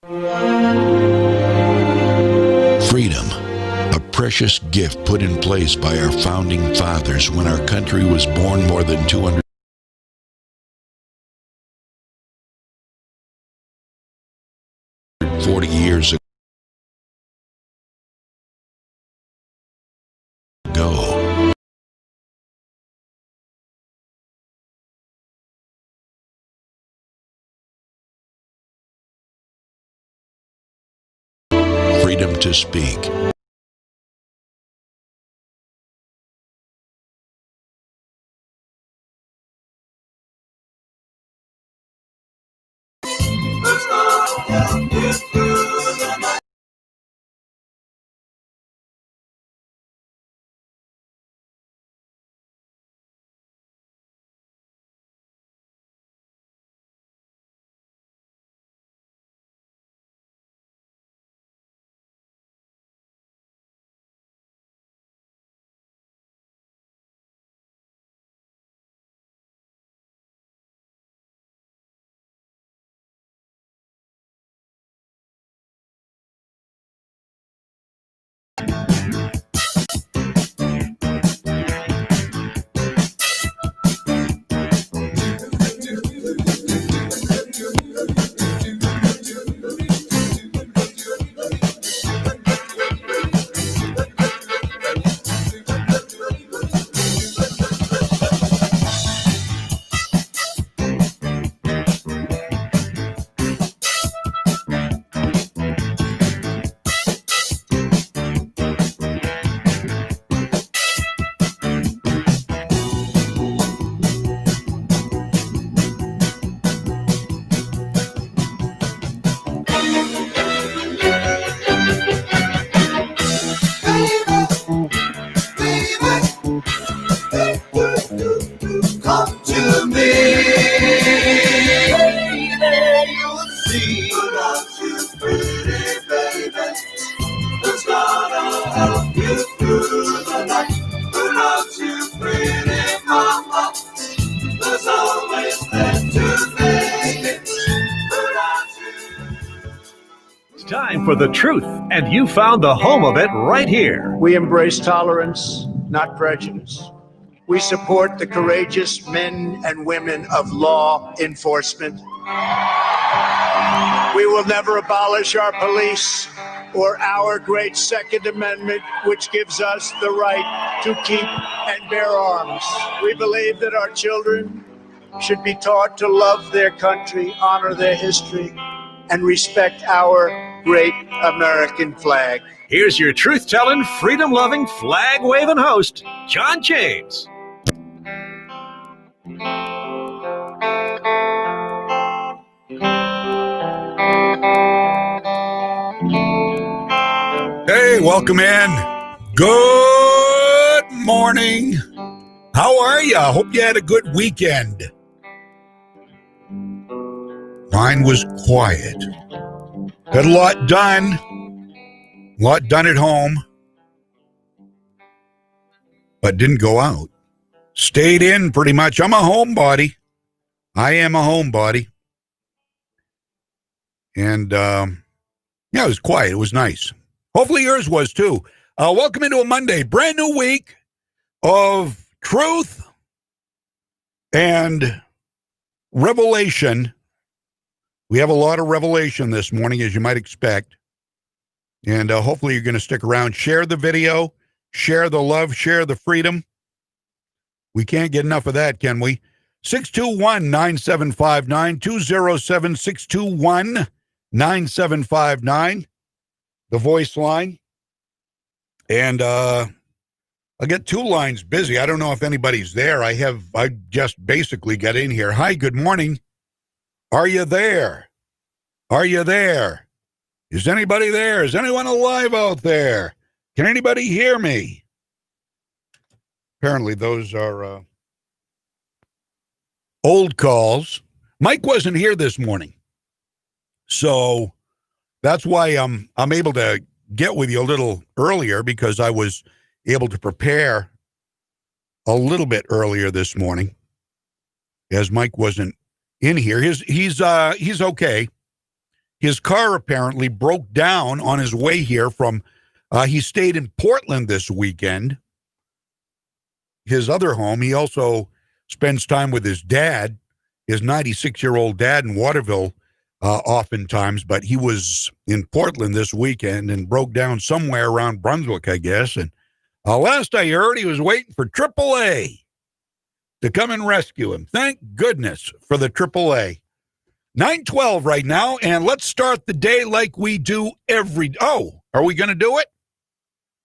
Freedom, a precious gift put in place by our founding fathers when our country was born more than 240 years ago. Freedom to speak. Come to me, baby, you'll see. Without you, pretty baby, who's gonna help you through the night? Without you, pretty mama, who's always there to make it? Without you. It's time for the truth, and you found the home of it right here. We embrace tolerance, not prejudice. We support the courageous men and women of law enforcement. We will never abolish our police or our great Second Amendment, which gives us the right to keep and bear arms. We believe that our children should be taught to love their country, honor their history, and respect our great American flag. Here's your truth-telling, freedom-loving, flag-waving host, John James. Hey, welcome in. Good morning. How are you? I hope you had a good weekend. Mine was quiet. Got a lot done. A lot done at home. But didn't go out. Stayed in pretty much. I'm a homebody. I am a homebody. And, yeah, it was quiet. It was nice. Hopefully yours was too. Welcome into a Monday. Brand new week of truth and revelation. We have a lot of revelation this morning, as you might expect. And hopefully you're going to stick around. Share the video. Share the love. Share the freedom. We can't get enough of that, can we? 621-9759, 207-621-9759, the voice line. And I get two lines busy. I don't know if anybody's there. I just basically got in here. Hi, good morning. Are you there? Are you there? Is anybody there? Is anyone alive out there? Can anybody hear me? Apparently those are old calls. Mike wasn't here this morning. So that's why I'm able to get with you a little earlier, because I was able to prepare a little bit earlier this morning, as Mike wasn't in here. He's okay. His car apparently broke down on his way here from, he stayed in Portland this weekend, his other home. He also spends time with his dad, his 96-year-old dad in Waterville, oftentimes, but he was in Portland this weekend and broke down somewhere around Brunswick, I guess. And last I heard, he was waiting for AAA to come and rescue him. Thank goodness for the AAA. 9:12 right now, and let's start the day like we do every... Oh, are we going to do it?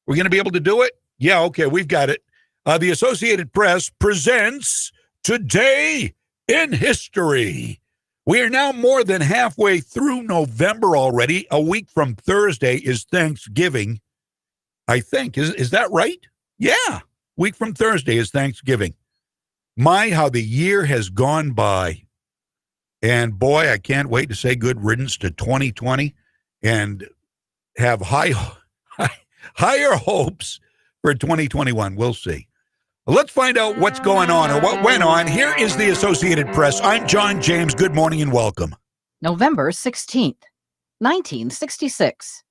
We're going to be able to do it? Yeah, okay, we've got it. The Associated Press presents Today in History. We are now more than halfway through November already. A week from Thursday is Thanksgiving, I think. Is that right? Yeah, week from Thursday is Thanksgiving. My, how the year has gone by. And boy, I can't wait to say good riddance to 2020 and have higher hopes for 2021. We'll see. Let's find out what's going on or what went on. Here is the Associated Press. I'm John James. Good morning and welcome. November 16th, 1966.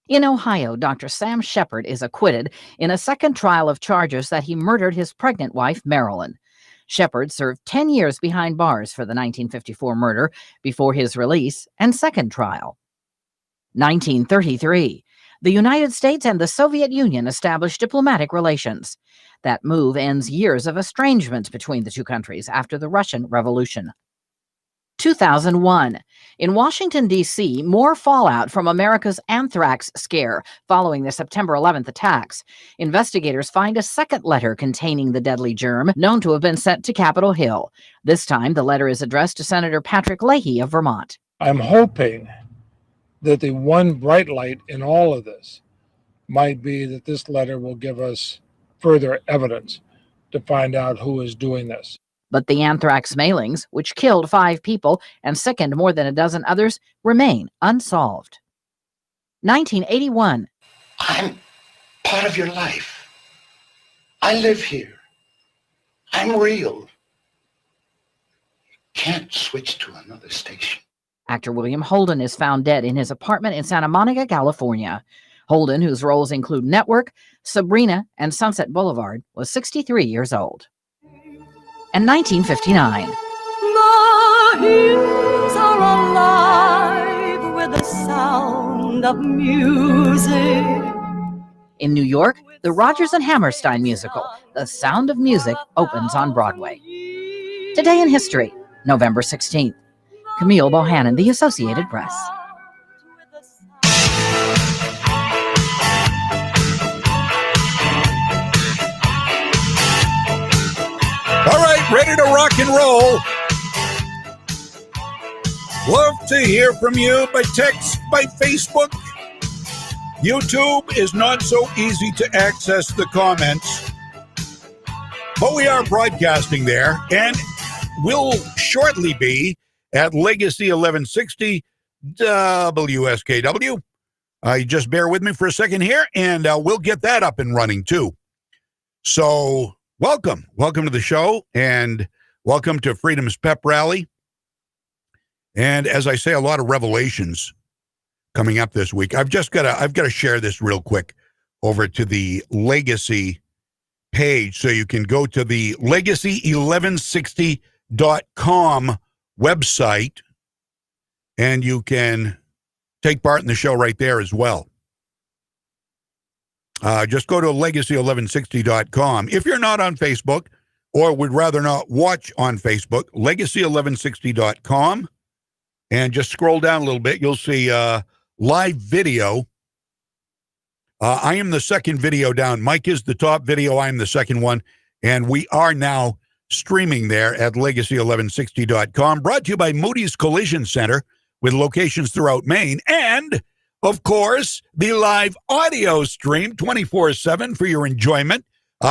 In Ohio, Dr. Sam Shepard is acquitted in a second trial of charges that he murdered his pregnant wife, Marilyn. Shepard served 10 years behind bars for the 1954 murder before his release and second trial. 1933. The United States and the Soviet Union established diplomatic relations. That move ends years of estrangement between the two countries after the Russian Revolution. 2001. In Washington, D.C., more fallout from America's anthrax scare following the September 11th attacks. Investigators find a second letter containing the deadly germ known to have been sent to Capitol Hill. This time, the letter is addressed to Senator Patrick Leahy of Vermont. I'm hoping that the one bright light in all of this might be that this letter will give us further evidence to find out who is doing this. But the anthrax mailings, which killed 5 people and sickened more than a dozen others, remain unsolved. 1981. I'm part of your life. I live here. I'm real. You can't switch to another station. Actor William Holden is found dead in his apartment in Santa Monica, California. Holden, whose roles include Network, Sabrina, and Sunset Boulevard, was 63 years old. And 1959. The hills are alive with the sound of music. In New York, the Rodgers and Hammerstein musical, The Sound of Music, opens on Broadway. Today in History, November 16th. Camille Bohannon, The Associated Press. All right, ready to rock and roll. Love to hear from you by text, by Facebook. YouTube is not so easy to access the comments, but we are broadcasting there, and will shortly be at Legacy 1160 WSKW. Just bear with me for a second here, and we'll get that up and running too. So welcome to the show, and welcome to Freedom's Pep Rally. And as I say, a lot of revelations coming up this week. I've got to share this real quick over to the Legacy page, so you can go to the legacy1160.com website, and you can take part in the show right there as well. Just go to legacy1160.com. If you're not on Facebook or would rather not watch on Facebook, legacy1160.com, and just scroll down a little bit. You'll see live video. I am the second video down. Mike is the top video. I am the second one. And we are now streaming there at legacy1160.com. Brought to you by Moody's Collision Center, with locations throughout Maine. And, of course, the live audio stream 24/7 for your enjoyment.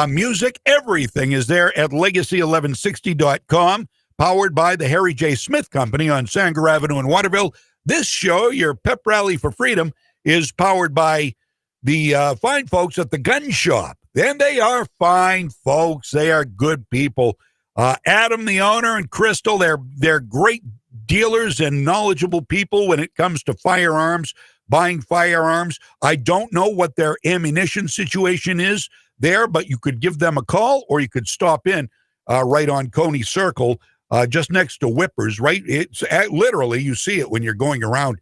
Music, everything is there at legacy1160.com, powered by the Harry J. Smith Company on Sanger Avenue in Waterville. This show, your Pep Rally for Freedom, is powered by the fine folks at the Gun Shop. And they are fine folks. They are good people. Adam, the owner, and Crystal, they're great dealers and knowledgeable people when it comes to firearms, buying firearms. I don't know what their ammunition situation is there, but you could give them a call or you could stop in right on Coney Circle, just next to Whippers, right? It's literally, you see it when you're going around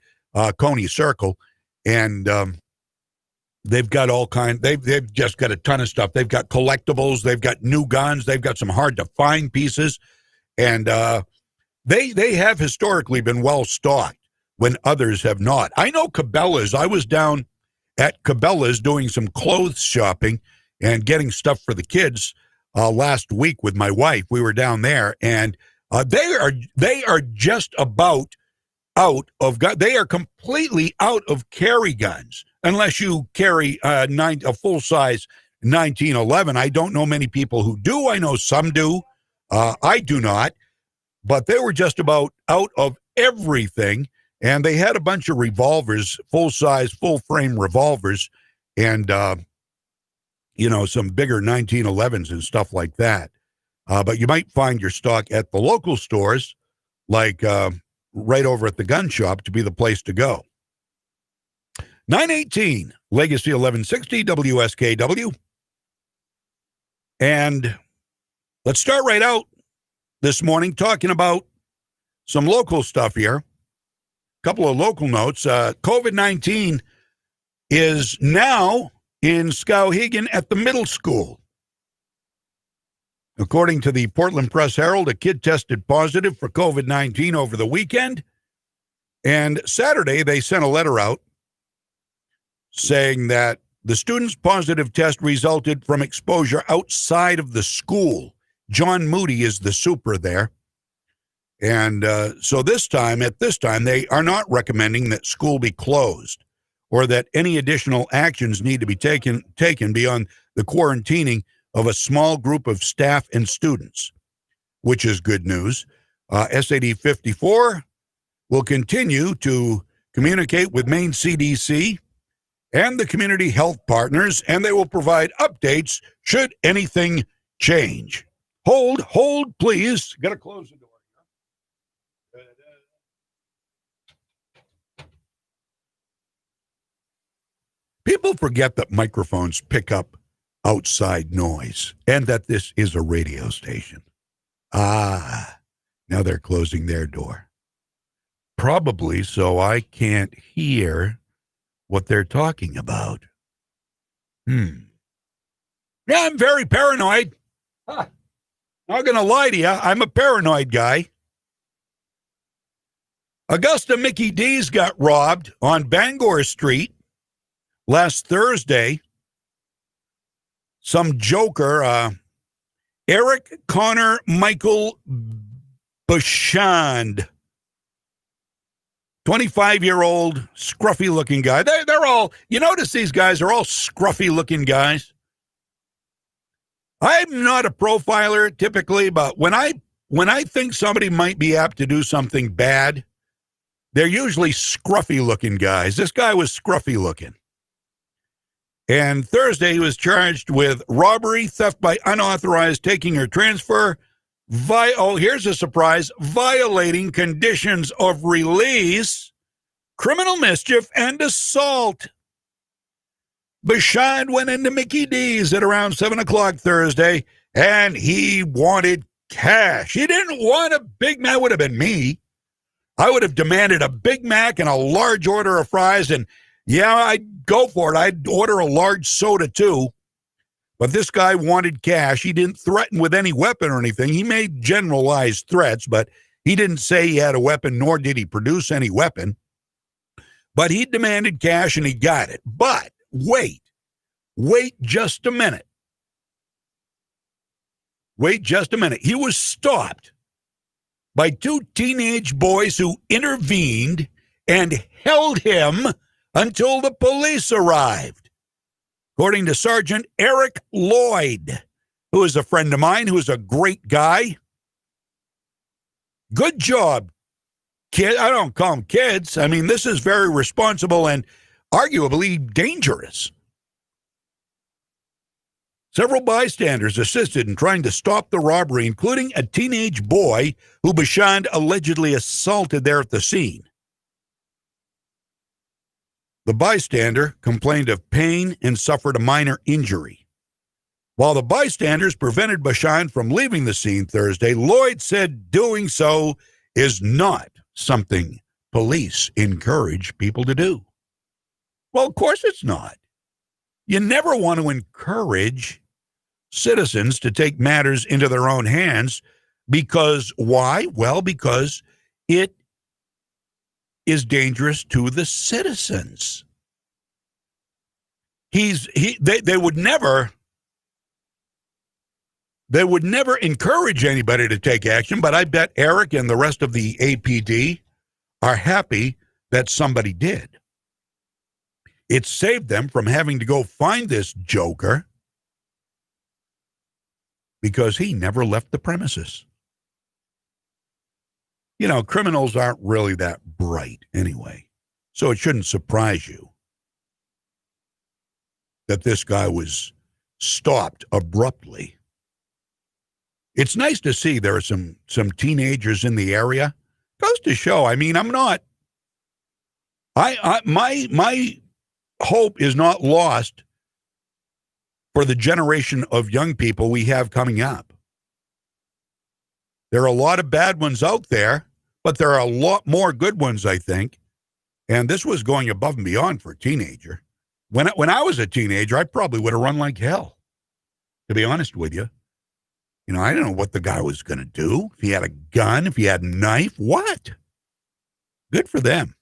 Coney Circle, and they've got all kinds. They've just got a ton of stuff. They've got collectibles. They've got new guns. They've got some hard to find pieces, and they have historically been well stocked when others have not. I know Cabela's. I was down at Cabela's doing some clothes shopping and getting stuff for the kids last week with my wife. We were down there, and they are just about out of gun. They are completely out of carry guns unless you carry a full-size 1911. I don't know many people who do. I know some do. I do not. But they were just about out of everything, and they had a bunch of revolvers, full-size, full-frame revolvers, and, some bigger 1911s and stuff like that. But you might find your stock at the local stores, like right over at the gun shop, to be the place to go. 918, Legacy 1160, WSKW. And let's start right out this morning talking about some local stuff here. A couple of local notes. COVID-19 is now in Skowhegan at the middle school. According to the Portland Press-Herald, a kid tested positive for COVID-19 over the weekend. And Saturday, they sent a letter out saying that the student's positive test resulted from exposure outside of the school. John Moody is the super there. And so at this time, they are not recommending that school be closed or that any additional actions need to be taken beyond the quarantining of a small group of staff and students, which is good news. SAD 54 will continue to communicate with Maine CDC and the community health partners, and they will provide updates should anything change. Hold, please. Got to close the door. People forget that microphones pick up outside noise and that this is a radio station. Now they're closing their door. Probably so I can't hear what they're talking about. Yeah, I'm very paranoid. Not going to lie to you, I'm a paranoid guy. Augusta Mickey D's got robbed on Bangor Street last Thursday. Some joker, Eric Connor Michael Bashand, 25-year-old, scruffy-looking guy. They're all, you notice these guys are all scruffy-looking guys. I'm not a profiler typically, but when I think somebody might be apt to do something bad, they're usually scruffy-looking guys. This guy was scruffy-looking. And Thursday, he was charged with robbery, theft by unauthorized taking or transfer, here's a surprise, violating conditions of release, criminal mischief, and assault. Bashad went into Mickey D's at around 7 o'clock Thursday, and he wanted cash. He didn't want a Big Mac. Would have been me. I would have demanded a Big Mac and a large order of fries, and yeah, I'd go for it. I'd order a large soda too. But this guy wanted cash. He didn't threaten with any weapon or anything. He made generalized threats, but he didn't say he had a weapon, nor did he produce any weapon. But he demanded cash, and he got it. But wait just a minute. Wait just a minute. He was stopped by two teenage boys who intervened and held him until the police arrived. According to Sergeant Eric Lloyd, who is a friend of mine, who is a great guy. Good job, kid. I don't call them kids. I mean, this is very responsible and arguably dangerous. Several bystanders assisted in trying to stop the robbery, including a teenage boy who Bashand allegedly assaulted there at the scene. The bystander complained of pain and suffered a minor injury. While the bystanders prevented Bashand from leaving the scene Thursday, Lloyd said doing so is not something police encourage people to do. Well, of course it's not. You never want to encourage citizens to take matters into their own hands because why? Well, because it is dangerous to the citizens. They would never encourage anybody to take action, but I bet Eric and the rest of the APD are happy that somebody did. It saved them from having to go find this joker because he never left the premises. You know, criminals aren't really that bright anyway, so it shouldn't surprise you that this guy was stopped abruptly. It's nice to see there are some teenagers in the area. Goes to show, I mean, my hope is not lost for the generation of young people we have coming up. There are a lot of bad ones out there, but there are a lot more good ones, I think. And this was going above and beyond for a teenager. When I was a teenager, I probably would have run like hell, to be honest with you. You know, I don't know what the guy was going to do. If he had a gun, if he had a knife, what? Good for them.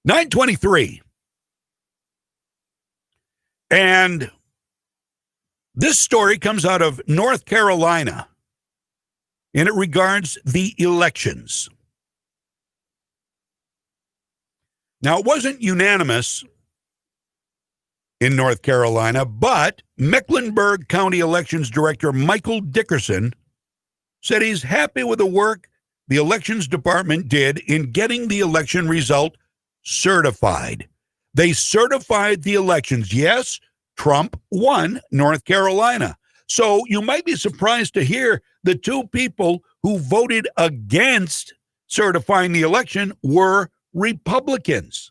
9:23. And this story comes out of North Carolina, and it regards the elections. Now, it wasn't unanimous in North Carolina, but Mecklenburg County Elections Director Michael Dickerson said he's happy with the work the Elections Department did in getting the election result certified. They certified the elections. Yes, Trump won North Carolina. So you might be surprised to hear the two people who voted against certifying the election were Republicans.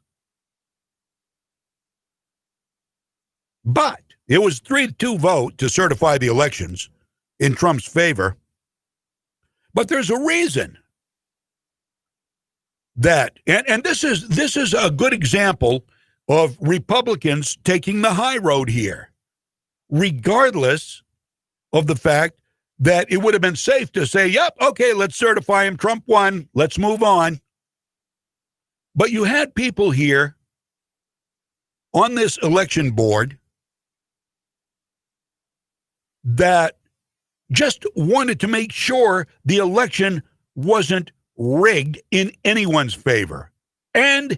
But it was 3-2 vote to certify the elections in Trump's favor. But there's a reason that, and this is a good example of Republicans taking the high road here, regardless of the fact that it would have been safe to say, yep, okay, let's certify him. Trump won. Let's move on. But you had people here on this election board that just wanted to make sure the election wasn't rigged in anyone's favor. And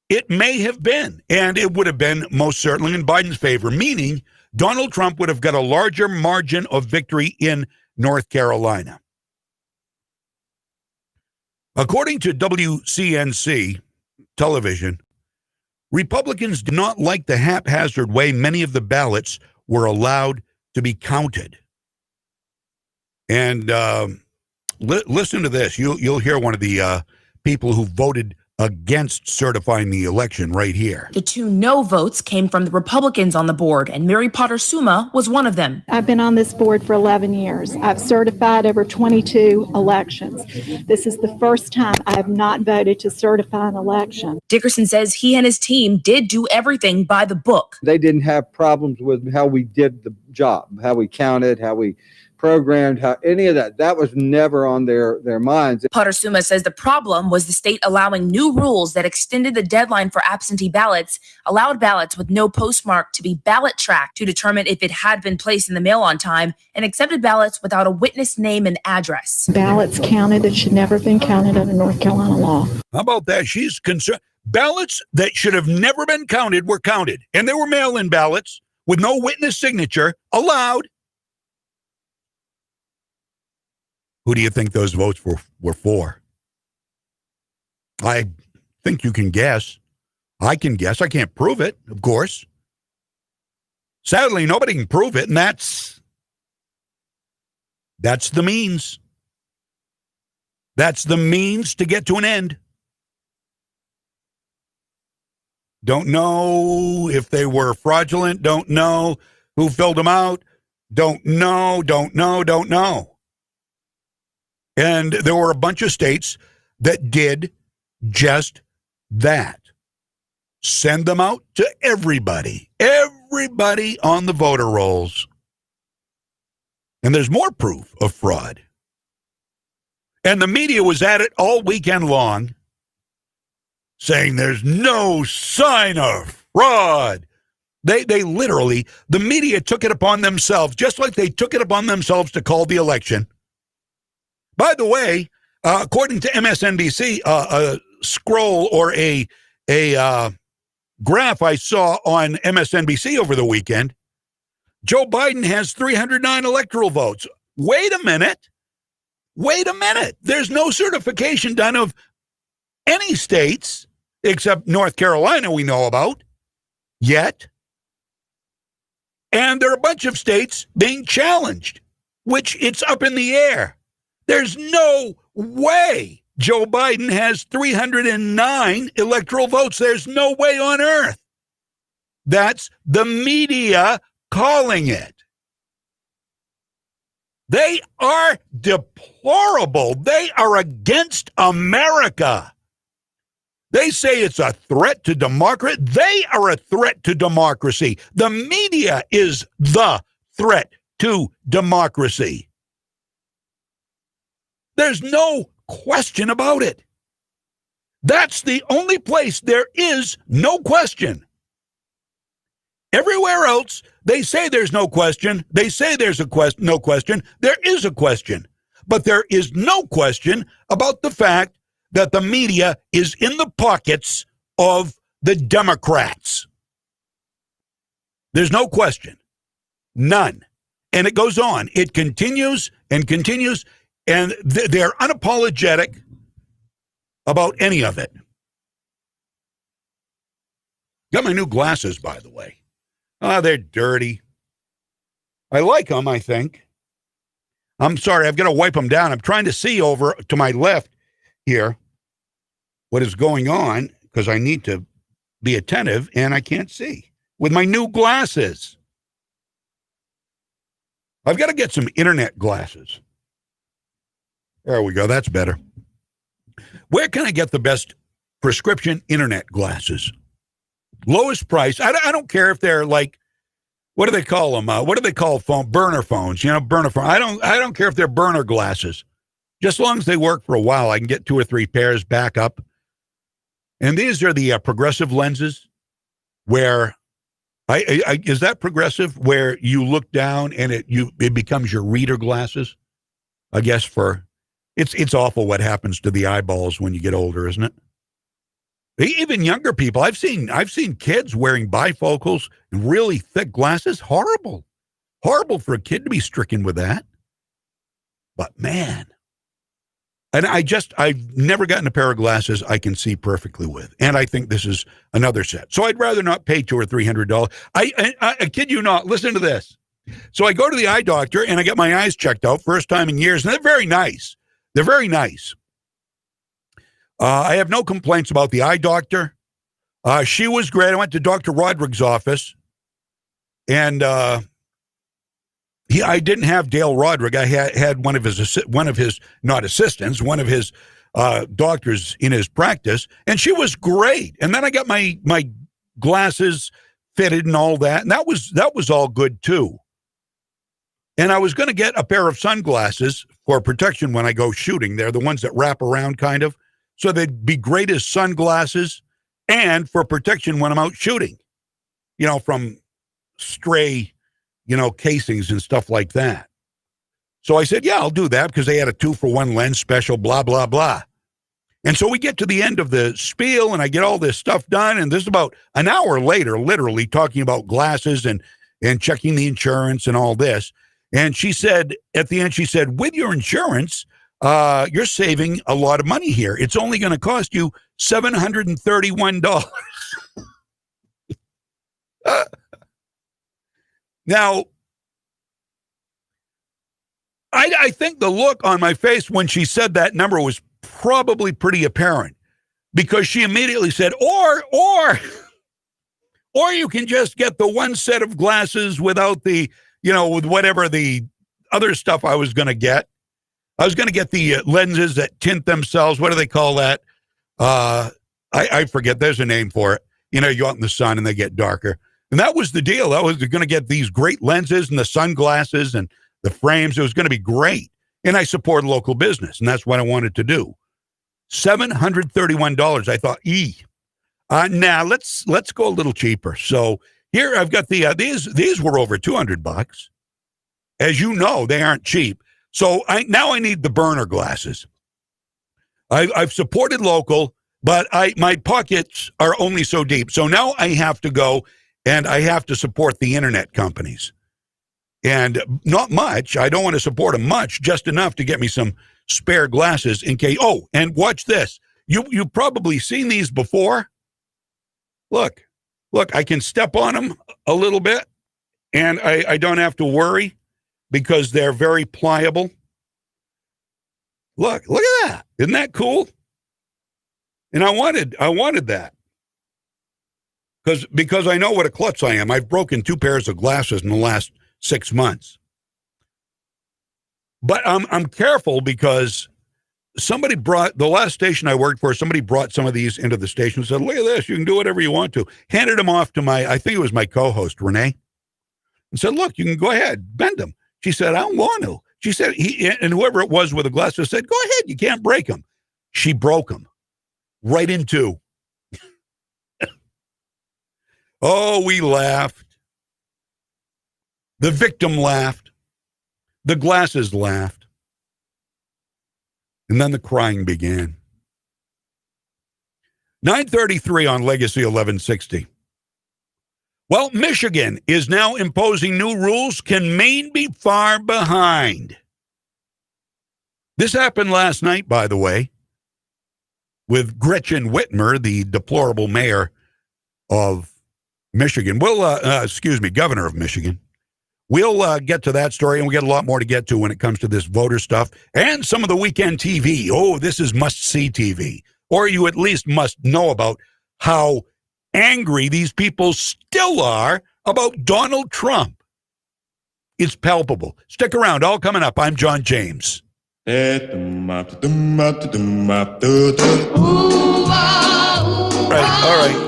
it may have been, and it would have been most certainly in Biden's favor, meaning Donald Trump would have got a larger margin of victory in North Carolina. According to WCNC television, Republicans do not like the haphazard way many of the ballots were allowed to be counted. And listen to this. You'll hear one of the people who voted against certifying the election right here. The 2 no votes came from the Republicans on the board, and Mary Potter Suma was one of them. I've been on this board for 11 years. I've certified over 22 elections. This is the first time I have not voted to certify an election. Dickerson says he and his team did do everything by the book. They didn't have problems with how we did the job, how we counted, how we programmed, how any of that. That was never on their minds. Potter Suma says the problem was the state allowing new rules that extended the deadline for absentee ballots, allowed ballots with no postmark to be ballot tracked to determine if it had been placed in the mail on time, and accepted ballots without a witness name and address. Ballots counted that should never have been counted under North Carolina law. How about that? She's concerned. Ballots that should have never been counted were counted, and they were mail-in ballots with no witness signature allowed. Who do you think those votes were for? I think you can guess. I can guess. I can't prove it, of course. Sadly, nobody can prove it, and that's the means. That's the means to get to an end. Don't know if they were fraudulent. Don't know who filled them out. Don't know. And there were a bunch of states that did just that. Send them out to everybody on the voter rolls. And there's more proof of fraud. And the media was at it all weekend long, saying there's no sign of fraud. They literally, the media took it upon themselves, just like they took it upon themselves to call the election. By the way, according to MSNBC, a scroll or a graph I saw on MSNBC over the weekend, Joe Biden has 309 electoral votes. Wait a minute. There's no certification done of any states except North Carolina we know about yet. And there are a bunch of states being challenged, which it's up in the air. There's no way Joe Biden has 309 electoral votes. There's no way on earth. That's the media calling it. They are deplorable. They are against America. They say it's a threat to democracy. They are a threat to democracy. The media is the threat to democracy. There's no question about it. That's the only place there is no question. Everywhere else, they say there's no question. They say there's no question. There is a question. But there is no question about the fact that the media is in the pockets of the Democrats. There's no question. None. And it goes on. It continues and continues, and they're unapologetic about any of it. Got my new glasses, by the way. They're dirty. I like them, I think. I'm sorry, I've got to wipe them down. I'm trying to see over to my left here what is going on because I need to be attentive and I can't see with my new glasses. I've got to get some internet glasses. There we go. That's better. Where can I get the best prescription internet glasses? Lowest price. I don't care if they're like, what do they call them? What do they call burner phones? Burner phone. I don't care if they're burner glasses. Just as long as they work for a while, I can get 2 or 3 pairs back up. And these are the progressive lenses where is that progressive where you look down and it becomes your reader glasses? I guess it's awful what happens to the eyeballs when you get older, isn't it? Even younger people, I've seen kids wearing bifocals and really thick glasses. Horrible for a kid to be stricken with that. But man, and I've never gotten a pair of glasses I can see perfectly with, and I think this is another set. So I'd rather not pay $200 or $300. I kid you not. Listen to this. So I go to the eye doctor and I get my eyes checked out, first time in years, and they're very nice. They're very nice. I have no complaints about the eye doctor. She was great. I went to Dr. Rodrigue's office, and I didn't have Dale Rodrigue. I had one of his not assistants, one of his doctors in his practice, and she was great. And then I got my glasses fitted and all that, and that was all good too. And I was going to get a pair of sunglasses for protection when I go shooting. They're the ones that wrap around kind of. So they'd be great as sunglasses and for protection when I'm out shooting, from stray, casings and stuff like that. So I said, yeah, I'll do that because they had a 2-for-1 lens special, blah, blah, blah. And so we get to the end of the spiel and I get all this stuff done. And this is about an hour later, literally talking about glasses and checking the insurance and all this. And she said, at the end, with your insurance, you're saving a lot of money here. It's only going to cost you $731. Now, I think the look on my face when she said that number was probably pretty apparent, because she immediately said, or you can just get the one set of glasses without the, with whatever the other stuff I was going to get. I was going to get the lenses that tint themselves. What do they call that? I forget. There's a name for it. You go out in the sun and they get darker. And that was the deal. That was going to get these great lenses and the sunglasses and the frames. It was going to be great. And I support local business, and that's what I wanted to do. $731. I thought, now let's go a little cheaper. So here I've got the these were over $200. As you know, they aren't cheap. So I need the burner glasses. I've supported local, but my pockets are only so deep. So now I have to go and I have to support the internet companies. And not much. I don't want to support them much, just enough to get me some spare glasses in case. Oh, and watch this. You've probably seen these before. Look, I can step on them a little bit, and I don't have to worry because they're very pliable. Look at that. Isn't that cool? And I wanted that. Because I know what a klutz I am. I've broken 2 pairs of glasses in the last 6 months. But I'm careful because somebody brought, the last station I worked for, somebody brought some of these into the station and said, look at this, you can do whatever you want to. Handed them off to I think it was my co-host, Renee, and said, look, you can go ahead, bend them. She said, I don't want to. She said, and whoever it was with the glasses said, go ahead, you can't break them. She broke them right in 2. Oh, we laughed. The victim laughed. The glasses laughed. And then the crying began. 9:33 on Legacy 1160. Well, Michigan is now imposing new rules. Can Maine be far behind? This happened last night, by the way, with Gretchen Whitmer, the deplorable mayor of Michigan. Governor of Michigan. We'll get to that story, and we got a lot more to get to when it comes to this voter stuff and some of the weekend TV. Oh, this is must-see TV. Or you at least must know about how angry these people still are about Donald Trump. It's palpable. Stick around. All coming up. I'm John James. Right, all right.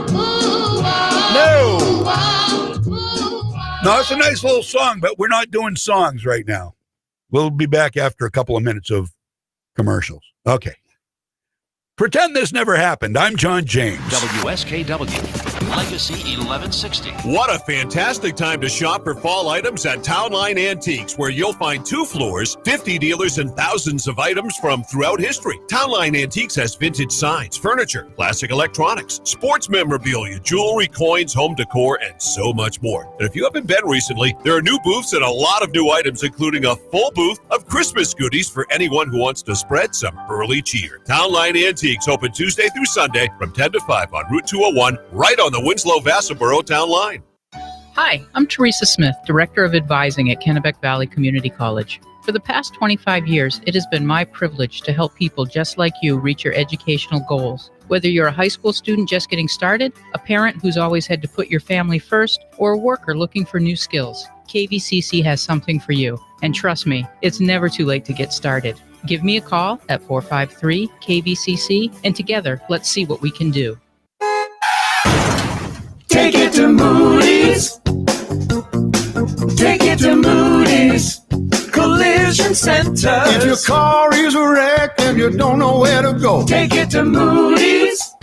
No, it's a nice little song, but we're not doing songs right now. We'll be back after a couple of minutes of commercials. Okay. Pretend this never happened. I'm John James. WSKW, Legacy 1160. What a fantastic time to shop for fall items at Townline Antiques, where you'll find 2 floors, 50 dealers, and thousands of items from throughout history. Townline Antiques has vintage signs, furniture, classic electronics, sports memorabilia, jewelry, coins, home decor, and so much more. And if you haven't been recently, there are new booths and a lot of new items, including a full booth of Christmas goodies for anyone who wants to spread some early cheer. Townline Antiques open Tuesday through Sunday from 10 to 5 on Route 201, right on the Winslow-Vassaboro Town Line. Hi, I'm Teresa Smith, Director of Advising at Kennebec Valley Community College. For the past 25 years, it has been my privilege to help people just like you reach your educational goals. Whether you're a high school student just getting started, a parent who's always had to put your family first, or a worker looking for new skills, KVCC has something for you. And trust me, it's never too late to get started. Give me a call at 453-KVCC, and together, let's see what we can do. Take it to Moody's. Take it to Moody's Collision Center. If your car is a wreck and you don't know where to go, take it to Moody's.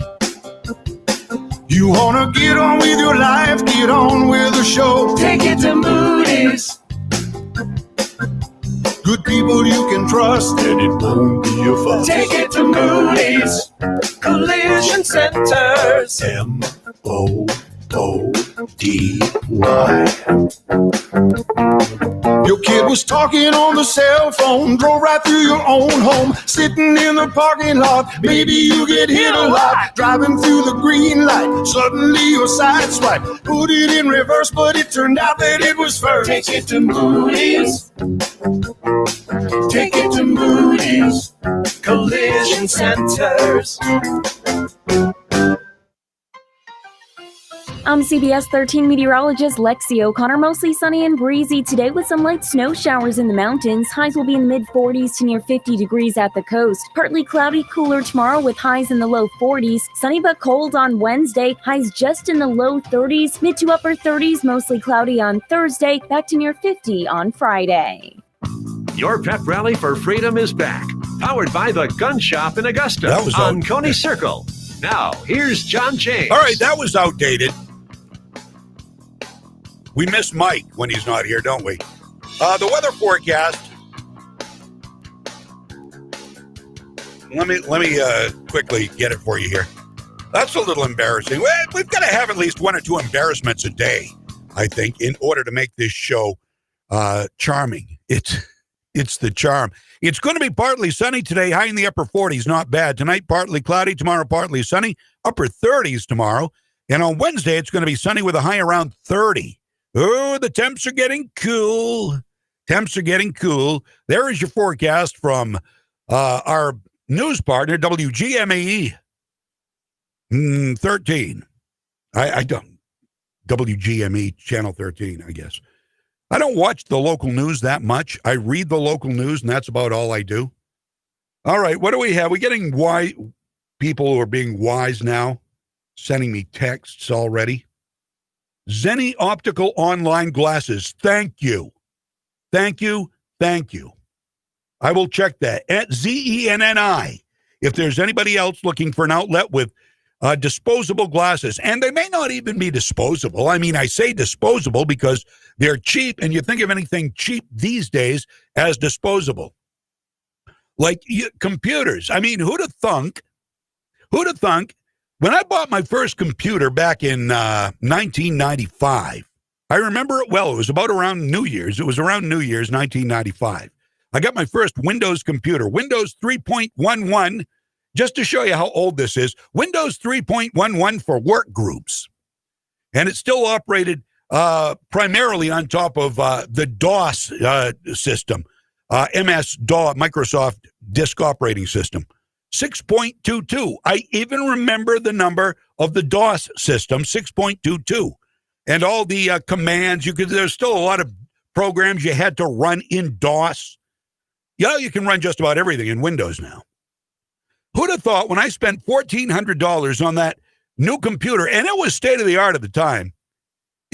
You want to get on with your life, get on with the show, take it to Moody's. Good people you can trust, and it won't be a fuss. Take it to Moody's Collision Centers. M-O-O-D-Y-S. Your kid was talking on the cell phone, drove right through your own home, sitting in the parking lot. Maybe you get hit a lot, driving through the green light. Suddenly your side swipe, put it in reverse, but it turned out that it was first. Take it to Moody's. Take it to Moody's Collision Centers. I'm CBS 13 meteorologist Lexi O'Connor. Mostly sunny and breezy today with some light snow showers in the mountains. Highs will be in the mid-40s to near 50 degrees at the coast. Partly cloudy, cooler tomorrow with highs in the low 40s. Sunny but cold on Wednesday. Highs just in the low 30s. Mid to upper 30s, mostly cloudy on Thursday. Back to near 50 on Friday. Your pep rally for freedom is back. Powered by the Gun Shop in Augusta on Coney Circle. Now, here's John James. All right, that was outdated. We miss Mike when he's not here, don't we? The weather forecast. Let me quickly get it for you here. That's a little embarrassing. We've got to have at least one or two embarrassments a day, I think, in order to make this show charming. It's the charm. It's going to be partly sunny today, high in the upper 40s, not bad. Tonight, partly cloudy. Tomorrow, partly sunny, upper 30s tomorrow. And on Wednesday, it's going to be sunny with a high around 30. Oh, the temps are getting cool. Temps are getting cool. There is your forecast from our news partner, WGME 13. I don't. WGME Channel 13, I guess. I don't watch the local news that much. I read the local news, and that's about all I do. All right, what do we have? We're getting people who are being wise now, sending me texts already. Zenni Optical Online Glasses. Thank you. Thank you. Thank you. I will check that at ZENNI. If there's anybody else looking for an outlet with disposable glasses, and they may not even be disposable. I mean, I say disposable because they're cheap, and you think of anything cheap these days as disposable. Like computers. I mean, who'd have thunk? When I bought my first computer back in 1995, I remember it well. It was about around New Year's. It was around New Year's, 1995. I got my first Windows computer, Windows 3.11, just to show you how old this is, Windows 3.11 for work groups. And it still operated primarily on top of the DOS system, MS-DOS, Microsoft Disk Operating System. 6.22. I even remember the number of the DOS system, 6.22. And all the commands, there's still a lot of programs you had to run in DOS. You can run just about everything in Windows now. Who'd have thought when I spent $1,400 on that new computer, and it was state-of-the-art at the time,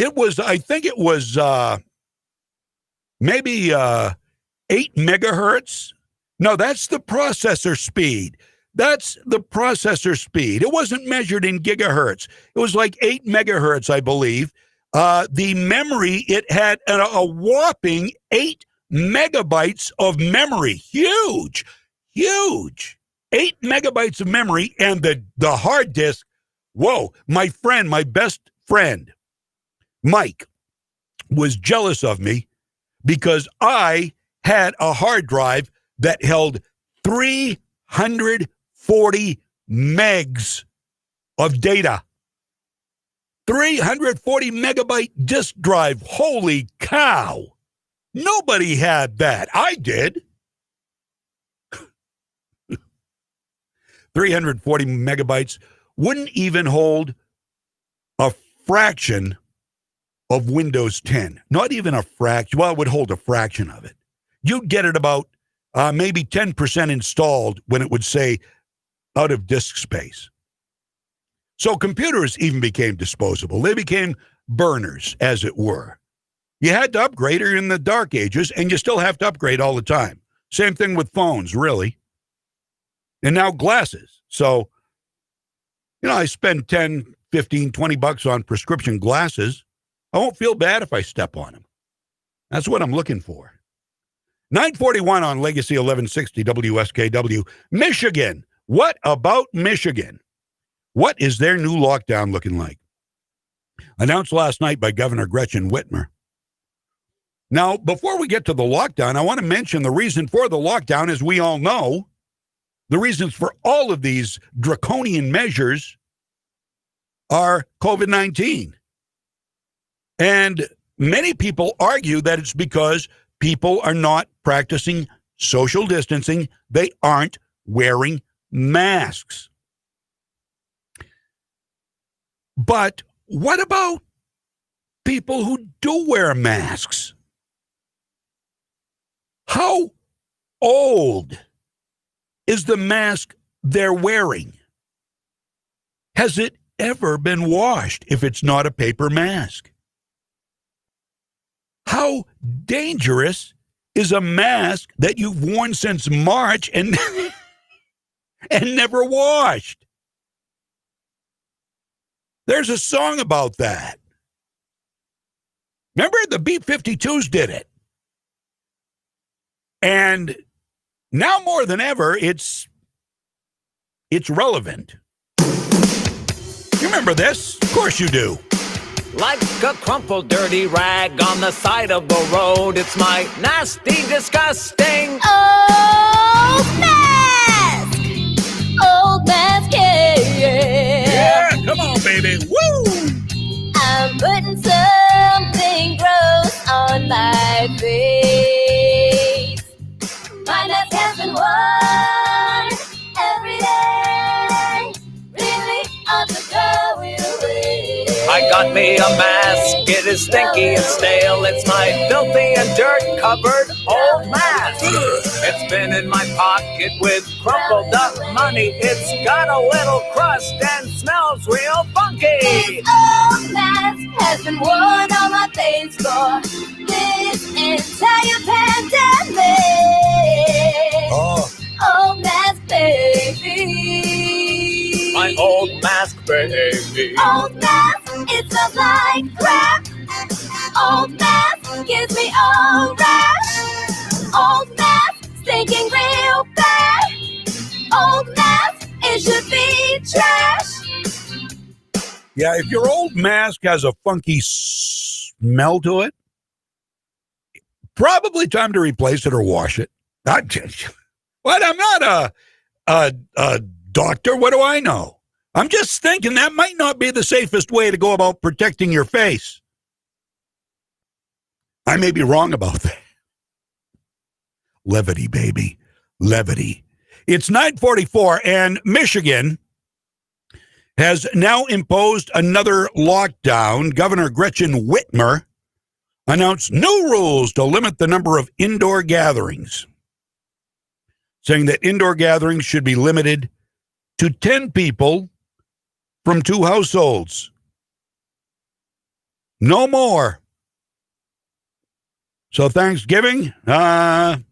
I think it was maybe 8 megahertz. No, that's the processor speed. It wasn't measured in gigahertz. It was like 8 megahertz, I believe. The memory, it had a whopping 8 megabytes of memory. Huge. 8 megabytes of memory, and the hard disk. Whoa, my best friend, Mike, was jealous of me because I had a hard drive that held 340 megs of data. 340 megabyte disk drive. Holy cow. Nobody had that. I did. 340 megabytes wouldn't even hold a fraction of Windows 10. Not even a fraction. Well, it would hold a fraction of it. You'd get it about maybe 10% installed when it would say out of disk space. So computers even became disposable. They became burners, as it were. You had to upgrade her in the dark ages, and you still have to upgrade all the time. Same thing with phones, really. And now glasses. So, I spend 10, 15, 20 bucks on prescription glasses. I won't feel bad if I step on them. That's what I'm looking for. 941 on Legacy 1160 WSKW. Michigan. What about Michigan? What is their new lockdown looking like? announced last night by Governor Gretchen Whitmer. Now, before we get to the lockdown, I want to mention the reason for the lockdown. As we all know, the reasons for all of these draconian measures are COVID-19. And many people argue that it's because people are not practicing social distancing. They aren't wearing masks. But what about people who do wear masks? How old is the mask they're wearing? Has it ever been washed if it's not a paper mask? How dangerous is a mask that you've worn since March and never washed? There's a song about that. Remember, the B-52s did it. And now more than ever, it's relevant. You remember this? Of course you do. Like a crumpled, dirty rag on the side of the road, it's my nasty, disgusting old mask! Old mask, yeah! Yeah, come on, baby. Woo! I'm putting something gross on my face. My mask has been worn every day. Really ought to go away. I got me a mask, it is stinky and stale. It's my filthy and dirt-covered old mask. It's been in my pocket with crumpled up money. It's got a little crust and smells real funky. This old mask has been worn on my face for this entire pandemic. Old mask, baby. My old mask, baby. Old mask, it smells like crap. Old mask gives me a rash. Old mask stinking real bad. Old mask, it should be trash. Yeah, if your old mask has a funky smell to it, probably time to replace it or wash it. What? I'm not a doctor. What do I know? I'm just thinking that might not be the safest way to go about protecting your face. I may be wrong about that. Levity, baby. Levity. It's 9:44, and Michigan has now imposed another lockdown. Governor Gretchen Whitmer announced new rules to limit the number of indoor gatherings, saying that indoor gatherings should be limited to 10 people from 2 households. No more. So Thanksgiving, I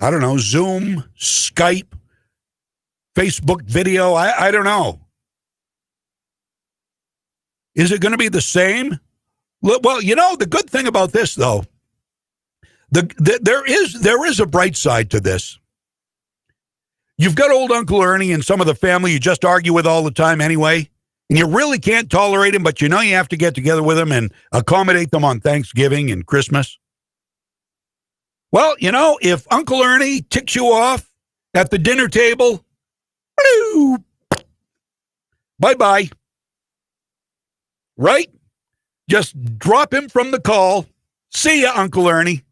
don't know, Zoom, Skype, Facebook video, I don't know. Is it going to be the same? Well, you know, the good thing about this, though, there is a bright side to this. You've got old Uncle Ernie and some of the family you just argue with all the time anyway, and you really can't tolerate him, but you know you have to get together with them and accommodate them on Thanksgiving and Christmas. Well, you know, if Uncle Ernie ticks you off at the dinner table, bye-bye. Right? Just drop him from the call. See ya, Uncle Ernie.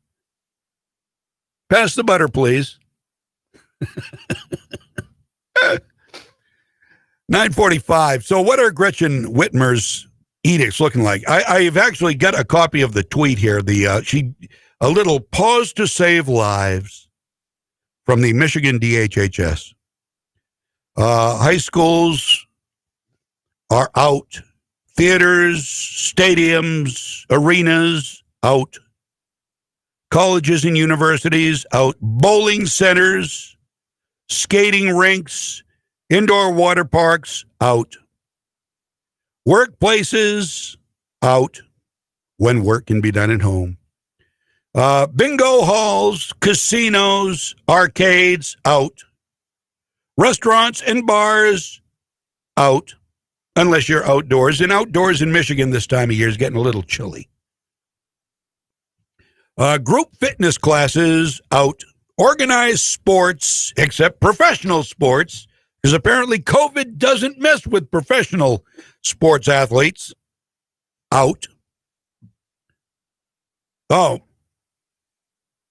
Pass the butter, please. 9:45. So what are Gretchen Whitmer's edicts looking like? I've actually got a copy of the tweet here. A little pause to save lives from the Michigan DHHS. High schools are out. Theaters, stadiums, arenas, out. Colleges and universities, out. Bowling centers, skating rinks, indoor water parks, out. Workplaces, out, when work can be done at home. Bingo halls, casinos, arcades, out. Restaurants and bars, out. unless you're outdoors. And outdoors in Michigan this time of year is getting a little chilly. Group fitness classes out. Organized sports, except professional sports, because apparently COVID doesn't mess with professional sports athletes. Out. Oh.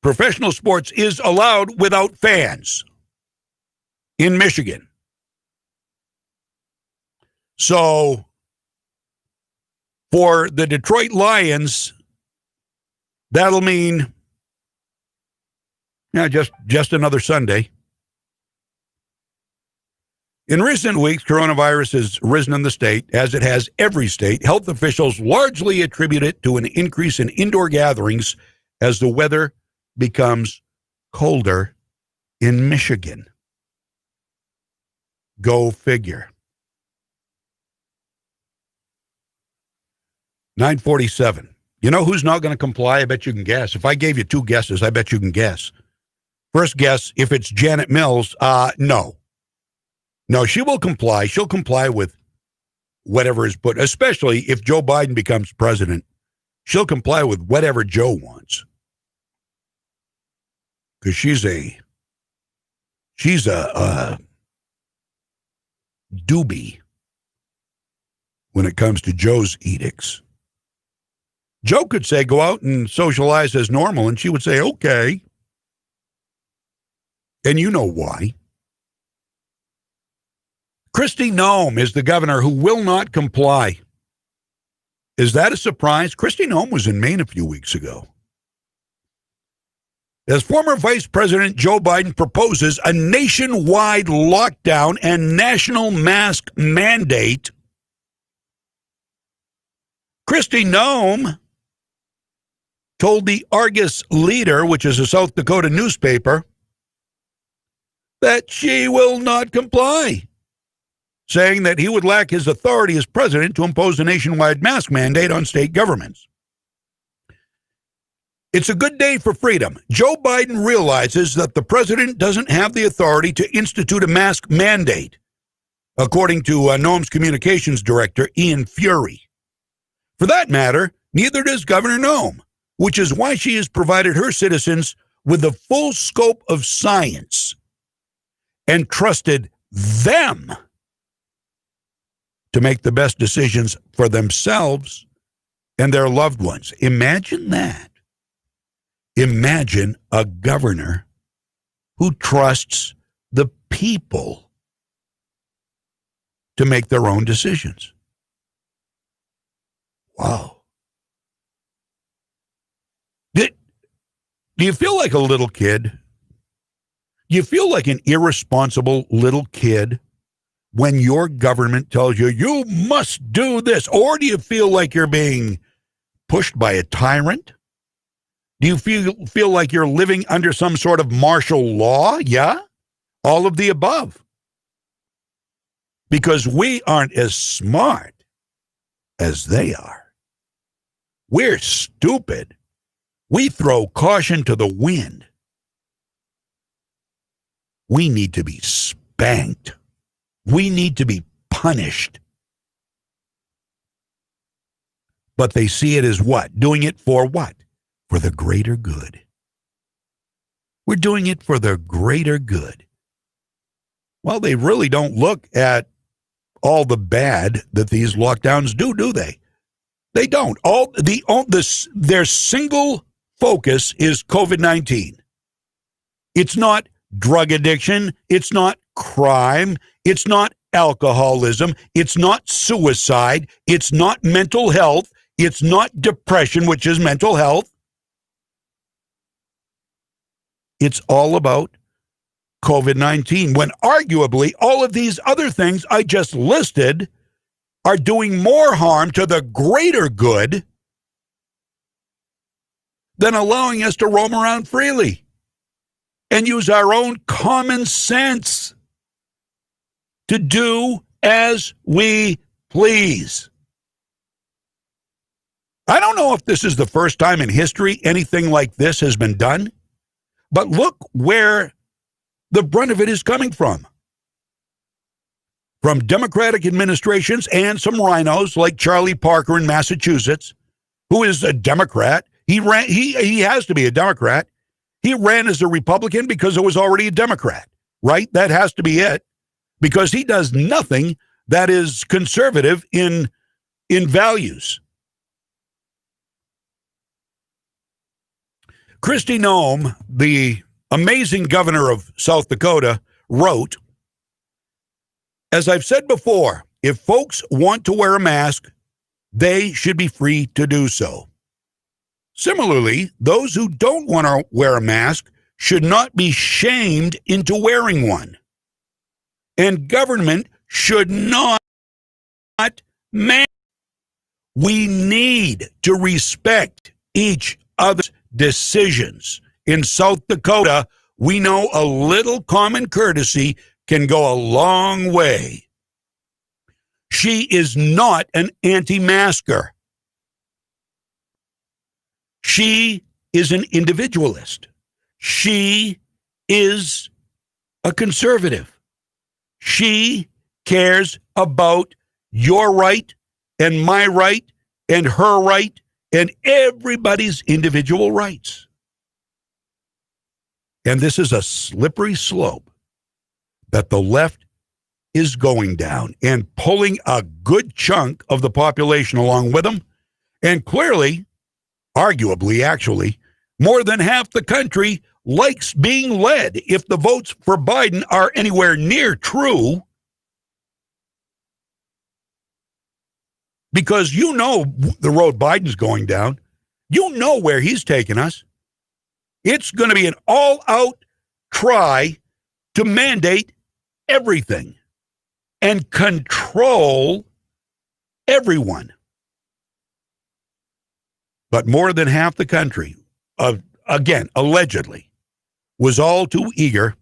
Professional sports is allowed without fans in Michigan. So, for the Detroit Lions, that'll mean just another Sunday. In recent weeks, coronavirus has risen in the state, as it has every state. Health officials largely attribute it to an increase in indoor gatherings as the weather becomes colder in Michigan. Go figure. 9:47. You know who's not going to comply? I bet you can guess. If I gave you two guesses, I bet you can guess. First guess, if it's Janet Mills, no. No, she will comply. She'll comply with whatever is put, especially if Joe Biden becomes president. She'll comply with whatever Joe wants. Because she's a doobie when it comes to Joe's edicts. Joe could say, go out and socialize as normal, and she would say, okay. And you know why. Kristi Noem is the governor who will not comply. Is that a surprise? Kristi Noem was in Maine a few weeks ago. As former Vice President Joe Biden proposes a nationwide lockdown and national mask mandate, Kristi Noem told the Argus Leader, which is a South Dakota newspaper, that she will not comply, saying that he would lack his authority as president to impose a nationwide mask mandate on state governments. It's a good day for freedom. Joe Biden realizes that the president doesn't have the authority to institute a mask mandate, according to Noem's communications director, Ian Fury. For that matter, neither does Governor Noem, which is why she has provided her citizens with the full scope of science and trusted them to make the best decisions for themselves and their loved ones. Imagine that. Imagine a governor who trusts the people to make their own decisions. Wow. Do you feel like a little kid? Do you feel like an irresponsible little kid when your government tells you, you must do this? Or do you feel like you're being pushed by a tyrant? Do you feel like you're living under some sort of martial law? Yeah? All of the above. Because we aren't as smart as they are. We're stupid. We throw caution to the wind. We need to be spanked. We need to be punished. But they see it as what? Doing it for what? For the greater good. We're doing it for the greater good. Well, they really don't look at all the bad that these lockdowns do they? They don't. Their single focus is COVID-19. It's not drug addiction. It's not crime. It's not alcoholism. It's not suicide. It's not mental health. It's not depression, which is mental health. It's all about COVID-19, when arguably all of these other things I just listed are doing more harm to the greater good than allowing us to roam around freely and use our own common sense to do as we please. I don't know if this is the first time in history anything like this has been done, but look where the brunt of it is coming from. from Democratic administrations and some rhinos like Charlie Parker in Massachusetts, who is a Democrat. He has to be a Democrat. He ran as a Republican because it was already a Democrat, right? That has to be it, because he does nothing that is conservative in values. Kristi Noem, the amazing governor of South Dakota, wrote, as I've said before, if folks want to wear a mask, they should be free to do so. Similarly, those who don't want to wear a mask should not be shamed into wearing one. And government should not man. We need to respect each other's decisions. In South Dakota, we know a little common courtesy can go a long way. She is not an anti-masker. She is an individualist. She is a conservative. She cares about your right and my right and her right and everybody's individual rights. And this is a slippery slope that the left is going down and pulling a good chunk of the population along with them. And clearly, arguably, actually, more than half the country likes being led. If the votes for Biden are anywhere near true, because you know the road Biden's going down, you know where he's taking us. It's going to be an all-out try to mandate everything and control everyone. But more than half the country, again, allegedly, was all too eager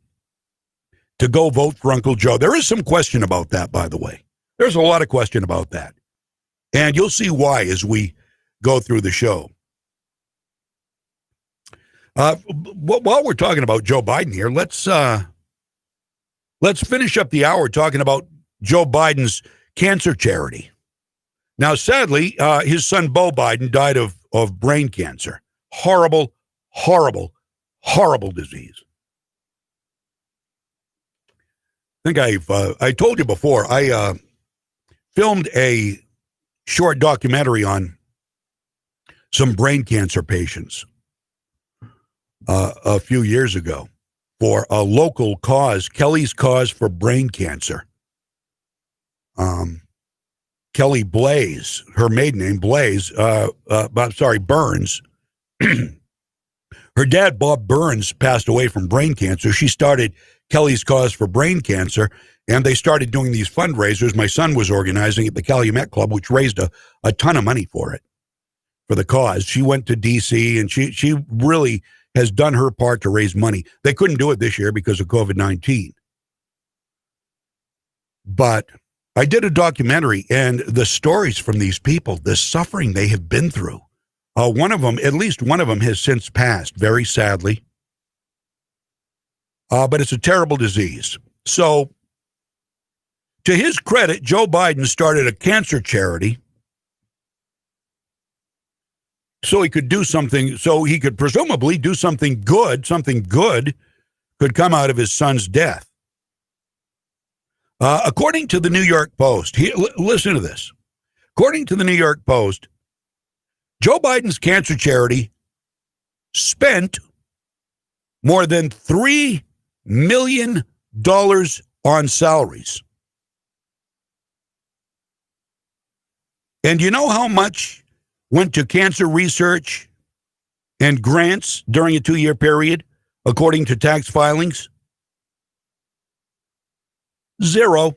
to go vote for Uncle Joe. There is some question about that, by the way. There's a lot of question about that. And you'll see why as we go through the show. While we're talking about Joe Biden here, let's finish up the hour talking about Joe Biden's cancer charity. Now, sadly, his son Beau Biden died of brain cancer. Horrible, horrible, horrible disease. I think I told you before, I filmed a short documentary on some brain cancer patients a few years ago for a local cause, Kelly's Cause for Brain Cancer. Kelly Blaze, her maiden name, Blaze, Burns. Her dad, Bob Burns, passed away from brain cancer. She started Kelly's Cause for Brain Cancer, and they started doing these fundraisers. My son was organizing at the Calumet Club, which raised a ton of money for it, for the cause. She went to D.C., and she really has done her part to raise money. They couldn't do it this year because of COVID-19. But I did a documentary, and the stories from these people, the suffering they have been through. One of them, at least one of them, has since passed, very sadly. But it's a terrible disease. So, to his credit, Joe Biden started a cancer charity so he could do something, so he could presumably do something good could come out of his son's death. According to the New York Post, listen to this. According to the New York Post, Joe Biden's cancer charity spent more than $3 million on salaries. And you know how much went to cancer research and grants during a 2-year period, according to tax filings? 0.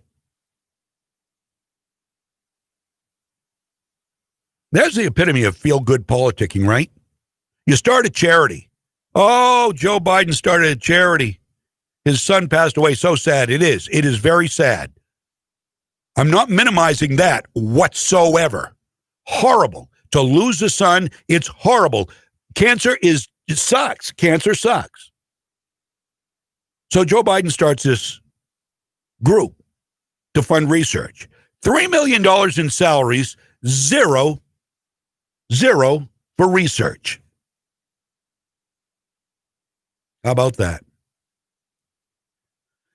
There's the epitome of feel-good politicking, right? You start a charity. Oh, Joe Biden started a charity. His son passed away. So sad. It is. It is very sad. I'm not minimizing that whatsoever. Horrible. To lose a son, it's horrible. It sucks. Cancer sucks. So Joe Biden starts this group to fund research. $3 million in salaries, zero for research. How about that?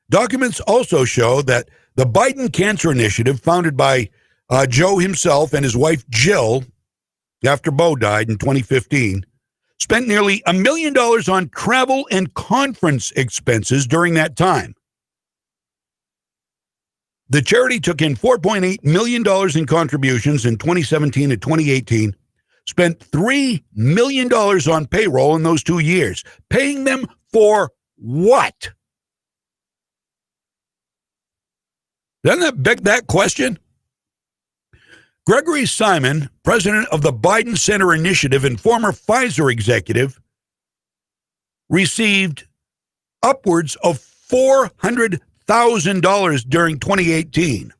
Documents also show that the Biden Cancer Initiative, founded by Joe himself and his wife Jill, after Bo died in 2015, spent nearly $1 million on travel and conference expenses during that time. The charity took in $4.8 million in contributions in 2017 and 2018, spent $3 million on payroll in those 2 years. Paying them for what? Doesn't that beg that question? Gregory Simon, president of the Biden Center Initiative and former Pfizer executive, received upwards of $400,000 during 2018,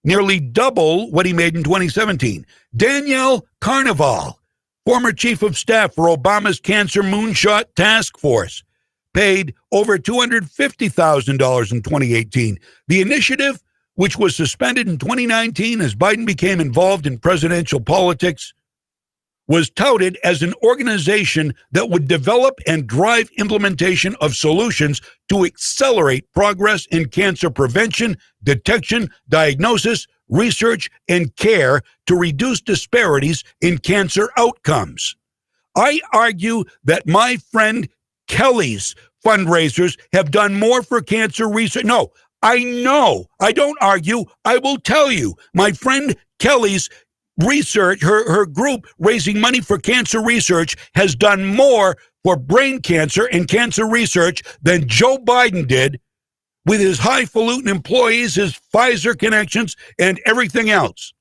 nearly double what he made in 2017. Danielle Carnival, former chief of staff for Obama's Cancer Moonshot Task Force, paid over $250,000 in 2018. The initiative, which was suspended in 2019 as Biden became involved in presidential politics, was touted as an organization that would develop and drive implementation of solutions to accelerate progress in cancer prevention, detection, diagnosis, research, and care to reduce disparities in cancer outcomes. I argue that my friend Kelly's fundraisers have done more for cancer research. No, I know. I don't argue. I will tell you. My friend Kelly's research, her group raising money for cancer research, has done more for brain cancer and cancer research than Joe Biden did with his highfalutin employees, his Pfizer connections, and everything else.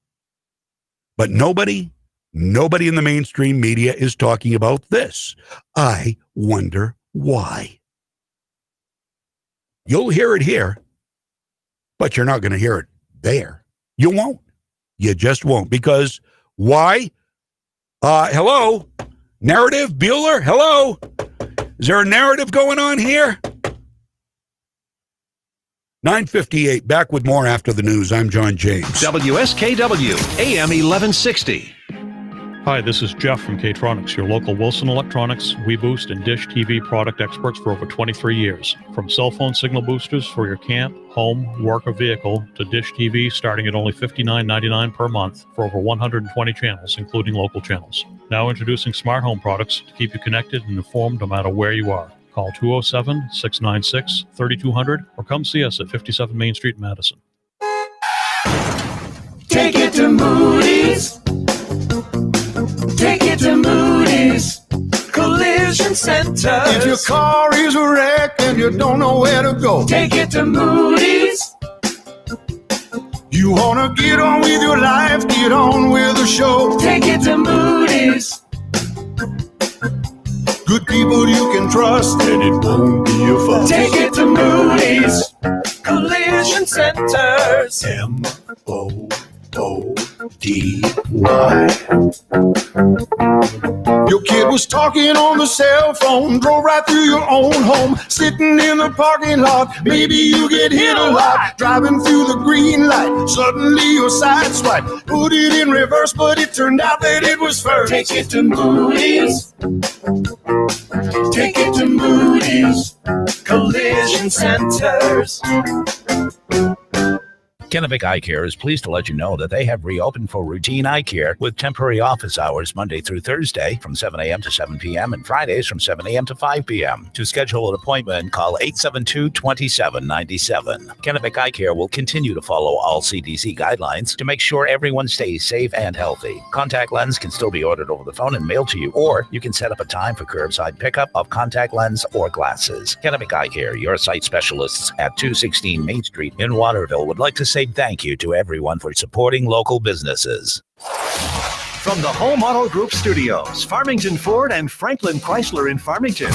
But nobody in the mainstream media is talking about this. I wonder why. You'll hear it here, but you're not going to hear it there. You won't. You just won't. Because why? Hello? Narrative? Bueller? Hello? Is there a narrative going on here? 9:58. Back with more after the news. I'm John James. WSKW, AM 1160. Hi, this is Jeff from K-Tronics, your local Wilson Electronics, WeBoost, and Dish TV product experts for over 23 years. From cell phone signal boosters for your camp, home, work, or vehicle, to Dish TV starting at only $59.99 per month for over 120 channels, including local channels. Now introducing smart home products to keep you connected and informed no matter where you are. Call 207-696-3200 or come see us at 57 Main Street, Madison. Take it to Moody's. Take it to Moody's Collision Center. If your car is a wreck and you don't know where to go, take it to Moody's. You want to get on with your life, get on with the show, take it to Moody's. Good people you can trust and it won't be a fuss. Take it to Moody's Collision Centers. M-O-O-D-Y. Your kid was talking on the cell phone, drove right through your own home, sitting in the parking lot. Maybe you get hit a lot, driving through the green light. Suddenly your side swipe, put it in reverse, but it turned out that it was first. Take it to Moody's. Take it to Moody's Collision Centers. Kennebec Eye Care is pleased to let you know that they have reopened for routine eye care with temporary office hours Monday through Thursday from 7 a.m. to 7 p.m. and Fridays from 7 a.m. to 5 p.m. To schedule an appointment, call 872-2797. Kennebec Eye Care will continue to follow all CDC guidelines to make sure everyone stays safe and healthy. Contact lens can still be ordered over the phone and mailed to you, or you can set up a time for curbside pickup of contact lens or glasses. Kennebec Eye Care, your site specialists at 216 Main Street in Waterville, would like to say thank you to everyone for supporting local businesses. From the Home Auto Group Studios, Farmington Ford and Franklin Chrysler in Farmington,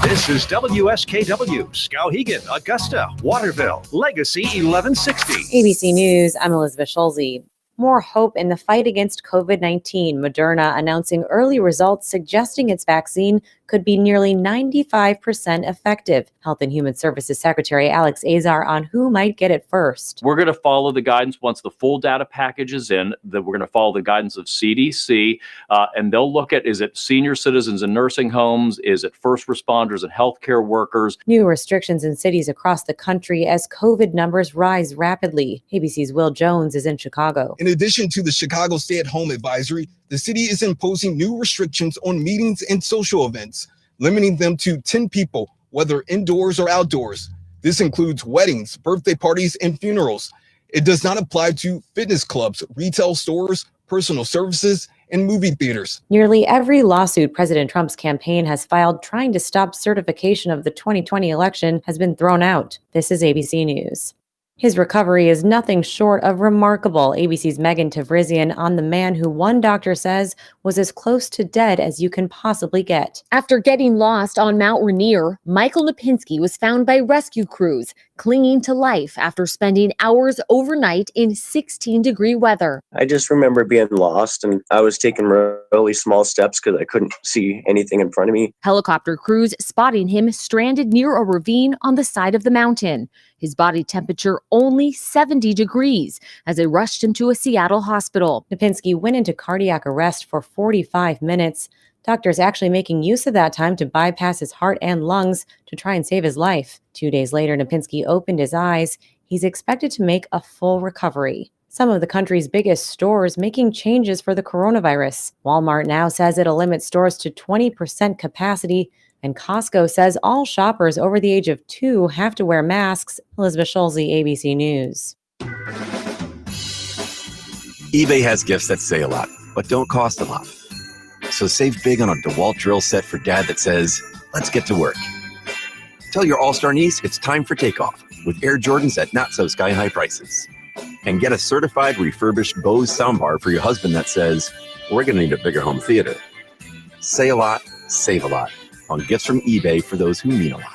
this is WSKW, Skowhegan, Augusta, Waterville, Legacy 1160. ABC News, I'm Elizabeth Schulze. More hope in the fight against COVID-19. Moderna announcing early results suggesting its vaccine could be nearly 95% effective. Health and Human Services Secretary Alex Azar on who might get it first. We're going to follow the guidance once the full data package is in, that we're going to follow the guidance of CDC, and they'll look at, is it senior citizens in nursing homes? Is it first responders and healthcare workers? New restrictions in cities across the country as COVID numbers rise rapidly. ABC's Will Jones is in Chicago. In addition to the Chicago stay-at-home advisory, the city is imposing new restrictions on meetings and social events, limiting them to 10 people, whether indoors or outdoors. This includes weddings, birthday parties, and funerals. It does not apply to fitness clubs, retail stores, personal services, and movie theaters. Nearly every lawsuit President Trump's campaign has filed trying to stop certification of the 2020 election has been thrown out. This is ABC News. His recovery is nothing short of remarkable. ABC's Megan Tavrizian on the man who one doctor says was as close to dead as you can possibly get. After getting lost on Mount Rainier, Michael Lipinski was found by rescue crews, clinging to life after spending hours overnight in 16-degree weather. I just remember being lost, and I was taking really small steps because I couldn't see anything in front of me. Helicopter crews spotting him stranded near a ravine on the side of the mountain. His body temperature only 70 degrees as they rushed him to a Seattle hospital. Lipinski went into cardiac arrest for 45 minutes. Doctors actually making use of that time to bypass his heart and lungs to try and save his life. 2 days later, Lipinski opened his eyes. He's expected to make a full recovery. Some of the country's biggest stores making changes for the coronavirus. Walmart now says it'll limit stores to 20% capacity, and Costco says all shoppers over the age of 2 have to wear masks. Elizabeth Schulze, ABC News. eBay has gifts that say a lot, but don't cost a lot. So save big on a DeWalt drill set for dad that says, let's get to work. Tell your all-star niece it's time for takeoff with Air Jordans at not-so-sky-high prices. And get a certified refurbished Bose soundbar for your husband that says, we're going to need a bigger home theater. Say a lot, save a lot on gifts from eBay for those who mean a lot.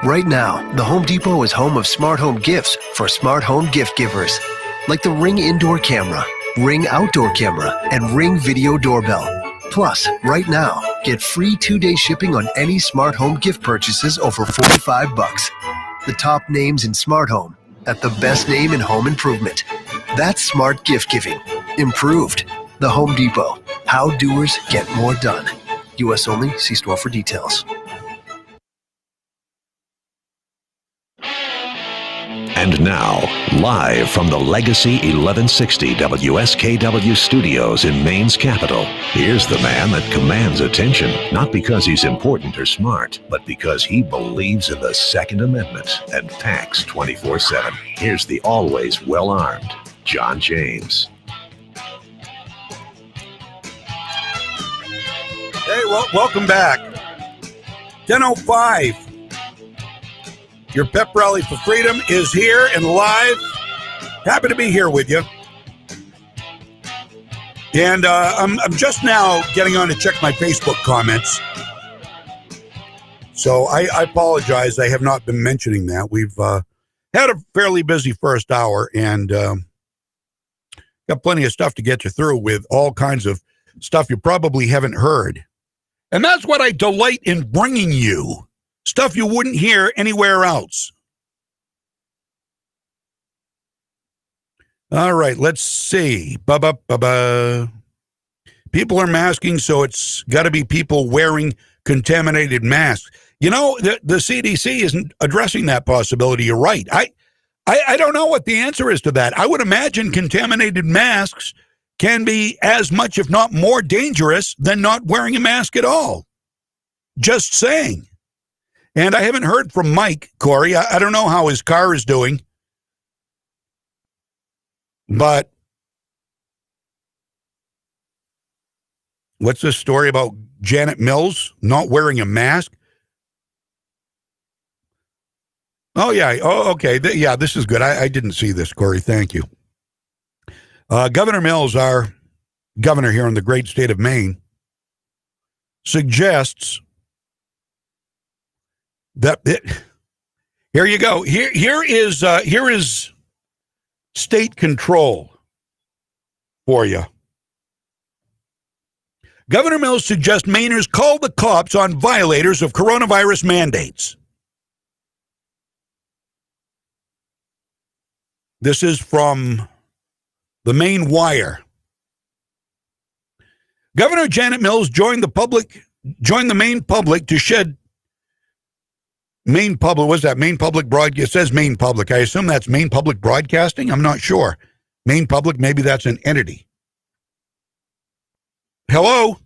Right now, the Home Depot is home of smart home gifts for smart home gift givers. Like the Ring Indoor Camera, Ring Outdoor Camera, and Ring Video Doorbell. Plus, right now, get free 2-day shipping on any smart home gift purchases over $45. The top names in smart home at the best name in home improvement. That's smart gift giving. Improved. The Home Depot. How doers get more done. U.S. only. See store for details. And now, live from the Legacy 1160 WSKW studios in Maine's capital, here's the man that commands attention, not because he's important or smart, but because he believes in the Second Amendment and packs 24/7. Here's the always well-armed John James. Hey, welcome back. 10:05. Your pep rally for freedom is here and live. Happy to be here with you. And I'm just now getting on to check my Facebook comments. So I apologize. I have not been mentioning that. We've had a fairly busy first hour and got plenty of stuff to get you through with all kinds of stuff you probably haven't heard. And that's what I delight in bringing you. Stuff you wouldn't hear anywhere else. All right, let's see. People are masking, so it's got to be people wearing contaminated masks. You know, the CDC isn't addressing that possibility. You're right. I don't know what the answer is to that. I would imagine contaminated masks can be as much, if not more dangerous than not wearing a mask at all. Just saying. And I haven't heard from Mike, Corey. I don't know how his car is doing. But what's this story about Janet Mills not wearing a mask? Oh, yeah. Oh, okay. Yeah, this is good. I didn't see this, Corey. Thank you. Governor Mills, our governor here in the great state of Maine, suggests that here you go. Here is state control for you. Governor Mills suggests Mainers call the cops on violators of coronavirus mandates. This is from the Maine Wire. Governor Janet Mills joined the Maine public to shed Maine Public. What's that? Maine Public Broadcast. It says Maine Public. I assume that's Maine Public Broadcasting. I'm not sure. Maine Public, maybe that's an entity. Hello?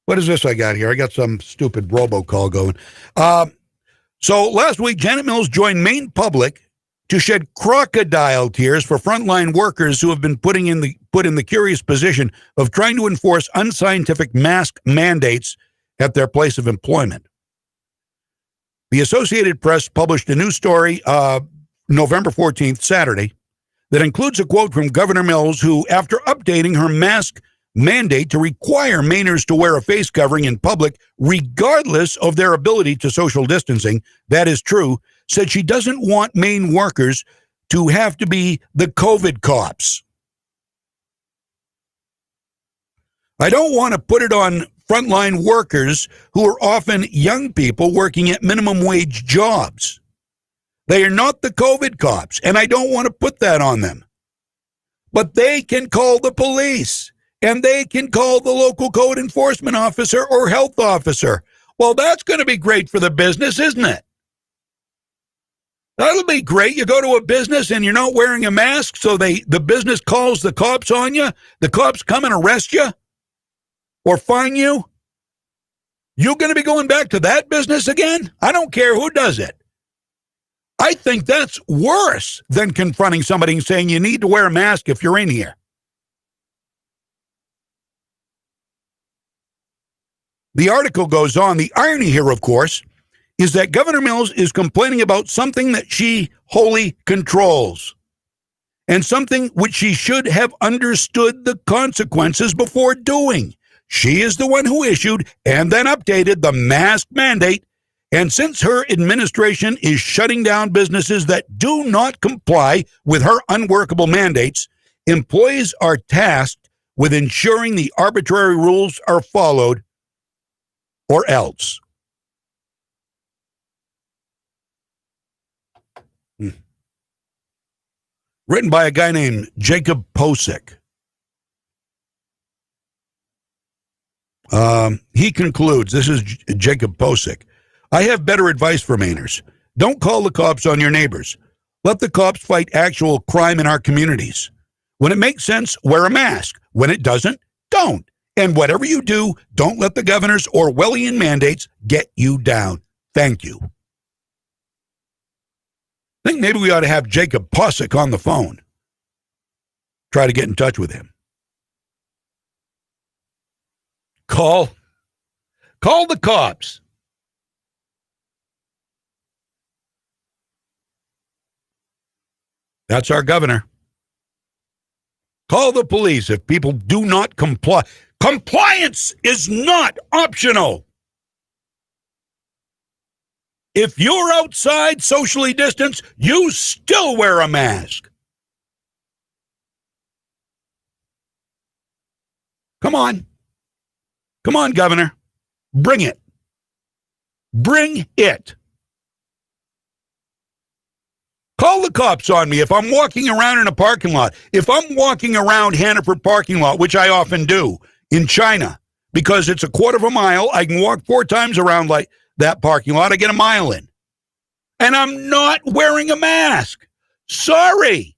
What is this I got here? I got some stupid robocall going. So last week, Janet Mills joined Maine Public to shed crocodile tears for frontline workers who have been put in the curious position of trying to enforce unscientific mask mandates at their place of employment. The Associated Press published a news story November 14th, Saturday, that includes a quote from Governor Mills, who, after updating her mask mandate to require Mainers to wear a face covering in public, regardless of their ability to social distancing, that is true, said she doesn't want Maine workers to have to be the COVID cops. I don't want to put it on frontline workers who are often young people working at minimum wage jobs. They are not the COVID cops, and I don't want to put that on them. But they can call the police, and they can call the local code enforcement officer or health officer. Well, that's going to be great for the business, isn't it? That'll be great. You go to a business and you're not wearing a mask, so the business calls the cops on you. The cops come and arrest you or fine you. You're going to be going back to that business again? I don't care who does it. I think that's worse than confronting somebody and saying you need to wear a mask if you're in here. The article goes on. The irony here, of course, is that Governor Mills is complaining about something that she wholly controls, and something which she should have understood the consequences before doing. She is the one who issued and then updated the mask mandate, and since her administration is shutting down businesses that do not comply with her unworkable mandates, employees are tasked with ensuring the arbitrary rules are followed, or else. Written by a guy named Jacob Posick. He concludes, this is Jacob Posick, I have better advice for Mainers. Don't call the cops on your neighbors. Let the cops fight actual crime in our communities. When it makes sense, wear a mask. When it doesn't, don't. And whatever you do, don't let the governor's Orwellian mandates get you down. Thank you. I think maybe we ought to have Jacob Posick on the phone. Try to get in touch with him. Call the cops. That's our governor. Call the police if people do not comply. Compliance is not optional. If you're outside socially distanced, you still wear a mask. Come on. Come on, Governor. Bring it. Bring it. Call the cops on me if I'm walking around in a parking lot. If I'm walking around Hannaford parking lot, which I often do in China, because it's a quarter of a mile, I can walk 4 times around like that parking lot. I get a mile in. And I'm not wearing a mask. Sorry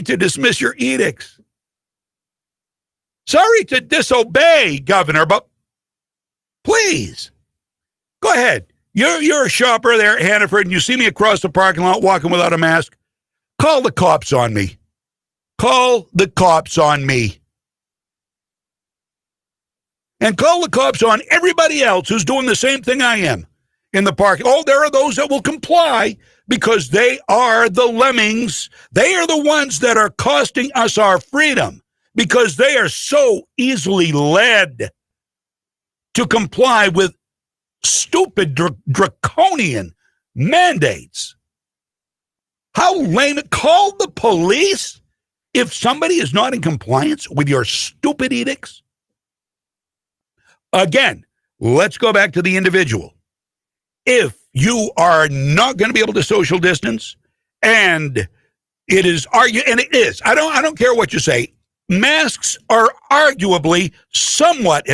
to dismiss your edicts. Sorry to disobey, Governor, but please, go ahead. You're a shopper there at Hannaford, and you see me across the parking lot walking without a mask. Call the cops on me. Call the cops on me. And call the cops on everybody else who's doing the same thing I am in the park. Oh, there are those that will comply because they are the lemmings. They are the ones that are costing us our freedom because they are so easily led to comply with stupid, draconian mandates. How lame. Call the police if somebody is not in compliance with your stupid edicts. Again, let's go back to the individual. If you are not going to be able to social distance, and it is I don't care what you say. Masks are arguably somewhat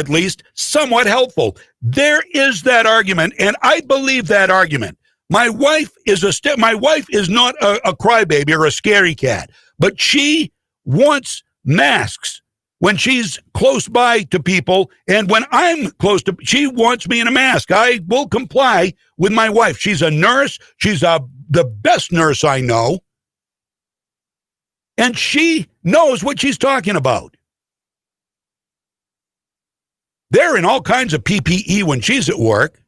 helpful. There is that argument, and I believe that argument. My wife is not a crybaby or a scary cat, but she wants masks when she's close by to people, and when I'm close to, she wants me in a mask. I will comply with my wife. She's a nurse. She's the best nurse I know. And she knows what she's talking about. They're in all kinds of PPE when she's at work.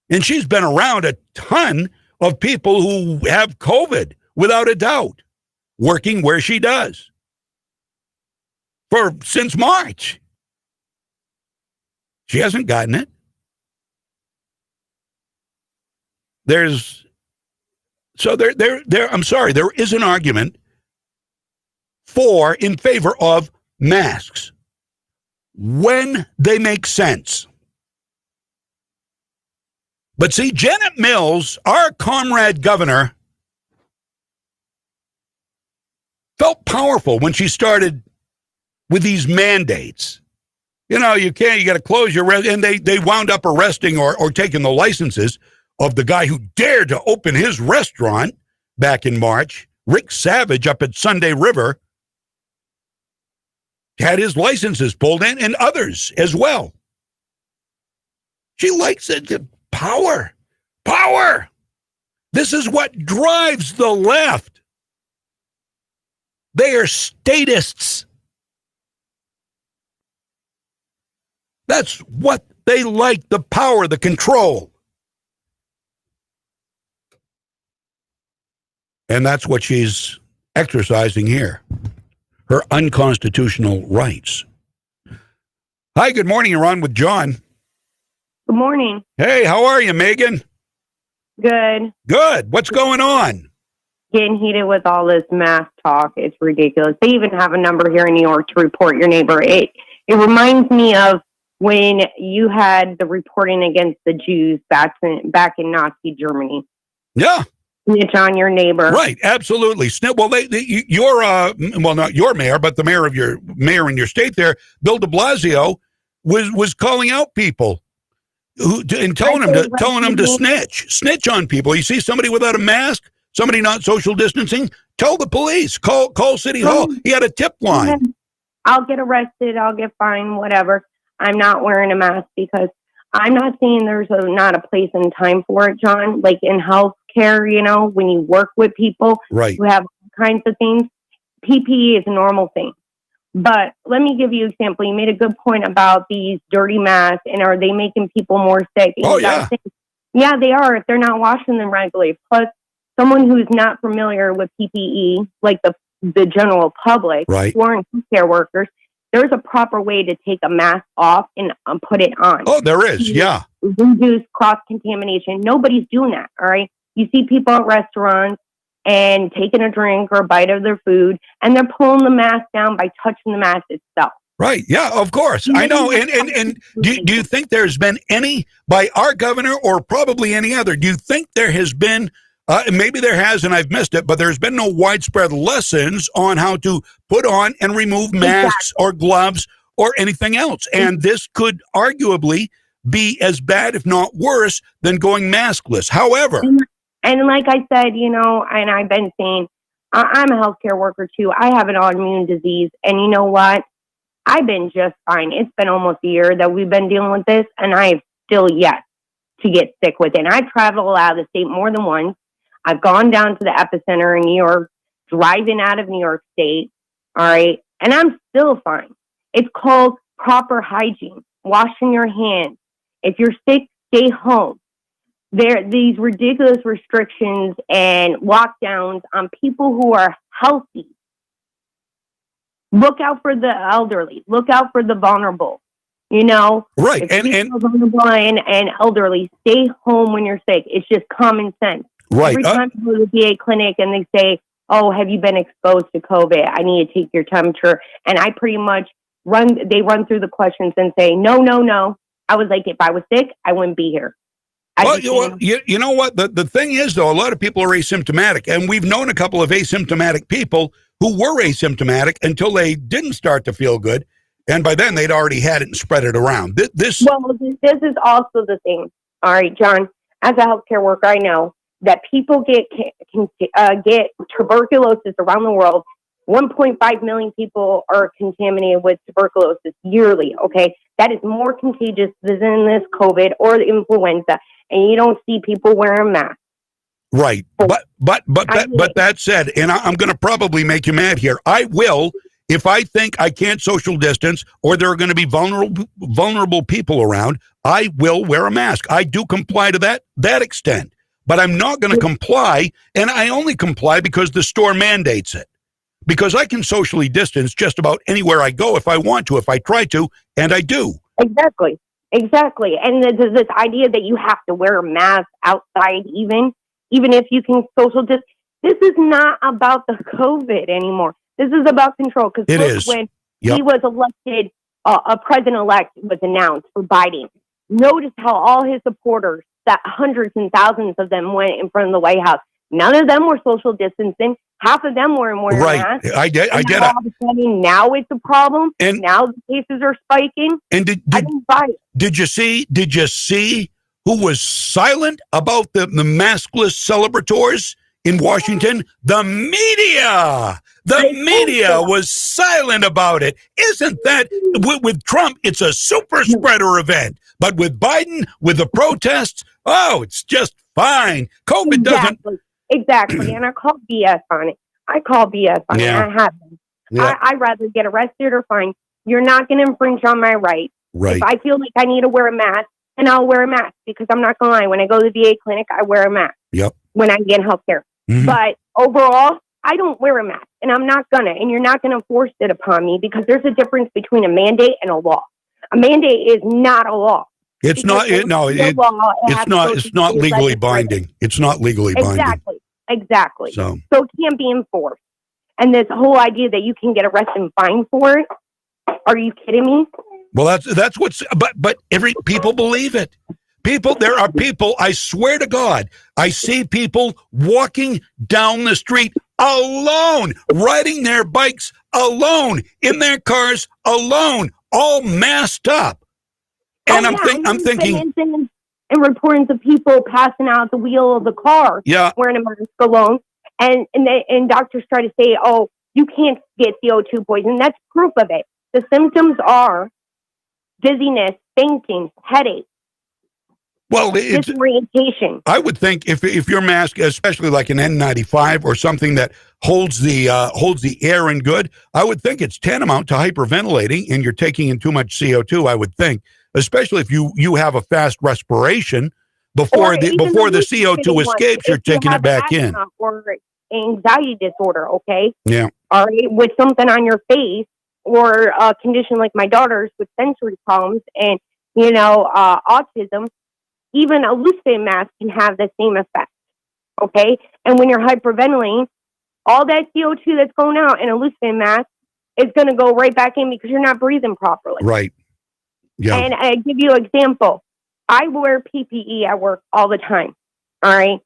And she's been around a ton of people who have COVID, without a doubt, working where she does. Since March. She hasn't gotten it. There is an argument in favor of masks when they make sense. But see, Janet Mills, our comrade governor, felt powerful when she started with these mandates. You got to close your and they wound up arresting or taking the licenses of the guy who dared to open his restaurant back in March. Rick Savage up at Sunday River had his licenses pulled in, and others as well. She likes it. Power. This is what drives the left. They are statists. That's what they like, the power, the control. And that's what she's exercising here. Her unconstitutional rights. Hi, good morning. You're on with John. Good morning. Hey, how are you, Megan? Good. Good. What's going on? Getting heated with all this mask talk. It's ridiculous. They even have a number here in New York to report your neighbor. It reminds me of when you had the reporting against the Jews back in Nazi Germany. Yeah. Snitch on your neighbor. Right, absolutely. Well, not your mayor, but the mayor in your state there, Bill de Blasio, was calling out people and telling them to snitch on people. You see somebody without a mask, somebody not social distancing, tell the police, call City Hall. He had a tip line. I'll get arrested, I'll get fined, whatever. I'm not wearing a mask because I'm not saying there's not a place and time for it, John. Like in healthcare, when you work with people who have all kinds of things, PPE is a normal thing. But let me give you an example. You made a good point about these dirty masks, and are they making people more sick? Oh, yeah. Yeah, they are if they're not washing them regularly. Plus, someone who's not familiar with PPE, like the general public, who aren't healthcare workers, there's a proper way to take a mask off and put it on. Oh, there is, yeah. Reduce cross-contamination. Nobody's doing that, all right? You see people at restaurants and taking a drink or a bite of their food, and they're pulling the mask down by touching the mask itself. Right, yeah, of course. I know. And do you think there's been any, by our governor or probably any other, do you think there has been, maybe there has and I've missed it, but there's been no widespread lessons on how to put on and remove masks or gloves or anything else? And this could arguably be as bad, if not worse, than going maskless. However... And like I said, and I've been saying, I'm a healthcare worker too. I have an autoimmune disease. And you know what? I've been just fine. It's been almost a year that we've been dealing with this, and I have still yet to get sick with it. And I've traveled out of the state more than once. I've gone down to the epicenter in New York, driving out of New York State. All right. And I'm still fine. It's called proper hygiene, washing your hands. If you're sick, stay home. These ridiculous restrictions and lockdowns on people who are healthy. Look out for the elderly. Look out for the vulnerable. Right. And vulnerable and elderly, stay home when you're sick. It's just common sense. Right. Every time I go to the VA clinic and they say, "Oh, have you been exposed to COVID? I need to take your temperature." And I pretty much they run through the questions and say, "No, no, no." I was like, if I was sick, I wouldn't be here. Well, you know what? The thing is, though, a lot of people are asymptomatic, and we've known a couple of asymptomatic people who were asymptomatic until they didn't start to feel good, and by then they'd already had it and spread it around. This is also the thing. All right, John, as a healthcare worker, I know that people get tuberculosis around the world. 1.5 million people are contaminated with tuberculosis yearly, okay? That is more contagious than this COVID or the influenza, and you don't see people wearing masks. Right. But that said, and I'm going to probably make you mad here, I will, if I think I can't social distance or there are going to be vulnerable people around, I will wear a mask. I do comply to that extent. But I'm not going to comply, and I only comply because the store mandates it. Because I can socially distance just about anywhere I go if I want to, if I try to, and I do. Exactly. And this idea that you have to wear a mask outside even if you can social distance, this is not about the COVID anymore. This is about control. Because when he was elected, a president-elect was announced for Biden. Notice how all his supporters, that hundreds and thousands of them went in front of the White House. None of them were social distancing. Half of them weren't wearing masks. I get it. All of a sudden, now it's a problem. And now the cases are spiking. And I didn't buy it. Did you see who was silent about the maskless celebrators in Washington? The media. The media was silent about it. Isn't that, with Trump, it's a super spreader event. But with Biden, with the protests, it's just fine. COVID doesn't. Exactly. And I call BS on it. I haven't. Yeah. I'd rather get arrested or fined. You're not going to infringe on my rights. Right. If I feel like I need to wear a mask, then I'll wear a mask, because I'm not going to lie. When I go to the VA clinic, I wear a mask. Yep. When I get health care. Mm-hmm. But overall, I don't wear a mask, and I'm not going to. And you're not going to force it upon me, because there's a difference between a mandate and a law. A mandate is not a law. It's not. It's not legally binding. It's not legally binding. Exactly. So it can't be enforced. And this whole idea that you can get arrested and fined for it, are you kidding me? Well, that's what's. But people believe it. There are people. I swear to God, I see people walking down the street alone, riding their bikes alone, in their cars alone, all masked up. And I'm thinking, and reporting to people passing out the wheel of the car, wearing a mask alone, and doctors try to say, "Oh, you can't get CO2 poisoning." That's proof of it. The symptoms are dizziness, fainting, headache. Well, it's disorientation. I would think if your mask, especially like an N95 or something that holds the air in good, I would think it's tantamount to hyperventilating, and you're taking in too much CO2. I would think, especially if you have a fast respiration before the CO2 escapes, you're taking it back in. Or anxiety disorder, okay? Yeah. All right, with something on your face, or a condition like my daughter's with sensory problems and autism. Even a loose fit mask can have the same effect, okay? And when you're hyperventilating, all that CO2 that's going out in a loose fit mask is going to go right back in, because you're not breathing properly. Right. Yeah. And I give you an example. I wear PPE at work all the time, all right?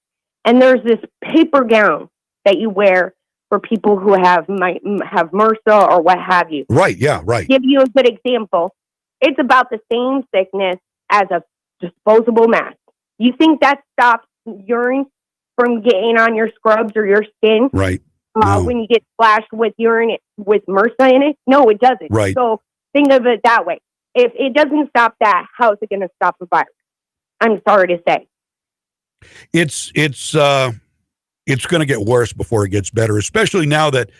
And there's this paper gown that you wear for people who have MRSA or what have you. Right, yeah, right. Give you a good example. It's about the same thickness as a disposable mask. You think that stops urine from getting on your scrubs or your skin? Right. No. When you get splashed with urine with MRSA in it? No, it doesn't. Right. So think of it that way. If it doesn't stop that, how is it going to stop a virus? I'm sorry to say. It's going to get worse before it gets better, especially now that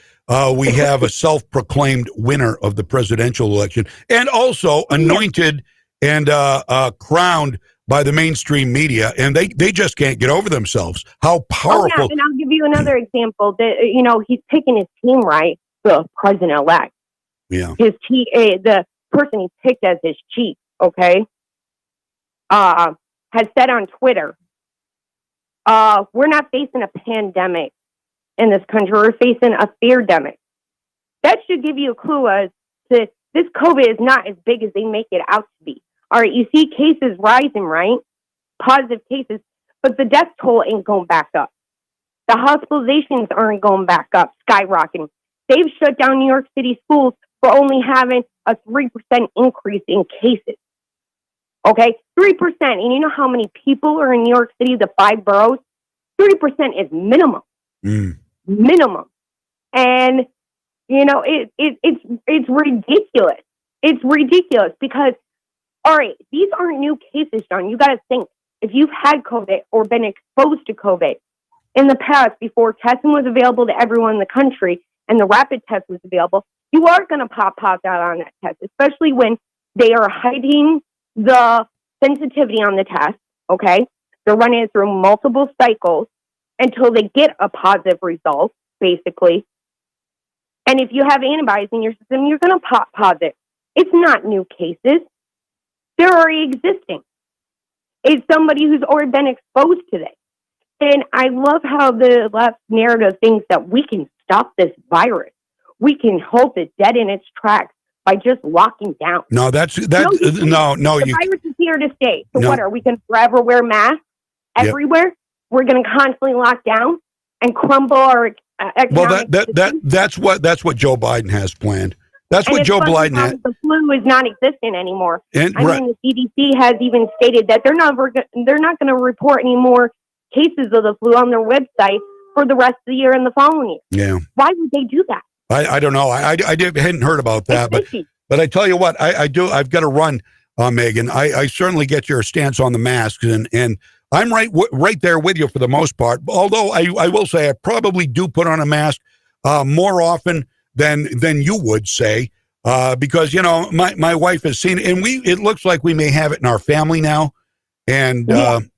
we have a self-proclaimed winner of the presidential election, and also anointed and crowned by the mainstream media, and they just can't get over themselves. How powerful! Oh, yeah. And I'll give you another example. That he's picking his team right. The president-elect. Yeah. The person he picked as his chief. Okay. Has said on Twitter we're not facing a pandemic in this country. We're facing a fear-demic. That should give you a clue as to this COVID is not as big as they make it out to be. All right, you see cases rising, right? Positive cases, but the death toll ain't going back up. The hospitalizations aren't going back up, skyrocketing. They've shut down New York City schools for only having a 3% increase in cases. Okay, 3%. And you know how many people are in New York City, the 5 boroughs? 3% is minimum. Minimum. And, you know, it's ridiculous. It's ridiculous because, all right, these aren't new cases, John. You got to think, if you've had COVID or been exposed to COVID in the past, before testing was available to everyone in the country and the rapid test was available, you are going to pop out on that test, especially when they are hiding the sensitivity on the test, okay? They're running it through multiple cycles until they get a positive result, basically. And if you have antibodies in your system, you're going to pop positive. It's not new cases. They're already existing. It's somebody who's already been exposed to this. And I love how the left narrative thinks that we can stop this virus. We can halt it dead in its tracks by just locking down. No, the virus is here to stay. So what, are we going to forever wear masks everywhere? We're going to constantly lock down and crumble our economic that's what Joe Biden has planned. That's what Joe Biden has. The flu is non-existent anymore. And, mean, the CDC has even stated that they're not going to report any more cases of the flu on their website for the rest of the year and the following year. Yeah. Why would they do that? I don't know. I hadn't heard about that, but I tell you what, I've got to run, Megan. I certainly get your stance on the masks, and I'm right there with you for the most part. Although I will say I probably do put on a mask more often than you would say, because you know my wife has seen it, and it looks like we may have it in our family now, and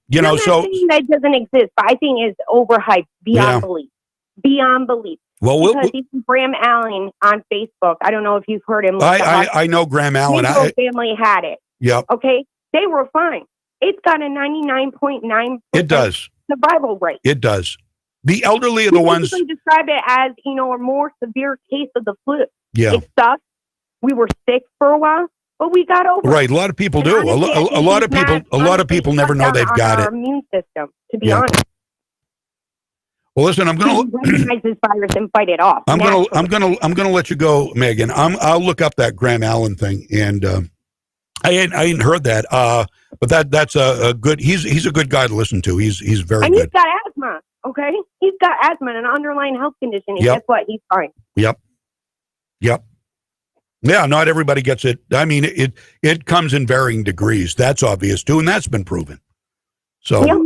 you know, so that doesn't exist, but I think it's overhyped beyond belief. Beyond belief. Well, because even Graham Allen on Facebook, I don't know if you've heard him. I know Graham Allen. His whole family had it. Yep. Okay, they were fine. It's got a 99.9% It does. survival rate. It does. The elderly are the ones. Describe it as, you know, a more severe case of the flu. Yeah. It sucks. We were sick for a while, but we got over it. Right. A lot of people do. A lot of people never know they've got it. Our immune system, to be honest. Well, listen, I'm going to recognize this virus and fight it off. I'm going to let you go, Megan. I'll look up that Graham Allen thing, and I hadn't heard that. But that's a good. He's a good guy to listen to. He's very good. He's got asthma. Okay, he's got asthma and an underlying health condition. And guess what? He's fine. Yep. Yeah, not everybody gets it. I mean, it comes in varying degrees. That's obvious too, and that's been proven. So. Yep.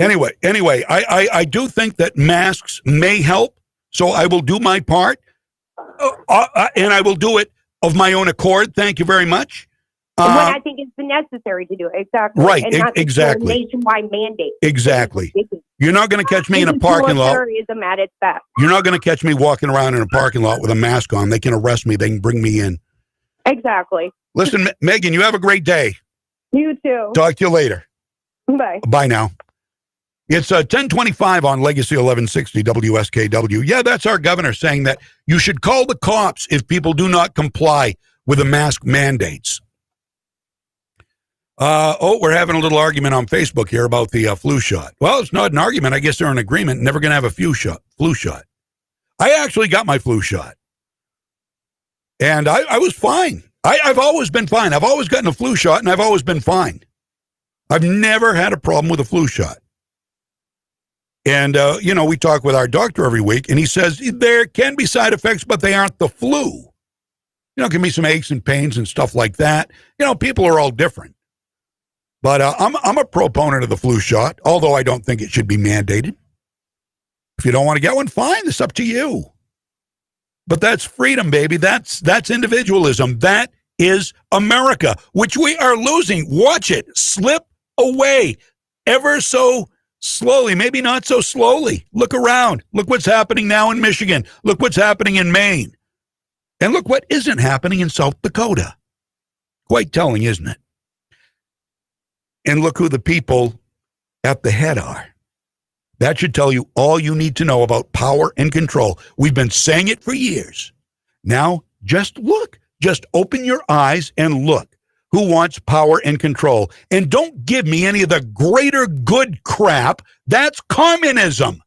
Anyway, I do think that masks may help, so I will do my part, and I will do it of my own accord. Thank you very much. When I think it's necessary to do it, exactly. Right, and not exactly. Nationwide mandate. Exactly. You're not going to catch me in a parking lot. At its best. You're not going to catch me walking around in a parking lot with a mask on. They can arrest me. They can bring me in. Exactly. Listen, Megan, you have a great day. You too. Talk to you later. Bye. Bye now. It's 1025 on Legacy 1160 WSKW. Yeah, that's our governor saying that you should call the cops if people do not comply with the mask mandates. We're having a little argument on Facebook here about the flu shot. Well, it's not an argument. I guess they're in agreement. Never going to have a flu shot. I actually got my flu shot. And I was fine. I've always been fine. I've always gotten a flu shot, and I've always been fine. I've never had a problem with a flu shot. And, you know, we talk with our doctor every week, and he says there can be side effects, but they aren't the flu. You know, it can be some aches and pains and stuff like that. You know, people are all different. But I'm a proponent of the flu shot, although I don't think it should be mandated. If you don't want to get one, fine. It's up to you. But that's freedom, baby. That's individualism. That is America, which we are losing. Watch it slip away ever so slowly, maybe not so slowly. Look around. Look what's happening now in Michigan. Look what's happening in Maine. And look what isn't happening in South Dakota. Quite telling, isn't it? And look who the people at the head are. That should tell you all you need to know about power and control. We've been saying it for years. Now, just look. Just open your eyes and look. Who wants power and control? And don't give me any of the greater good crap. That's communism.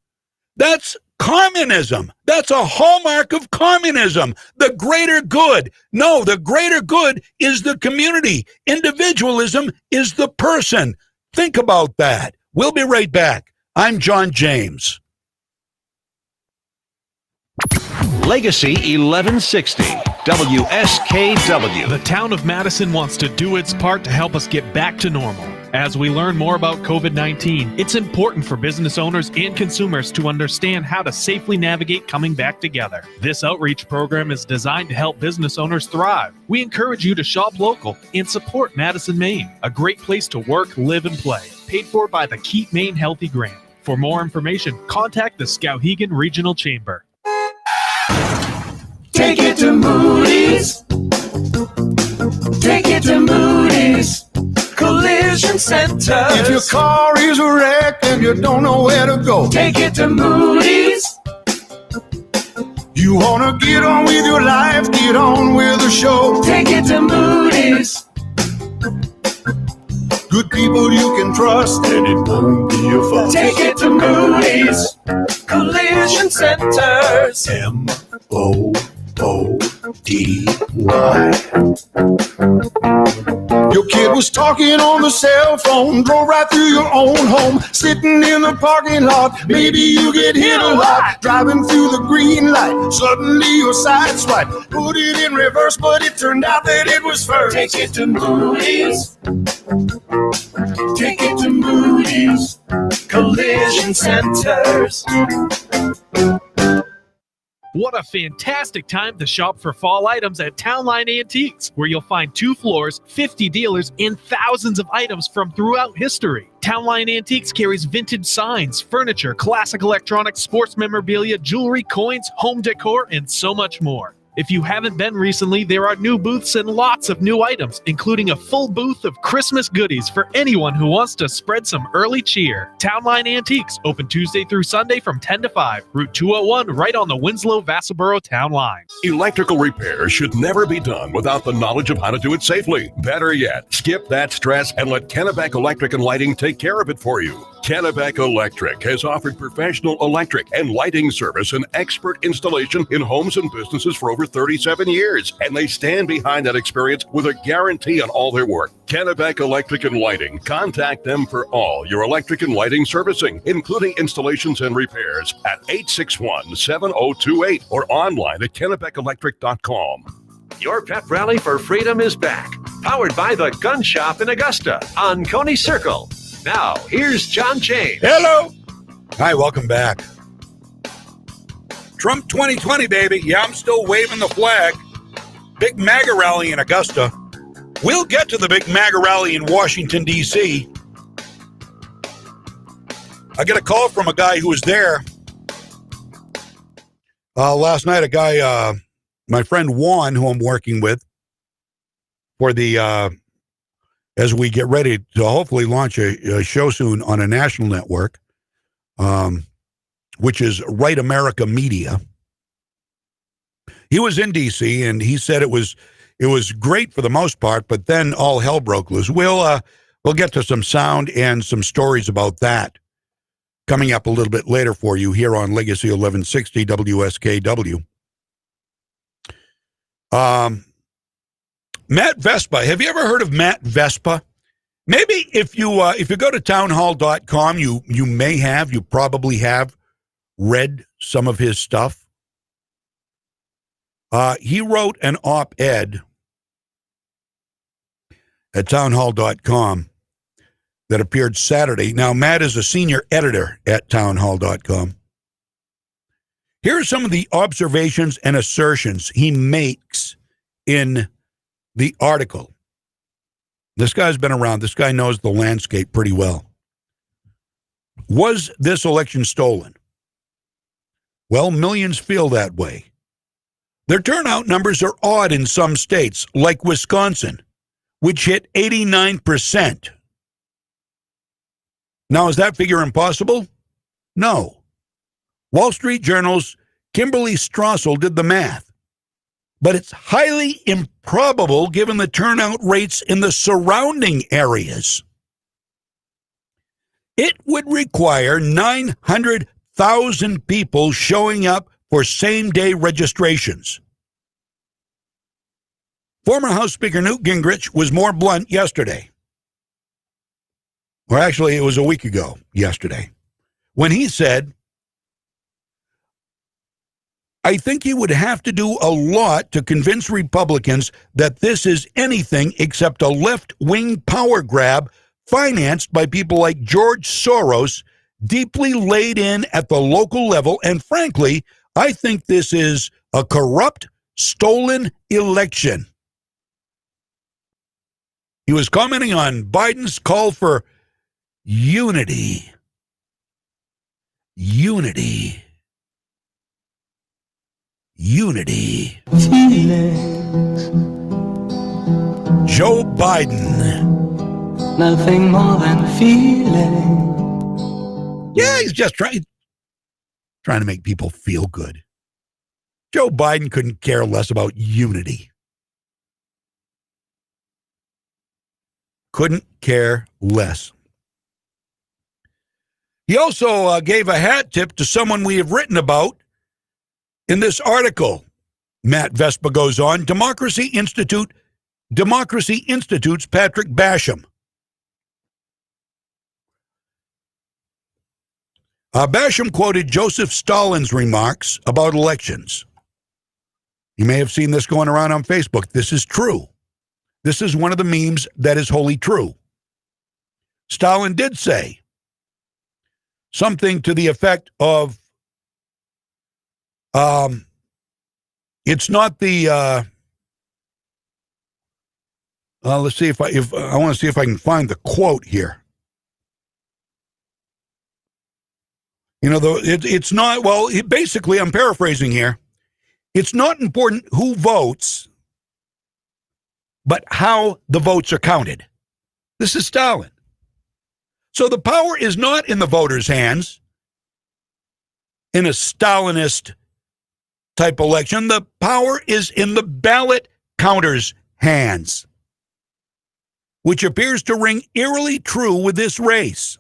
That's communism. That's a hallmark of communism. The greater good. No, the greater good is the community. Individualism is the person. Think about that. We'll be right back. I'm John James. Legacy 1160, WSKW. The town of Madison wants to do its part to help us get back to normal. As we learn more about COVID-19, it's important for business owners and consumers to understand how to safely navigate coming back together. This outreach program is designed to help business owners thrive. We encourage you to shop local and support Madison, Maine, a great place to work, live, and play. Paid for by the Keep Maine Healthy Grant. For more information, contact the Skowhegan Regional Chamber. Take it to Moody's. Take it to Moody's Collision Center. If your car is a wreck and you don't know where to go, take it to Moody's. You wanna get on with your life, get on with the show, take it to Moody's. Good people you can trust and it won't be a fuss. Take it to Moody's Collision Centers. MOODY. Your kid was talking on the cell phone, drove right through your own home, sitting in the parking lot. Maybe you get hit a lot, driving through the green light. Suddenly your side swipe, put it in reverse, but it turned out that it was first. Take it to Moody's. Take it to Moody's Collision Centers. What a fantastic time to shop for fall items at Townline Antiques, where you'll find 2 floors, 50 dealers, and thousands of items from throughout history. Townline Antiques carries vintage signs, furniture, classic electronics, sports memorabilia, jewelry, coins, home decor, and so much more. If you haven't been recently, there are new booths and lots of new items, including a full booth of Christmas goodies for anyone who wants to spread some early cheer. Townline Antiques, open Tuesday through Sunday from 10 to 5. Route 201, right on the Winslow-Vassaboro Town Line. Electrical repair should never be done without the knowledge of how to do it safely. Better yet, skip that stress and let Kennebec Electric and Lighting take care of it for you. Kennebec Electric has offered professional electric and lighting service and expert installation in homes and businesses for over 37 years, and they stand behind that experience with a guarantee on all their work. Kennebec Electric and Lighting. Contact them for all your electric and lighting servicing, including installations and repairs at 861-7028 or online at kennebecelectric.com. Your pep rally for freedom is back, powered by the Gun Shop in Augusta on Coney Circle. Now, here's John James. Hello. Hi, welcome back. Trump 2020, baby. Yeah, I'm still waving the flag. Big MAGA rally in Augusta. We'll get to the big MAGA rally in Washington, D.C. I get a call from a guy who was there. Last night, a guy, my friend Juan, who I'm working with for the, as we get ready to hopefully launch a show soon on a national network, which is Right America Media. He was in D.C. and he said it was great for the most part, but then all hell broke loose. We'll get to some sound and some stories about that coming up a little bit later for you here on Legacy 1160 WSKW. Matt Vespa. Have you ever heard of Matt Vespa? Maybe if you go to townhall.com, you probably have read some of his stuff. He wrote an op-ed at townhall.com that appeared Saturday. Now, Matt is a senior editor at townhall.com. Here are some of the observations and assertions he makes in the article. This guy's been around. This guy knows the landscape pretty well. Was this election stolen? Well, millions feel that way. Their turnout numbers are odd in some states, like Wisconsin, which hit 89%. Now, is that figure impossible? No. Wall Street Journal's Kimberly Strassel did the math. But it's highly improbable given the turnout rates in the surrounding areas. It would require 900,000 people showing up for same-day registrations. Former House Speaker Newt Gingrich was more blunt yesterday. Or actually, it was a week ago yesterday, when he said, I think he would have to do a lot to convince Republicans that this is anything except a left-wing power grab financed by people like George Soros, deeply laid in at the local level, and frankly, I think this is a corrupt, stolen election. He was commenting on Biden's call for unity. Unity. Unity. Joe Biden. Nothing more than feeling. Yeah, he's just trying to make people feel good. Joe Biden couldn't care less about unity. Couldn't care less. He also gave a hat tip to someone we have written about in this article. Matt Vespa goes on, Democracy Institute's Patrick Basham. Basham quoted Joseph Stalin's remarks about elections. You may have seen this going around on Facebook. This is true. This is one of the memes that is wholly true. Stalin did say something to the effect of, it's not the, let's see if I want to see if I can find the quote here. You know, it's not, well, basically, I'm paraphrasing here. It's not important who votes, but how the votes are counted. This is Stalin. So the power is not in the voters' hands in a Stalinist type election. The power is in the ballot counters' hands, which appears to ring eerily true with this race.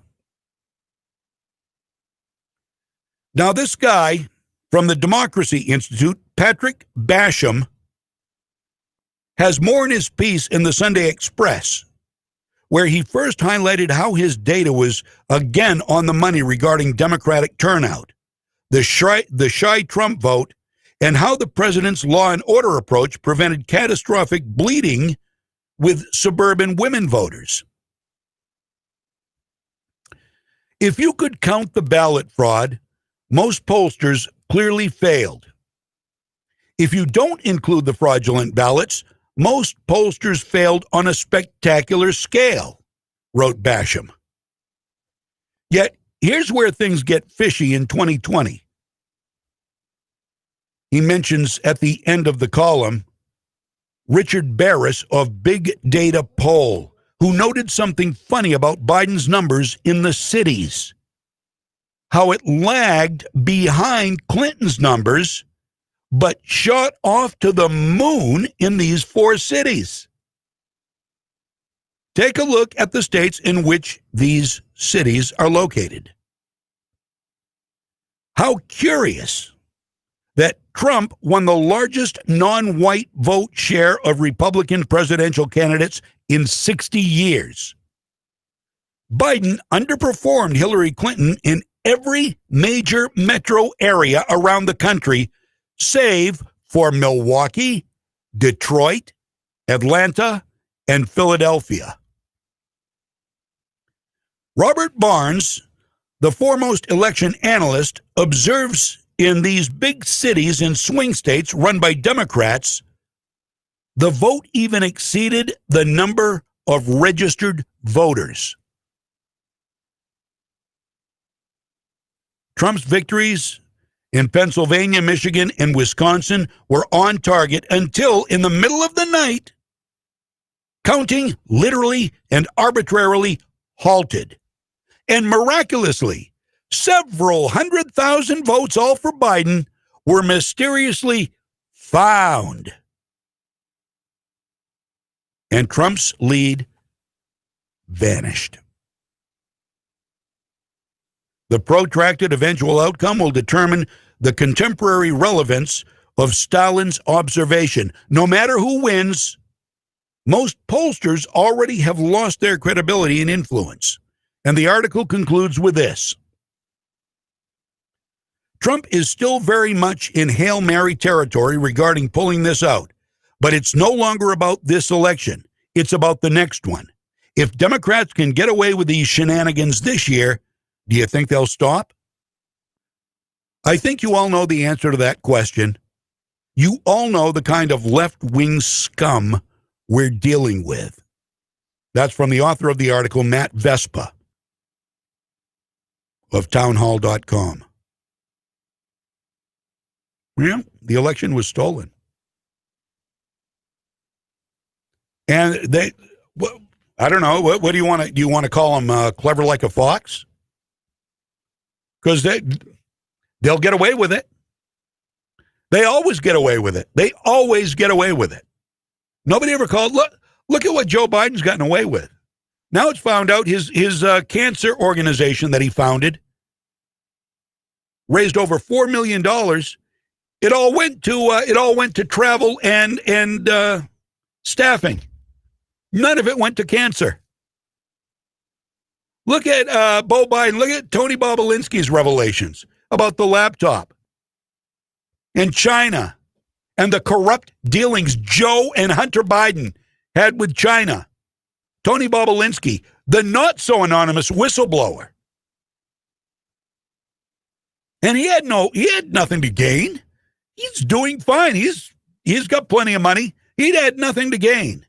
Now, this guy from the Democracy Institute, Patrick Basham, has more in his piece in the Sunday Express, where he first highlighted how his data was again on the money regarding Democratic turnout, the shy Trump vote, and how the president's law and order approach prevented catastrophic bleeding with suburban women voters. If you could count the ballot fraud, most pollsters clearly failed. If you don't include the fraudulent ballots, most pollsters failed on a spectacular scale, wrote Basham. Yet, here's where things get fishy in 2020. He mentions at the end of the column Richard Barris of Big Data Poll, who noted something funny about Biden's numbers in the cities. How it lagged behind Clinton's numbers, but shot off to the moon in these 4 cities. Take a look at the states in which these cities are located. How curious that Trump won the largest non-white vote share of Republican presidential candidates in 60 years. Biden underperformed Hillary Clinton in every major metro area around the country, save for Milwaukee, Detroit, Atlanta, and Philadelphia. Robert Barnes, the foremost election analyst, observes in these big cities and swing states run by Democrats, the vote even exceeded the number of registered voters. Trump's victories in Pennsylvania, Michigan, and Wisconsin were on target until in the middle of the night, counting literally and arbitrarily halted. And miraculously, several 100,000 votes, all for Biden, were mysteriously found. And Trump's lead vanished. The protracted eventual outcome will determine the contemporary relevance of Stalin's observation. No matter who wins, most pollsters already have lost their credibility and influence. And the article concludes with this. Trump is still very much in Hail Mary territory regarding pulling this out, but it's no longer about this election. It's about the next one. If Democrats can get away with these shenanigans this year, do you think they'll stop? I think you all know the answer to that question. You all know the kind of left-wing scum we're dealing with. That's from the author of the article, Matt Vespa of townhall.com. Yeah, the election was stolen. And they, I don't know, what do you want to, do you want to call them clever like a fox? Because they'll get away with it. They always get away with it. They always get away with it. Nobody ever called, look at what Joe Biden's gotten away with. Now it's found out his cancer organization that he founded raised over $4 million. It all went to travel and staffing. None of it went to cancer. Look at Beau Biden. Look at Tony Bobulinski's revelations about the laptop and China and the corrupt dealings Joe and Hunter Biden had with China. Tony Bobulinski, the not so anonymous whistleblower. And he had nothing to gain. He's doing fine. He's got plenty of money. He'd had nothing to gain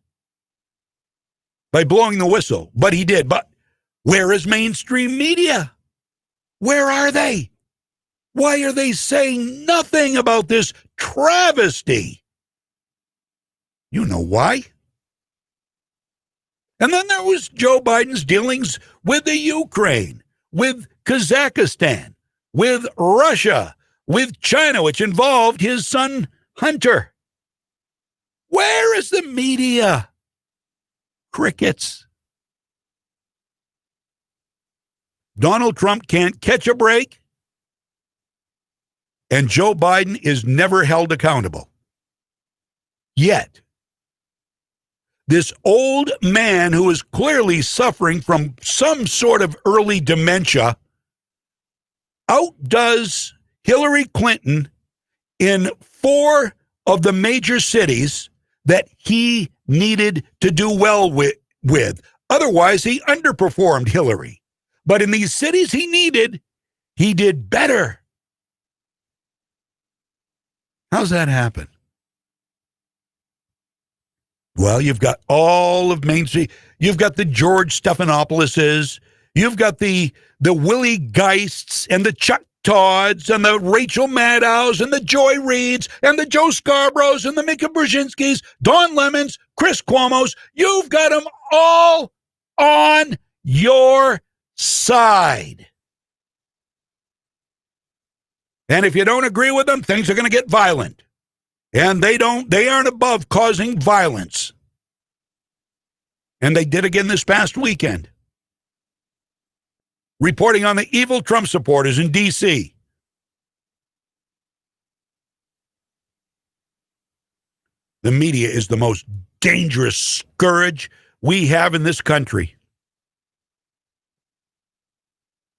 by blowing the whistle, but he did. But where is mainstream media? Where are they? Why are they saying nothing about this travesty? You know why. And then there was Joe Biden's dealings with the Ukraine, with Kazakhstan, with Russia, with China, which involved his son Hunter. Where is the media? Crickets. Donald Trump can't catch a break, and Joe Biden is never held accountable. Yet, this old man who is clearly suffering from some sort of early dementia outdoes Hillary Clinton in 4 of the major cities that he needed to do well with. Otherwise, he underperformed Hillary. But in these cities he needed, he did better. How's that happen? Well, you've got all of Main Street. You've got the George Stephanopoulos. You've got the Willie Geists and the Chuck Todds and the Rachel Maddows and the Joy Reids and the Joe Scarboroughs and the Mika Brzezinskis, Don Lemons, Chris Cuomo's. You've got them all on your side. And if you don't agree with them, things are going to get violent. And they aren't above causing violence. And they did again this past weekend. Reporting on the evil Trump supporters in D.C. The media is the most dangerous scourge we have in this country.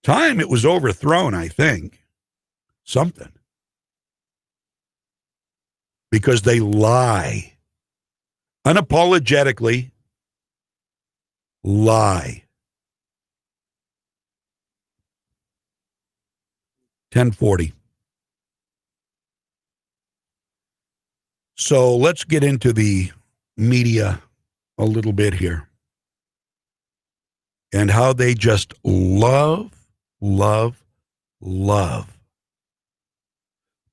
Time it was overthrown, I think. Something. Because they lie. Unapologetically lie. 10:40. So let's get into the media a little bit here. And how they just love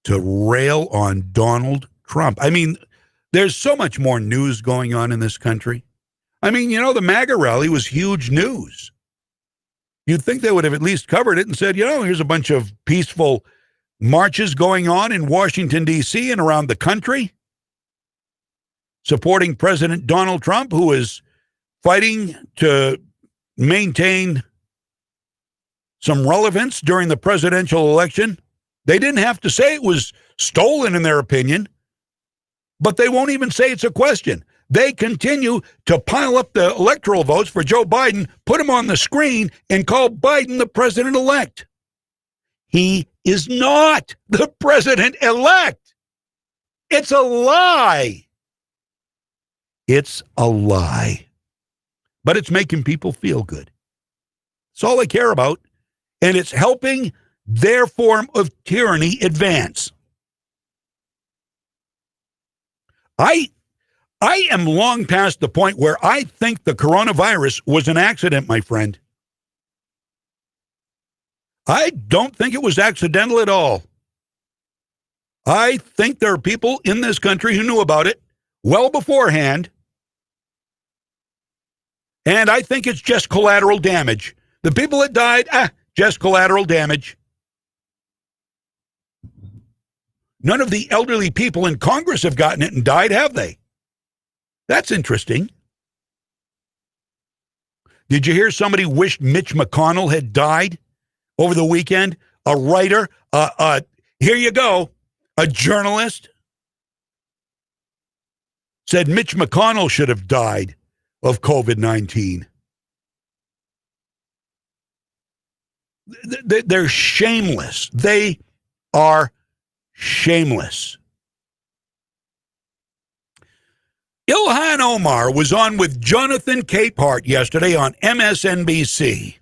to rail on Donald Trump. I mean, there's so much more news going on in this country. I mean, you know, the MAGA rally was huge news. You'd think they would have at least covered it and said, here's a bunch of peaceful marches going on in Washington, D.C. and around the country, supporting President Donald Trump, who is fighting to maintain some relevance during the presidential election. They didn't have to say it was stolen in their opinion, but they won't even say it's a question. They continue to pile up the electoral votes for Joe Biden, put him on the screen, and call Biden the president-elect. He is not the president-elect. It's a lie. It's a lie. But it's making people feel good. It's all they care about. And it's helping their form of tyranny advance. I am long past the point where I think the coronavirus was an accident, my friend. I don't think it was accidental at all. I think there are people in this country who knew about it well beforehand. And I think it's just collateral damage. The people that died, just collateral damage. None of the elderly people in Congress have gotten it and died, have they? That's interesting. Did you hear somebody wished Mitch McConnell had died over the weekend? A writer, here you go, a journalist said Mitch McConnell should have died of COVID-19. They're shameless. They are shameless. Ilhan Omar was on with Jonathan Capehart yesterday on MSNBC.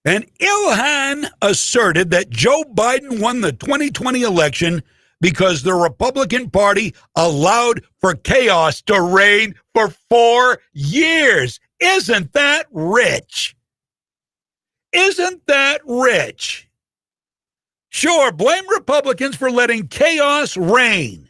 And Ilhan asserted that Joe Biden won the 2020 election because the Republican Party allowed for chaos to reign for 4 years. Isn't that rich? Isn't that rich? Sure, blame Republicans for letting chaos reign.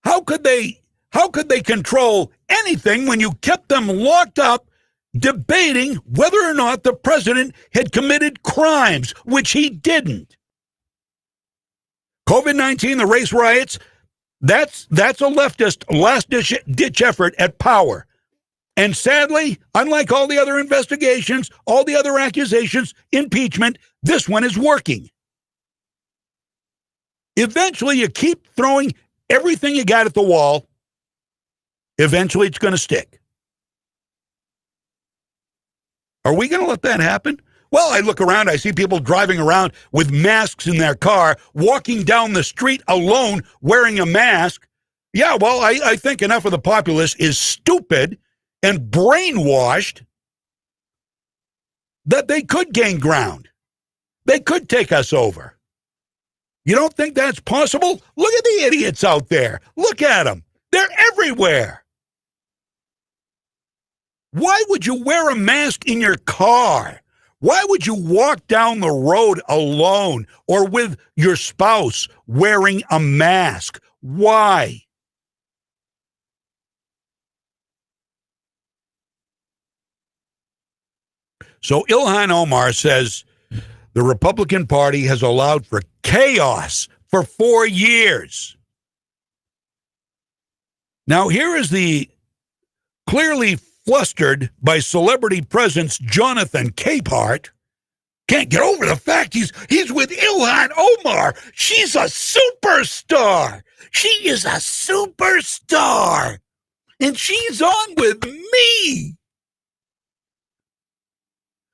How could they control anything when you kept them locked up debating whether or not the president had committed crimes, which he didn't? COVID-19, the race riots, that's a leftist last-ditch effort at power. And sadly, unlike all the other investigations, all the other accusations, impeachment, this one is working. Eventually, you keep throwing everything you got at the wall. Eventually, it's going to stick. Are we going to let that happen? Well, I look around, I see people driving around with masks in their car, walking down the street alone wearing a mask. Yeah, well, I think enough of the populace is stupid and brainwashed that they could gain ground. They could take us over. You don't think that's possible? Look at the idiots out there. Look at them. They're everywhere. Why would you wear a mask in your car? Why would you walk down the road alone or with your spouse wearing a mask? Why? So Ilhan Omar says the Republican Party has allowed for chaos for 4 years. Now, here is the clearly flustered by celebrity presence Jonathan Capehart. Can't get over the fact he's with Ilhan Omar. She's a superstar. She is a superstar. And she's on with me.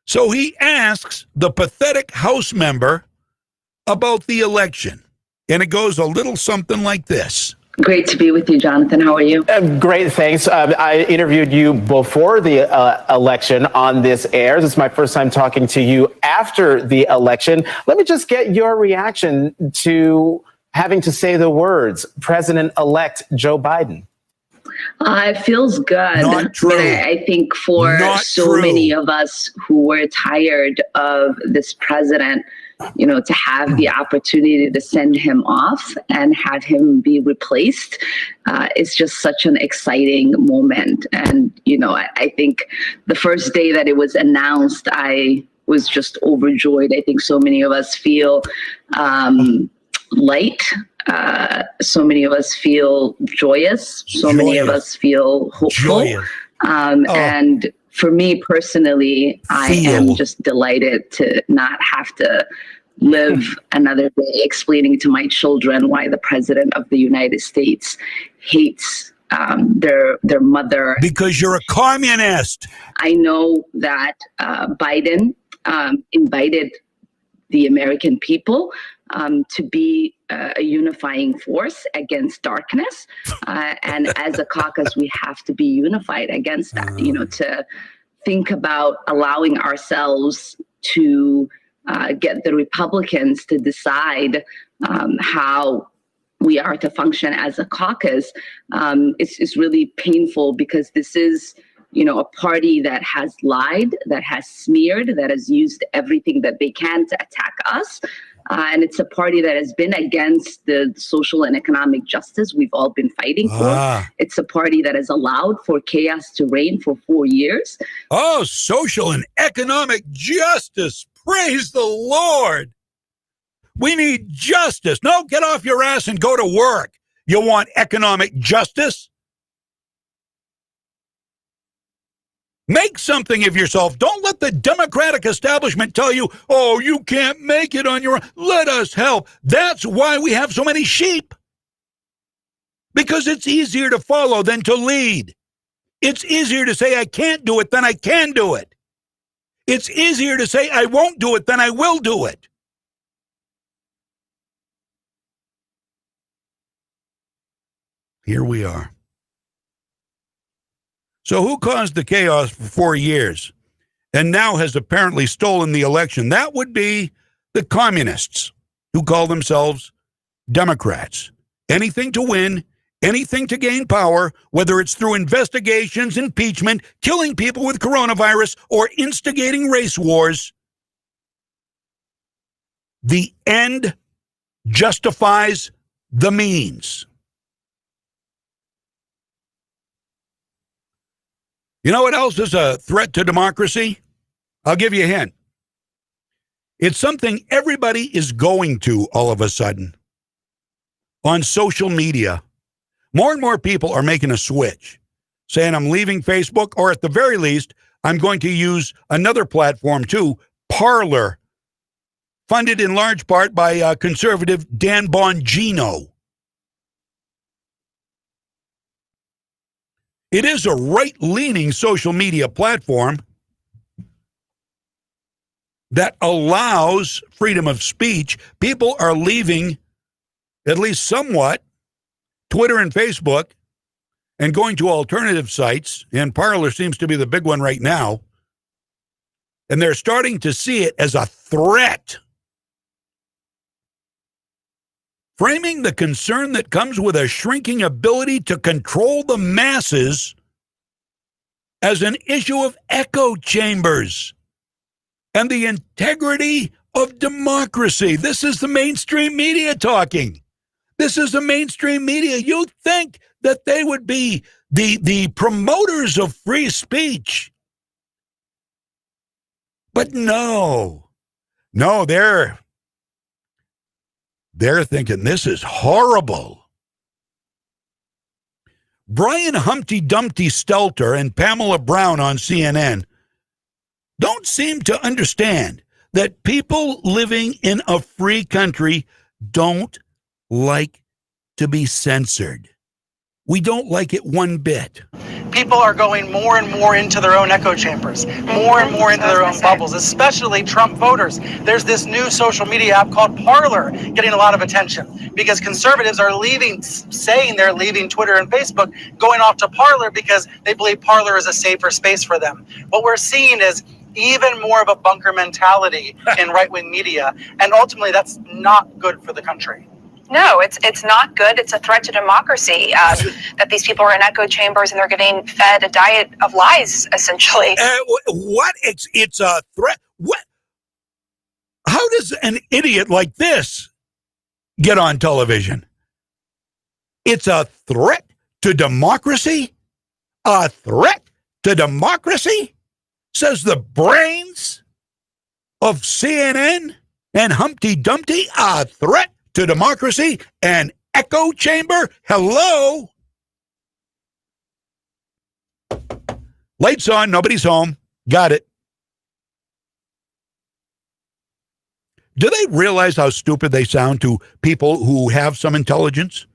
So he asks the pathetic House member about the election. And it goes a little something like this. Great to be with you, Jonathan. How are you? Great, thanks. I interviewed you before the election on this airs. It's my first time talking to you after the election. Let me just get your reaction to having to say the words, President-elect Joe Biden. It feels good. Not true. But I think for Not so true. many of us who were tired of this president, to have the opportunity to send him off and have him be replaced is just such an exciting moment. And, I think the first day that it was announced, I was just overjoyed. I think so many of us feel light. So many of us feel joyous. So many of us feel hopeful. And for me personally, I am just delighted to not have to live another day explaining to my children why the president of the United States hates their mother. Because you're a communist. I know that Biden invited the American people to be a unifying force against darkness. And as a caucus, we have to be unified against that, to think about allowing ourselves to get the Republicans to decide how we are to function as a caucus. It's really painful because this is, a party that has lied, that has smeared, that has used everything that they can to attack us. And it's a party that has been against the social and economic justice we've all been fighting for. It's a party that has allowed for chaos to reign for 4 years. Oh, social and economic justice. Praise the Lord. We need justice. No, get off your ass and go to work. You want economic justice? Make something of yourself. Don't let the Democratic establishment tell you, oh, you can't make it on your own. Let us help. That's why we have so many sheep. Because it's easier to follow than to lead. It's easier to say I can't do it than I can do it. It's easier to say I won't do it than I will do it. Here we are. So who caused the chaos for 4 years and now has apparently stolen the election? That would be the communists who call themselves Democrats. Anything to win, anything to gain power, whether it's through investigations, impeachment, killing people with coronavirus, or instigating race wars. The end justifies the means. You know what else is a threat to democracy? I'll give you a hint. It's something everybody is going to all of a sudden. On social media, more and more people are making a switch, saying I'm leaving Facebook, or at the very least, I'm going to use another platform too, Parler, funded in large part by conservative Dan Bongino. It is a right-leaning social media platform that allows freedom of speech. People are leaving, at least somewhat, Twitter and Facebook and going to alternative sites, and Parler seems to be the big one right now, and they're starting to see it as a threat. Framing the concern that comes with a shrinking ability to control the masses as an issue of echo chambers and the integrity of democracy. This is the mainstream media talking. This is the mainstream media. You think that they would be the promoters of free speech. But no, they're thinking this is horrible. Brian Humpty Dumpty Stelter and Pamela Brown on CNN don't seem to understand that people living in a free country don't like to be censored. We don't like it one bit. People are going more and more into their own echo chambers, more and more into their own bubbles, especially Trump voters. There's this new social media app called Parler getting a lot of attention because conservatives are saying they're leaving Twitter and Facebook, going off to Parler because they believe Parler is a safer space for them. What we're seeing is even more of a bunker mentality in right-wing media, and ultimately that's not good for the country. No, it's not good. It's a threat to democracy that these people are in echo chambers and they're getting fed a diet of lies, essentially. What? It's a threat. What? How does an idiot like this get on television? It's a threat to democracy? A threat to democracy? Says the brains of CNN and Humpty Dumpty, a threat to democracy? An echo chamber? Hello? Lights on, nobody's home. Got it. Do they realize how stupid they sound to people who have some intelligence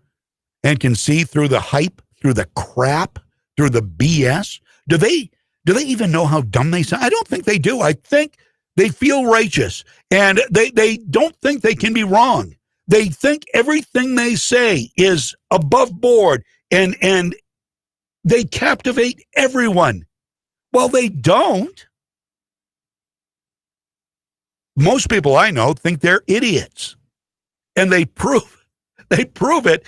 and can see through the hype, through the crap, through the BS? Do they even know how dumb they sound? I don't think they do. I think they feel righteous, and they don't think they can be wrong. They think everything they say is above board, and they captivate everyone. Well, they don't. Most people I know think they're idiots, and they prove it.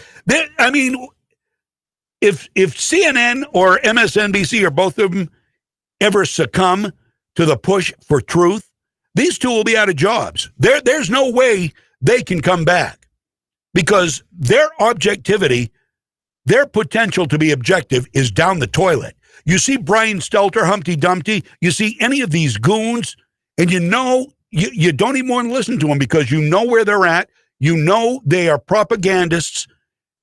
I mean, if CNN or MSNBC or both of them ever succumb to the push for truth, these two will be out of jobs. There's no way they can come back, because their objectivity, their potential to be objective is down the toilet. You see Brian Stelter, Humpty Dumpty, you see any of these goons, and you know you don't even want to listen to them, because you know where they're at. You know they are propagandists.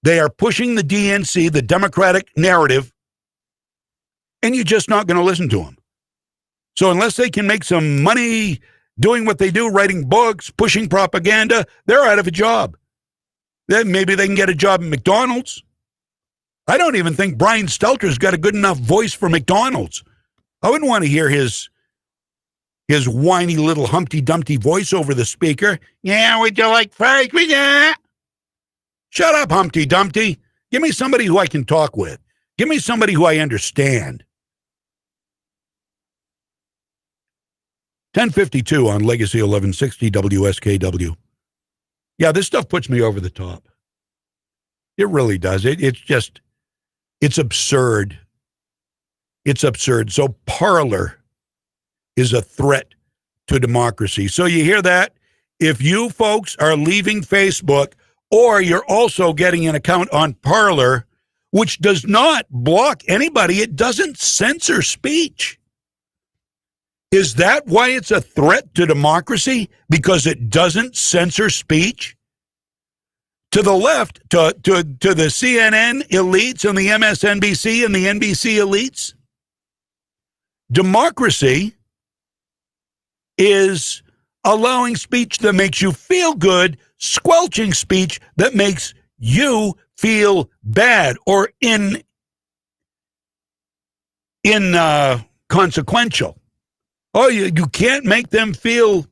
They are pushing the DNC, the Democratic narrative, and you're just not going to listen to them. So unless they can make some money doing what they do, writing books, pushing propaganda, they're out of a job. Then maybe they can get a job at McDonald's. I don't even think Brian Stelter's got a good enough voice for McDonald's. I wouldn't want to hear his whiny little Humpty Dumpty voice over the speaker. Yeah, would you like fries? Yeah. Shut up, Humpty Dumpty. Give me somebody who I can talk with. Give me somebody who I understand. 10:52 on Legacy 1160 WSKW. Yeah, this stuff puts me over the top. It really does. It's absurd. It's absurd. So Parler is a threat to democracy. So you hear that? If you folks are leaving Facebook, or you're also getting an account on Parler, which does not block anybody, it doesn't censor speech. Is that why it's a threat to democracy? Because it doesn't censor speech? To the left, to the CNN elites and the MSNBC and the NBC elites, democracy is allowing speech that makes you feel good, squelching speech that makes you feel bad or inconsequential. Oh, you can't make them feel.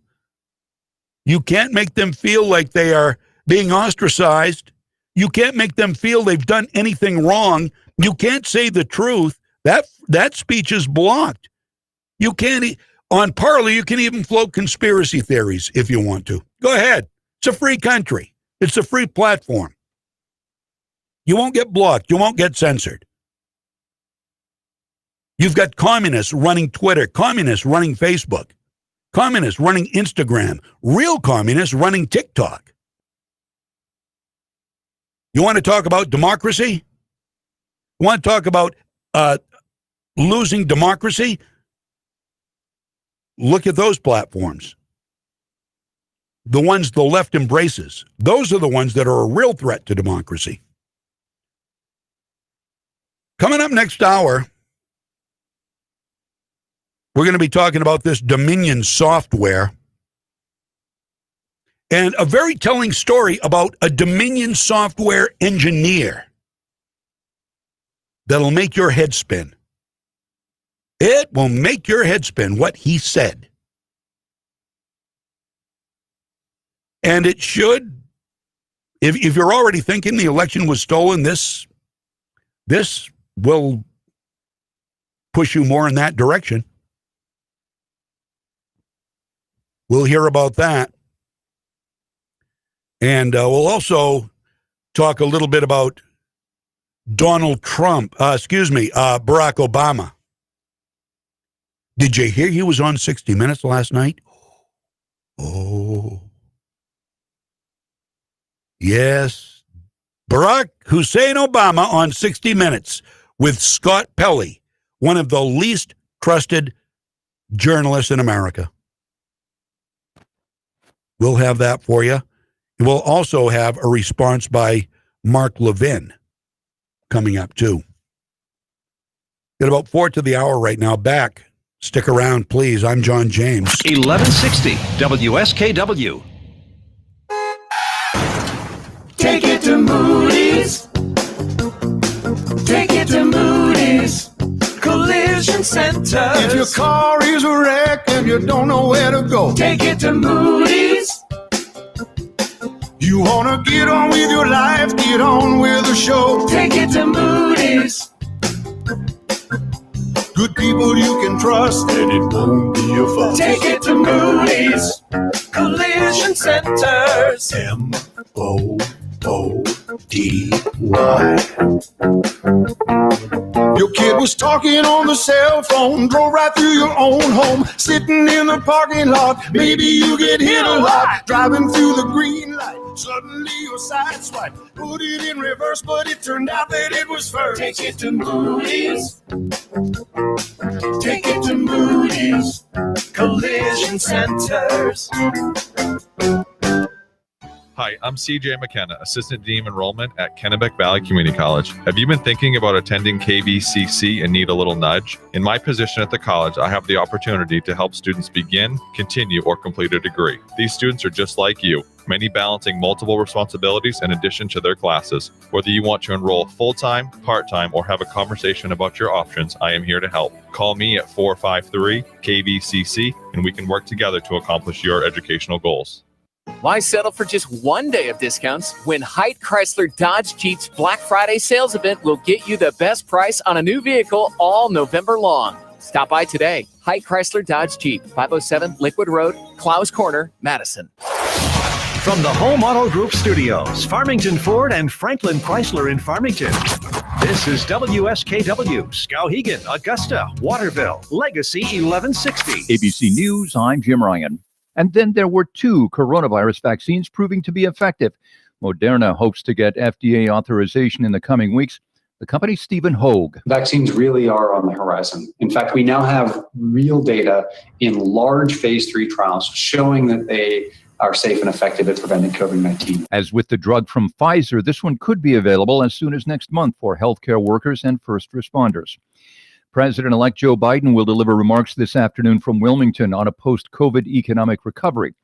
You can't make them feel like they are being ostracized. You can't make them feel they've done anything wrong. You can't say the truth. That speech is blocked. You can't. On Parler, you can even float conspiracy theories if you want to. Go ahead. It's a free country. It's a free platform. You won't get blocked. You won't get censored. You've got communists running Twitter, communists running Facebook, communists running Instagram, real communists running TikTok. You want to talk about democracy? You want to talk about losing democracy? Look at those platforms. The ones the left embraces. Those are the ones that are a real threat to democracy. Coming up next hour, we're going to be talking about this Dominion software and a very telling story about a Dominion software engineer that'll make your head spin. It will make your head spin what he said. And it should, if you're already thinking the election was stolen, this will push you more in that direction. We'll hear about that. And we'll also talk a little bit about Barack Obama. Did you hear he was on 60 Minutes last night? Oh. Yes. Barack Hussein Obama on 60 Minutes with Scott Pelley, one of the least trusted journalists in America. We'll have that for you. We'll also have a response by Mark Levin coming up, too. Got about 4 to the hour right now. Back. Stick around, please. I'm John James. 1160 WSKW. Take it to Moody's. Take it to Moody's. Collision Center. If your car is a wreck and you don't know where to go, take it to Moody's. You wanna get on with your life, get on with the show, take it to Moody's. Good people you can trust and it won't be a fuss. Take it to Moody's. Collision Centers. MOODY. Your kid was talking on the cell phone, drove right through your own home, sitting in the parking lot. Maybe you get hit a lot, driving through the green light. Suddenly your side swipe, put it in reverse, but it turned out that it was first. Take it to Moody's. Take it to Moody's. Collision Centers. Hi, I'm CJ McKenna, Assistant Dean of Enrollment at Kennebec Valley Community College. Have you been thinking about attending KVCC and need a little nudge? In my position at the college, I have the opportunity to help students begin, continue, or complete a degree. These students are just like you, many balancing multiple responsibilities in addition to their classes. Whether you want to enroll full-time, part-time, or have a conversation about your options, I am here to help. Call me at 453-KVCC, and we can work together to accomplish your educational goals. Why settle for just one day of discounts when Height Chrysler Dodge Jeep's Black Friday sales event will get you the best price on a new vehicle all November long? Stop by today. Height Chrysler Dodge Jeep, 507 Liquid Road, Clowes Corner, Madison. From the Home Auto Group Studios, Farmington Ford and Franklin Chrysler in Farmington. This is WSKW, Skowhegan, Augusta, Waterville, Legacy 1160. ABC News, I'm Jim Ryan. And then there were 2 coronavirus vaccines proving to be effective. Moderna hopes to get FDA authorization in the coming weeks. The company's Stephen Hogue. Vaccines really are on the horizon. In fact, we now have real data in large phase 3 trials showing that they are safe and effective at preventing COVID-19. As with the drug from Pfizer, this one could be available as soon as next month for healthcare workers and first responders. President-elect Joe Biden will deliver remarks this afternoon from Wilmington on a post-COVID economic recovery.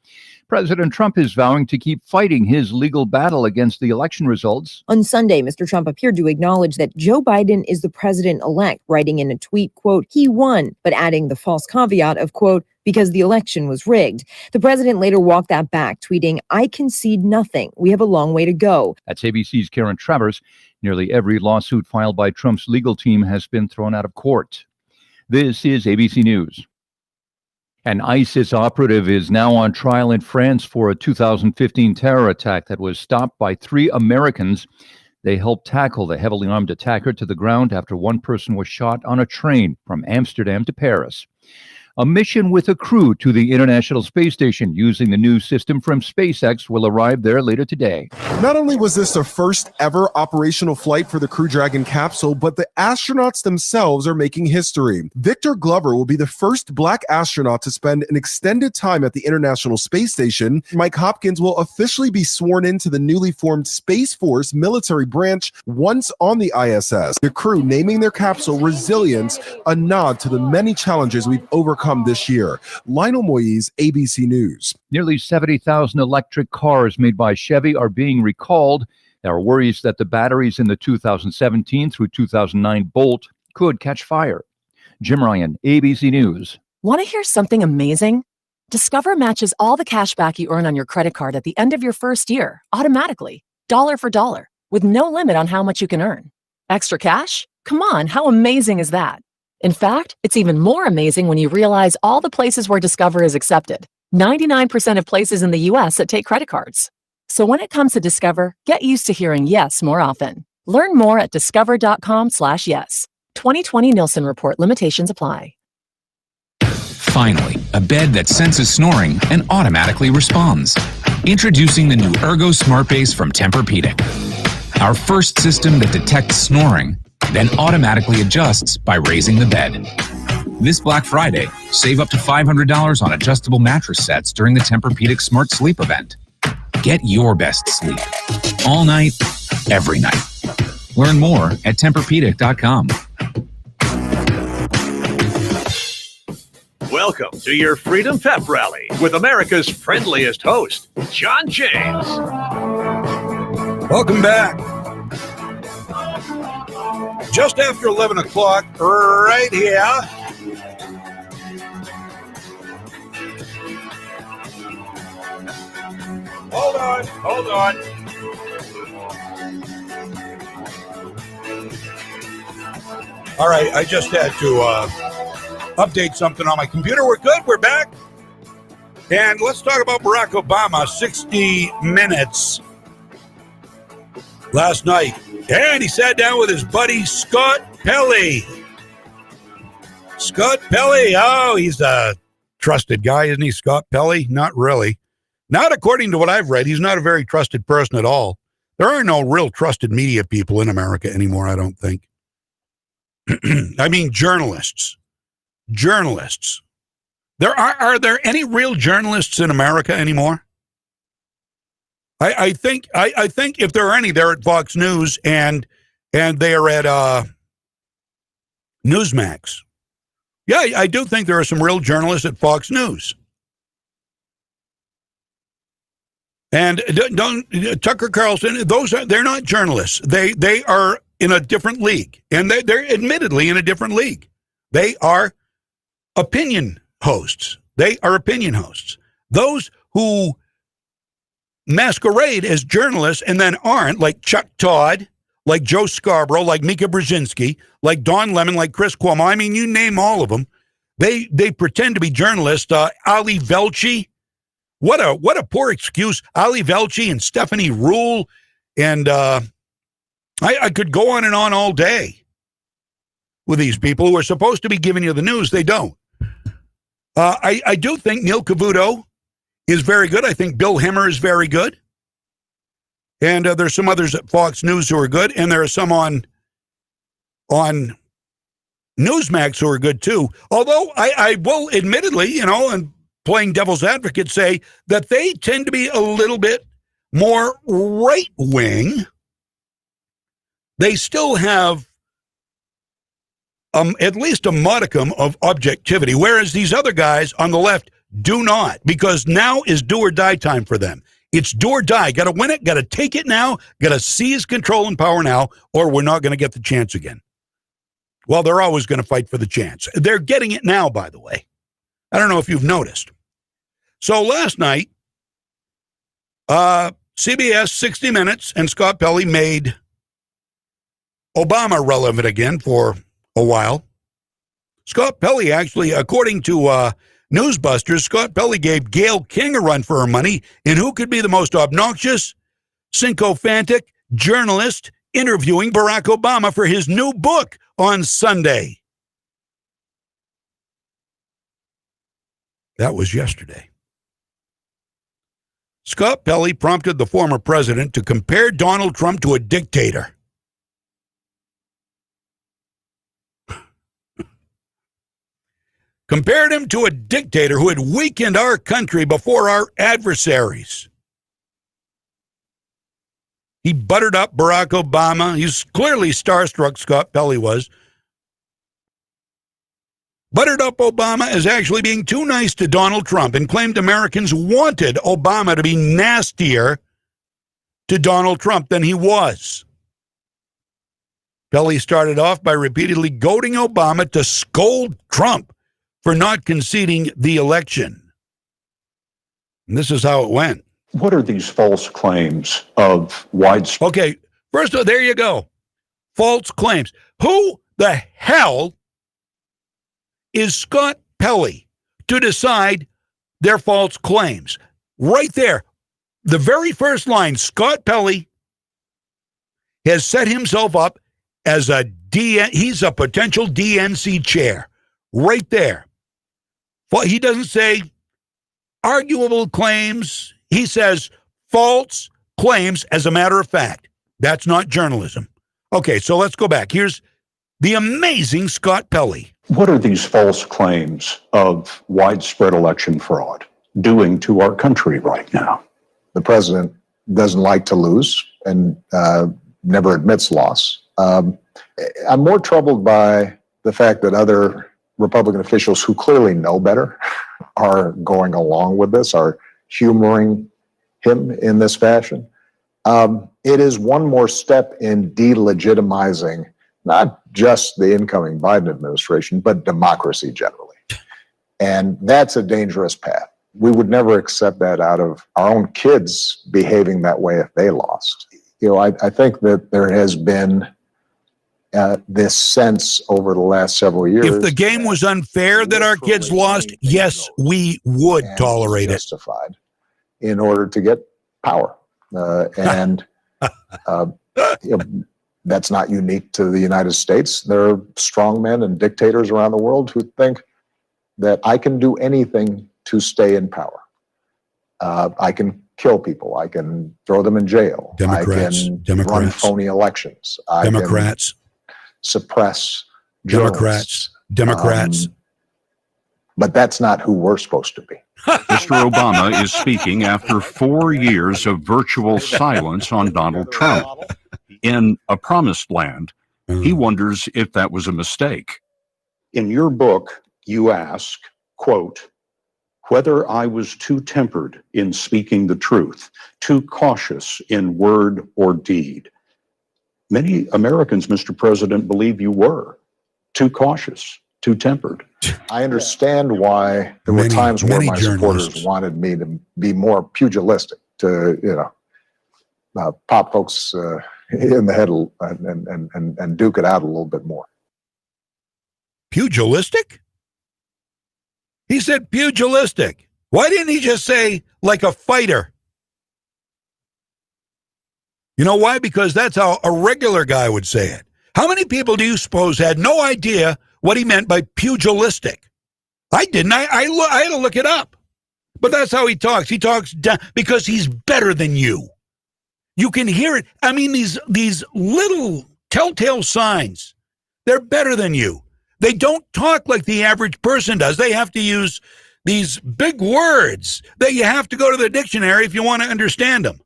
President Trump is vowing to keep fighting his legal battle against the election results. On Sunday, Mr. Trump appeared to acknowledge that Joe Biden is the president-elect, writing in a tweet, quote, he won, but adding the false caveat of, quote, because the election was rigged. The president later walked that back, tweeting, I concede nothing. We have a long way to go. That's ABC's Karen Travers. Nearly every lawsuit filed by Trump's legal team has been thrown out of court. This is ABC News. An ISIS operative is now on trial in France for a 2015 terror attack that was stopped by 3 Americans. They helped tackle the heavily armed attacker to the ground after one person was shot on a train from Amsterdam to Paris. A mission with a crew to the International Space Station using the new system from SpaceX will arrive there later today. Not only was this the first ever operational flight for the Crew Dragon capsule, but the astronauts themselves are making history. Victor Glover will be the first Black astronaut to spend an extended time at the International Space Station. Mike Hopkins will officially be sworn into the newly formed Space Force military branch once on the ISS. The crew naming their capsule Resilience, a nod to the many challenges we've overcome this year. Lionel Moise, ABC News. Nearly 70,000 electric cars made by Chevy are being recalled. There are worries that the batteries in the 2017 through 2009 Bolt could catch fire. Jim Ryan, ABC News. Want to hear something amazing? Discover matches all the cash back you earn on your credit card at the end of your first year, automatically, dollar for dollar, with no limit on how much you can earn. Extra cash? Come on, how amazing is that? In fact, it's even more amazing when you realize all the places where Discover is accepted. 99% of places in the U.S. that take credit cards. So when it comes to Discover, get used to hearing yes more often. Learn more at discover.com/yes. 2020 Nielsen Report. Limitations apply. Finally, a bed that senses snoring and automatically responds. Introducing the new Ergo Smart Base from Tempur-Pedic. Our first system that detects snoring, then automatically adjusts by raising the bed. This Black Friday, save up to $500 on adjustable mattress sets during the Tempur-Pedic Smart Sleep event. Get your best sleep. All night, every night. Learn more at TempurPedic.com. Welcome to your Freedom Pep Rally with America's friendliest host, John James. Welcome back. Just after 11 o'clock, right here. Hold on. All right, I just had to update something on my computer. We're good. We're back. And let's talk about Barack Obama. 60 Minutes last night. And he sat down with his buddy Scott Pelley. Scott Pelley. Oh, he's a trusted guy, isn't he, Scott Pelley? Not really. Not according to what I've read. He's not a very trusted person at all. There are no real trusted media people in America anymore, I don't think. I mean, journalists. Journalists. Are there any real journalists in America anymore? I think if there are any, they're at Fox News and they are at Newsmax. Yeah, I do think there are some real journalists at Fox News. And Tucker Carlson, they're not journalists. They are in a different league, and they're admittedly in a different league. They are opinion hosts. They are opinion hosts. Those who masquerade as journalists and then aren't, like Chuck Todd, like Joe Scarborough, like Mika Brzezinski, like Don Lemon, like Chris Cuomo. I mean, you name all of them. They pretend to be journalists. Ali Velci. What a poor excuse. Ali Velci and Stephanie Rule. And I could go on and on all day with these people who are supposed to be giving you the news. They don't. I do think Neil Cavuto is very good. I think Bill Hemmer is very good. And there's some others at Fox News who are good. And there are some on Newsmax who are good too. Although I will admittedly, and playing devil's advocate, say that they tend to be a little bit more right-wing. They still have at least a modicum of objectivity, whereas these other guys on the left do not, because now is do or die time for them. It's do or die. Got to win it, got to take it now, got to seize control and power now, or we're not going to get the chance again. Well, they're always going to fight for the chance. They're getting it now, by the way. I don't know if you've noticed. So last night, CBS 60 Minutes and Scott Pelley made Obama relevant again for a while. Scott Pelley actually, according to Newsbusters, Scott Pelley gave Gayle King a run for her money in who could be the most obnoxious, sycophantic journalist interviewing Barack Obama for his new book on Sunday. That was yesterday. Scott Pelley prompted the former president to compare Donald Trump to a dictator. Compared him to a dictator who had weakened our country before our adversaries. He buttered up Barack Obama. He's clearly starstruck, Scott Pelley was. Buttered up Obama as actually being too nice to Donald Trump and claimed Americans wanted Obama to be nastier to Donald Trump than he was. Pelley started off by repeatedly goading Obama to scold Trump for not conceding the election. And this is how it went. What are these false claims of widespread? Okay, first of all, there you go. False claims. Who the hell is Scott Pelley to decide their false claims? Right there. the very first line, Scott Pelley has set himself up as he's a potential DNC chair right there. He doesn't say arguable claims. He says false claims as a matter of fact. That's not journalism. Okay, so let's go back. Here's the amazing Scott Pelley. What are these false claims of widespread election fraud doing to our country right now? The president doesn't like to lose and never admits loss. I'm more troubled by the fact that other Republican officials who clearly know better are going along with this, are humoring him in this fashion. It is one more step in delegitimizing not just the incoming Biden administration, but democracy generally. And that's a dangerous path. We would never accept that out of our own kids behaving that way if they lost. You know, I think that there has been this sense over the last several years. If the game was unfair that our kids lost, yes, we would tolerate it. Justified in order to get power. And you know, that's not unique to the United States. There are strongmen and dictators around the world who think that I can do anything to stay in power. I can kill people. I can throw them in jail. Democrats. I can run phony elections. I can suppress journalists. Democrats. But that's not who we're supposed to be. Mr. Obama is speaking after 4 years of virtual silence on Donald Trump. In a promised land, he wonders if that was a mistake. In your book, you ask, quote, whether I was too tempered in speaking the truth, too cautious in word or deed. Many Americans, Mr. President, believe you were too cautious, too tempered. I understand why there were times where my supporters wanted me to be more pugilistic, to, you know, pop folks in the head and duke it out a little bit more. Pugilistic? He said pugilistic. Why didn't he just say like a fighter? You know why? Because that's how a regular guy would say it. How many people do you suppose had no idea what he meant by pugilistic? I didn't. I had to look it up. But that's how he talks. He talks down because he's better than you. You can hear it. I mean, these little telltale signs, they're better than you. They don't talk like the average person does. They have to use these big words that you have to go to the dictionary if you want to understand them.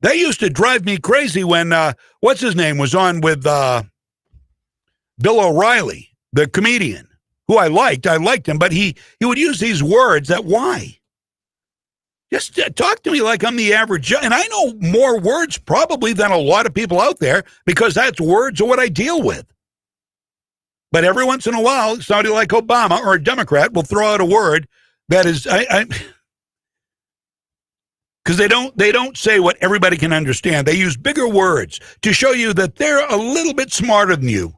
That used to drive me crazy when, what's his name, was on with Bill O'Reilly, the comedian, who I liked him, but he would use these words that, why? Just talk to me like I'm the average, and I know more words probably than a lot of people out there because that's words of what I deal with. But every once in a while, somebody like Obama or a Democrat will throw out a word that is, because they don't say what everybody can understand. They use bigger words to show you that they're a little bit smarter than you.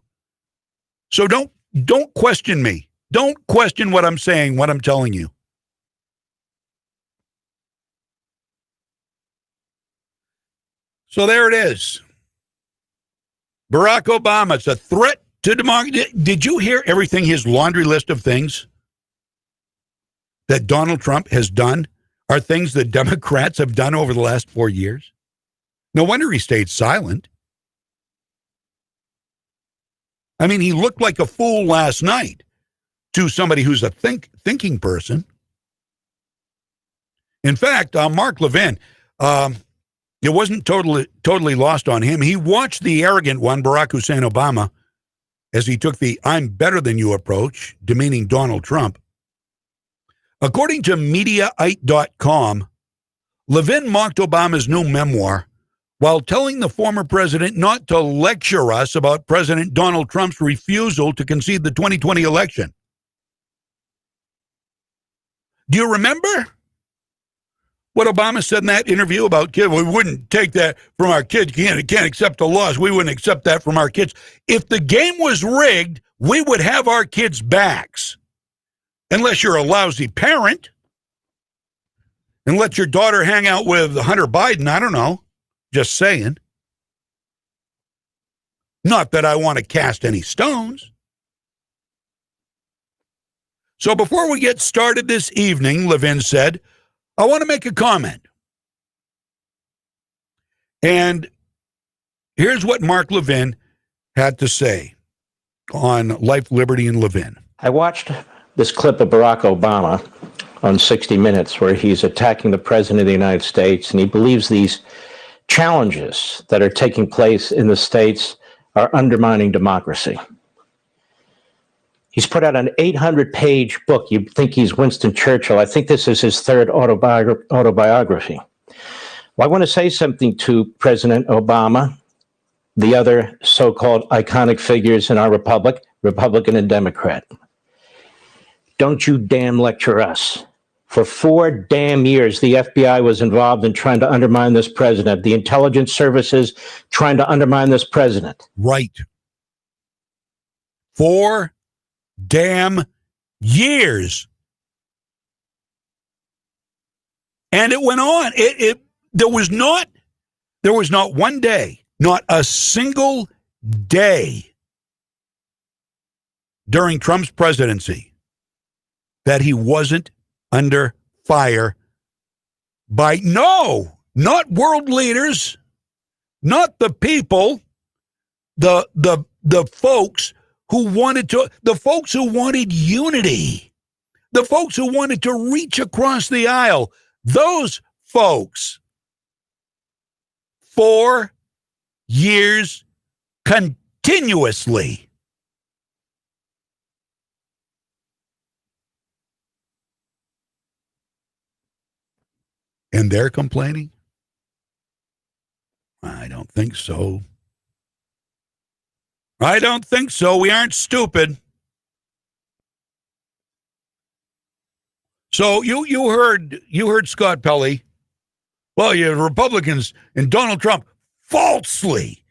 So don't question me. Don't question what I'm saying, what I'm telling you. So there it is. Barack Obama, it's a threat to democracy. Did you hear everything, his laundry list of things that Donald Trump has done are things that Democrats have done over the last 4 years? No wonder he stayed silent. I mean, he looked like a fool last night to somebody who's a thinking person. In fact, Mark Levin, it wasn't totally lost on him. He watched the arrogant one, Barack Hussein Obama, as he took the I'm better than you approach, demeaning Donald Trump. According to Mediaite.com, Levin mocked Obama's new memoir while telling the former president not to lecture us about President Donald Trump's refusal to concede the 2020 election. Do you remember what Obama said in that interview about kids? We wouldn't take that from our kids. Can't accept the loss. We wouldn't accept that from our kids. If the game was rigged, we would have our kids' backs. Unless you're a lousy parent. and let your daughter hang out with Hunter Biden. I don't know. Just saying. Not that I want to cast any stones. So before we get started this evening, Levin said, I want to make a comment. And here's what Mark Levin had to say on Life, Liberty, and Levin. I watched this clip of Barack Obama on 60 Minutes where he's attacking the President of the United States, and he believes these challenges that are taking place in the states are undermining democracy. He's put out an 800-page book. You'd think he's Winston Churchill. I think this is his third autobiography. Well, I want to say something to President Obama, the other so-called iconic figures in our republic, Republican and Democrat. Don't you damn lecture us. For 4 damn years, the FBI was involved in trying to undermine this president. The intelligence services trying to undermine this president. Right. 4 damn years. And it went on. There was not one day, not a single day during Trump's presidency that he wasn't under fire by not world leaders, not the people, the folks who wanted unity, the folks who wanted to reach across the aisle, those folks. 4 years continuously. And they're complaining? I don't think so. I don't think so. We aren't stupid. So you heard Scott Pelley. Well, you Republicans and Donald Trump falsely.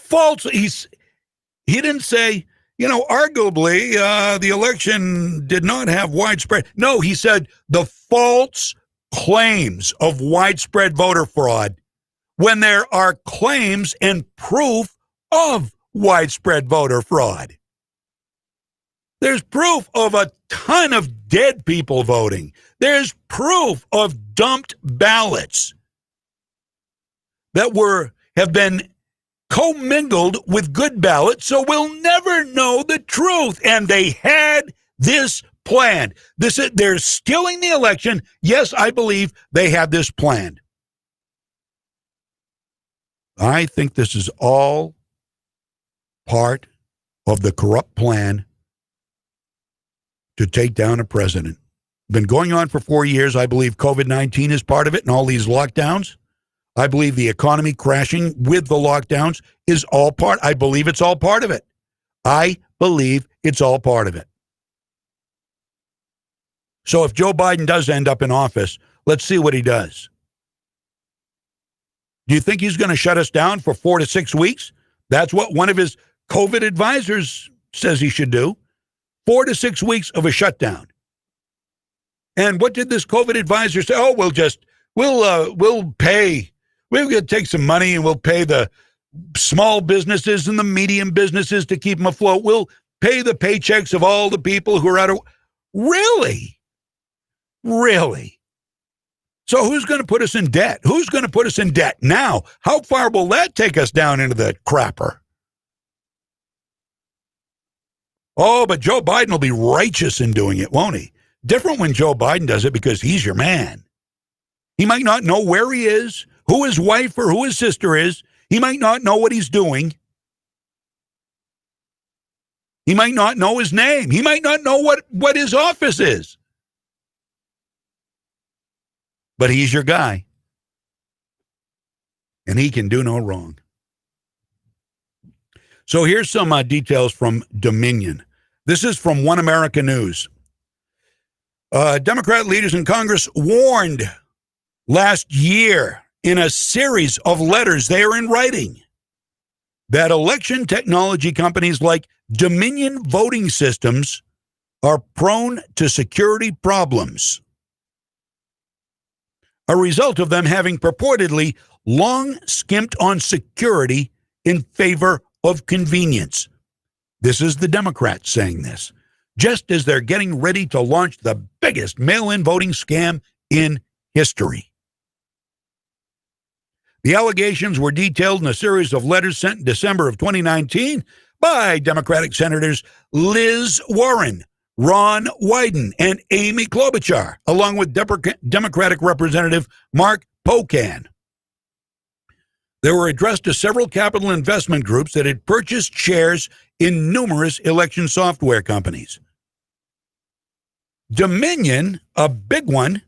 He didn't say, arguably the election did not have widespread. No, he said the false claims of widespread voter fraud when there are claims and proof of widespread voter fraud. There's proof of a ton of dead people voting. There's proof of dumped ballots that have been commingled with good ballots, so we'll never know the truth. And they had this planned. They're stealing the election. Yes, I believe they had this planned. I think this is all part of the corrupt plan to take down a president. Been going on for 4 years. I believe COVID-19 is part of it and all these lockdowns. I believe the economy crashing with the lockdowns is all part. I believe it's all part of it. I believe it's all part of it. So if Joe Biden does end up in office, let's see what he does. Do you think he's going to shut us down for 4 to 6 weeks? That's what one of his COVID advisors says he should do. 4 to 6 weeks of a shutdown. And what did this COVID advisor say? Oh, we'll pay. We're going to take some money and we'll pay the small businesses and the medium businesses to keep them afloat. We'll pay the paychecks of all the people who are out of... Really? Really? So who's going to put us in debt? Who's going to put us in debt now? How far will that take us down into the crapper? Oh, but Joe Biden will be righteous in doing it, won't he? Different when Joe Biden does it because he's your man. He might not know where he is, who his wife or who his sister is. He might not know what he's doing. He might not know his name. He might not know what his office is. But he's your guy. And he can do no wrong. So here's some details from Dominion. This is from One America News. Democrat leaders in Congress warned last year in a series of letters they are in writing that election technology companies like Dominion Voting Systems are prone to security problems. a result of them having purportedly long skimped on security in favor of convenience. This is the Democrats saying this, just as they're getting ready to launch the biggest mail-in voting scam in history. The allegations were detailed in a series of letters sent in December of 2019 by Democratic Senators Liz Warren, Ron Wyden, and Amy Klobuchar, along with Democratic Representative Mark Pocan. They were addressed to several capital investment groups that had purchased shares in numerous election software companies. Dominion, a big one,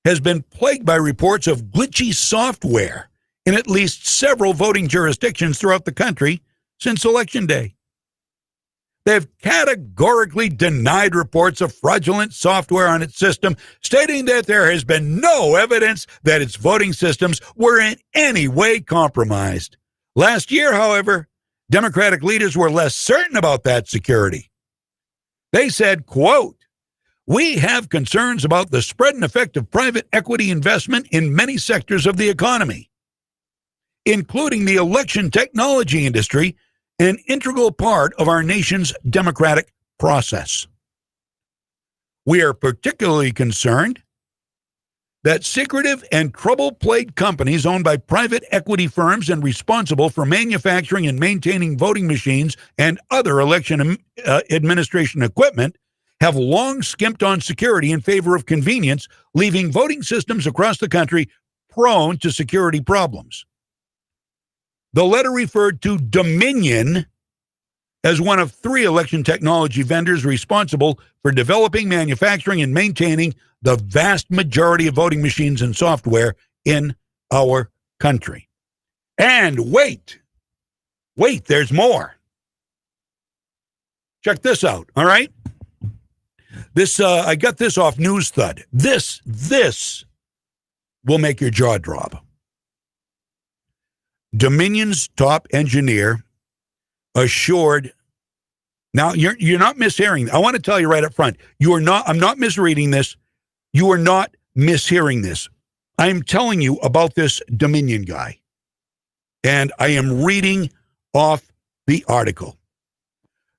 has been plagued by reports of glitchy software in at least several voting jurisdictions throughout the country since Election Day. They've categorically denied reports of fraudulent software on its system, stating that there has been no evidence that its voting systems were in any way compromised. Last year, however, Democratic leaders were less certain about that security. They said, quote, "We have concerns about the spread and effect of private equity investment in many sectors of the economy, including the election technology industry, an integral part of our nation's democratic process. We are particularly concerned that secretive and trouble-plagued companies owned by private equity firms and responsible for manufacturing and maintaining voting machines and other election administration equipment have long skimped on security in favor of convenience, leaving voting systems across the country prone to security problems." The letter referred to Dominion as one of 3 election technology vendors responsible for developing, manufacturing, and maintaining the vast majority of voting machines and software in our country. And wait, there's more. Check this out, all right? This I got this off News Thud. This will make your jaw drop. Dominion's top engineer assured. Now you're not mishearing. I want to tell you right up front. I'm not misreading this. You are not mishearing this. I'm telling you about this Dominion guy. And I am reading off the article.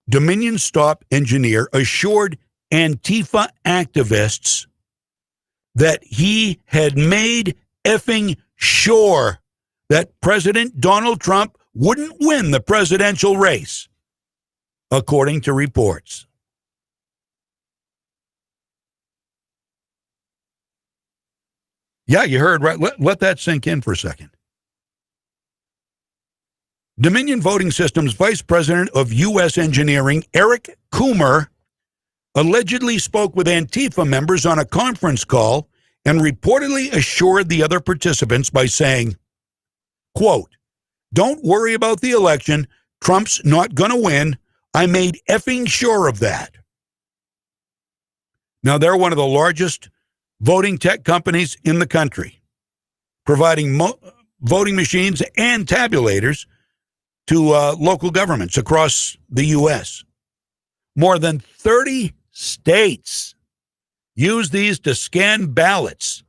Dominion's top engineer assured Antifa activists that he had made effing sure that President Donald Trump wouldn't win the presidential race, according to reports. Yeah, you heard right. Let that sink in for a second. Dominion Voting Systems Vice President of U.S. Engineering, Eric Coomer, allegedly spoke with Antifa members on a conference call and reportedly assured the other participants by saying, quote, "Don't worry about the election. Trump's not going to win. I made effing sure of that." Now, they're one of the largest voting tech companies in the country, providing voting machines and tabulators to local governments across the U.S. More than 30 states use these to scan ballots.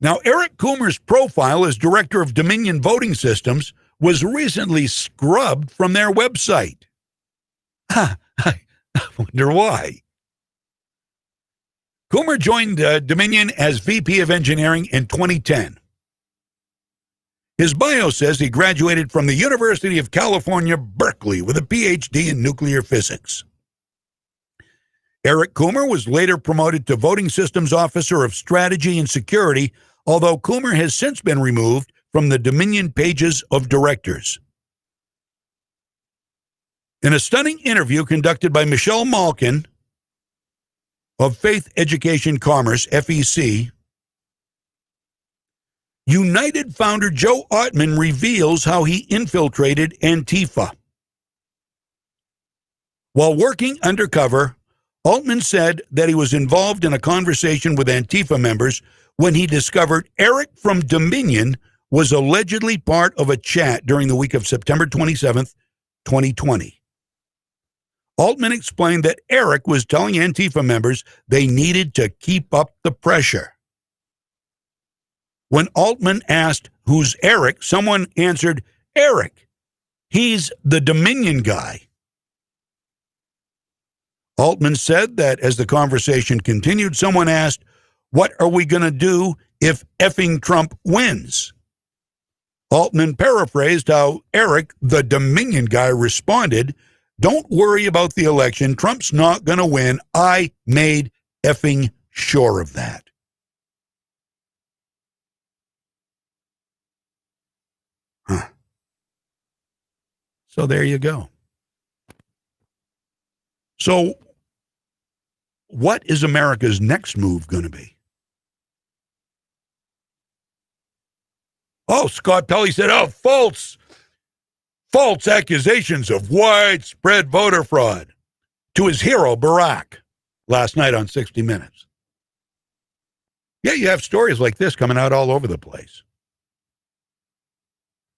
Now, Eric Coomer's profile as director of Dominion Voting Systems was recently scrubbed from their website. I wonder why. Coomer joined Dominion as VP of Engineering in 2010. His bio says he graduated from the University of California, Berkeley, with a PhD in nuclear physics. Eric Coomer was later promoted to Voting Systems Officer of Strategy and Security, although Coomer has since been removed from the Dominion pages of directors. In a stunning interview conducted by Michelle Malkin of Faith Education Commerce, FEC, United founder Joe Ottman reveals how he infiltrated Antifa. While working undercover, Altman said that he was involved in a conversation with Antifa members when he discovered Eric from Dominion was allegedly part of a chat during the week of September 27th, 2020. Altman explained that Eric was telling Antifa members they needed to keep up the pressure. When Altman asked, "Who's Eric?" someone answered, "Eric. He's the Dominion guy." Altman said that as the conversation continued, someone asked, "What are we going to do if effing Trump wins?" Altman paraphrased how Eric, the Dominion guy, responded, "Don't worry about the election. Trump's not going to win. I made effing sure of that." Huh. So there you go. So what is America's next move going to be? Oh, Scott Pelley said, false accusations of widespread voter fraud to his hero, Barack, last night on 60 Minutes. Yeah, you have stories like this coming out all over the place.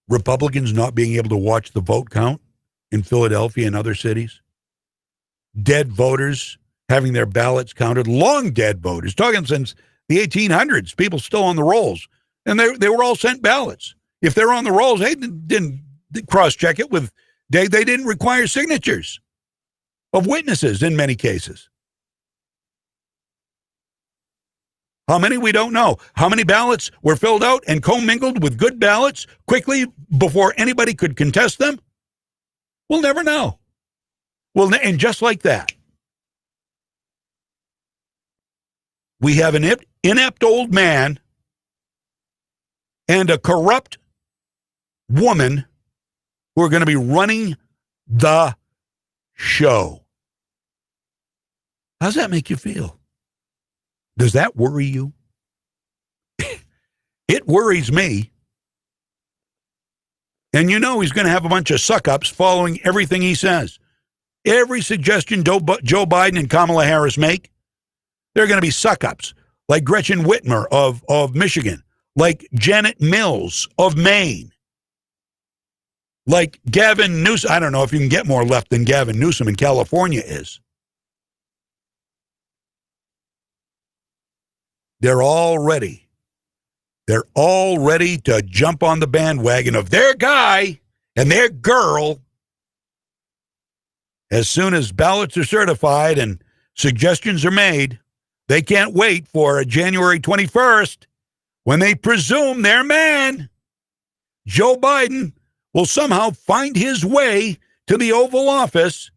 Republicans not being able to watch the vote count in Philadelphia and other cities. Dead voters having their ballots counted. Long dead voters, talking since the 1800s, people still on the rolls. And they were all sent ballots. If they're on the rolls, they didn't cross-check it with, they didn't require signatures of witnesses in many cases. How many, we don't know. How many ballots were filled out and commingled with good ballots quickly before anybody could contest them? We'll never know. Well, and just like that, we have an inept old man and a corrupt woman who are going to be running the show. How does that make you feel? Does that worry you? It worries me. And you know he's going to have a bunch of suck-ups following everything he says. Every suggestion Joe Biden and Kamala Harris make, they're going to be suck-ups, like Gretchen Whitmer of Michigan, like Janet Mills of Maine, like Gavin Newsom. I don't know if you can get more left than Gavin Newsom in California is. They're all ready. They're all ready to jump on the bandwagon of their guy and their girl as soon as ballots are certified and suggestions are made. They can't wait for January 21st when they presume their man, Joe Biden, will somehow find his way to the Oval Office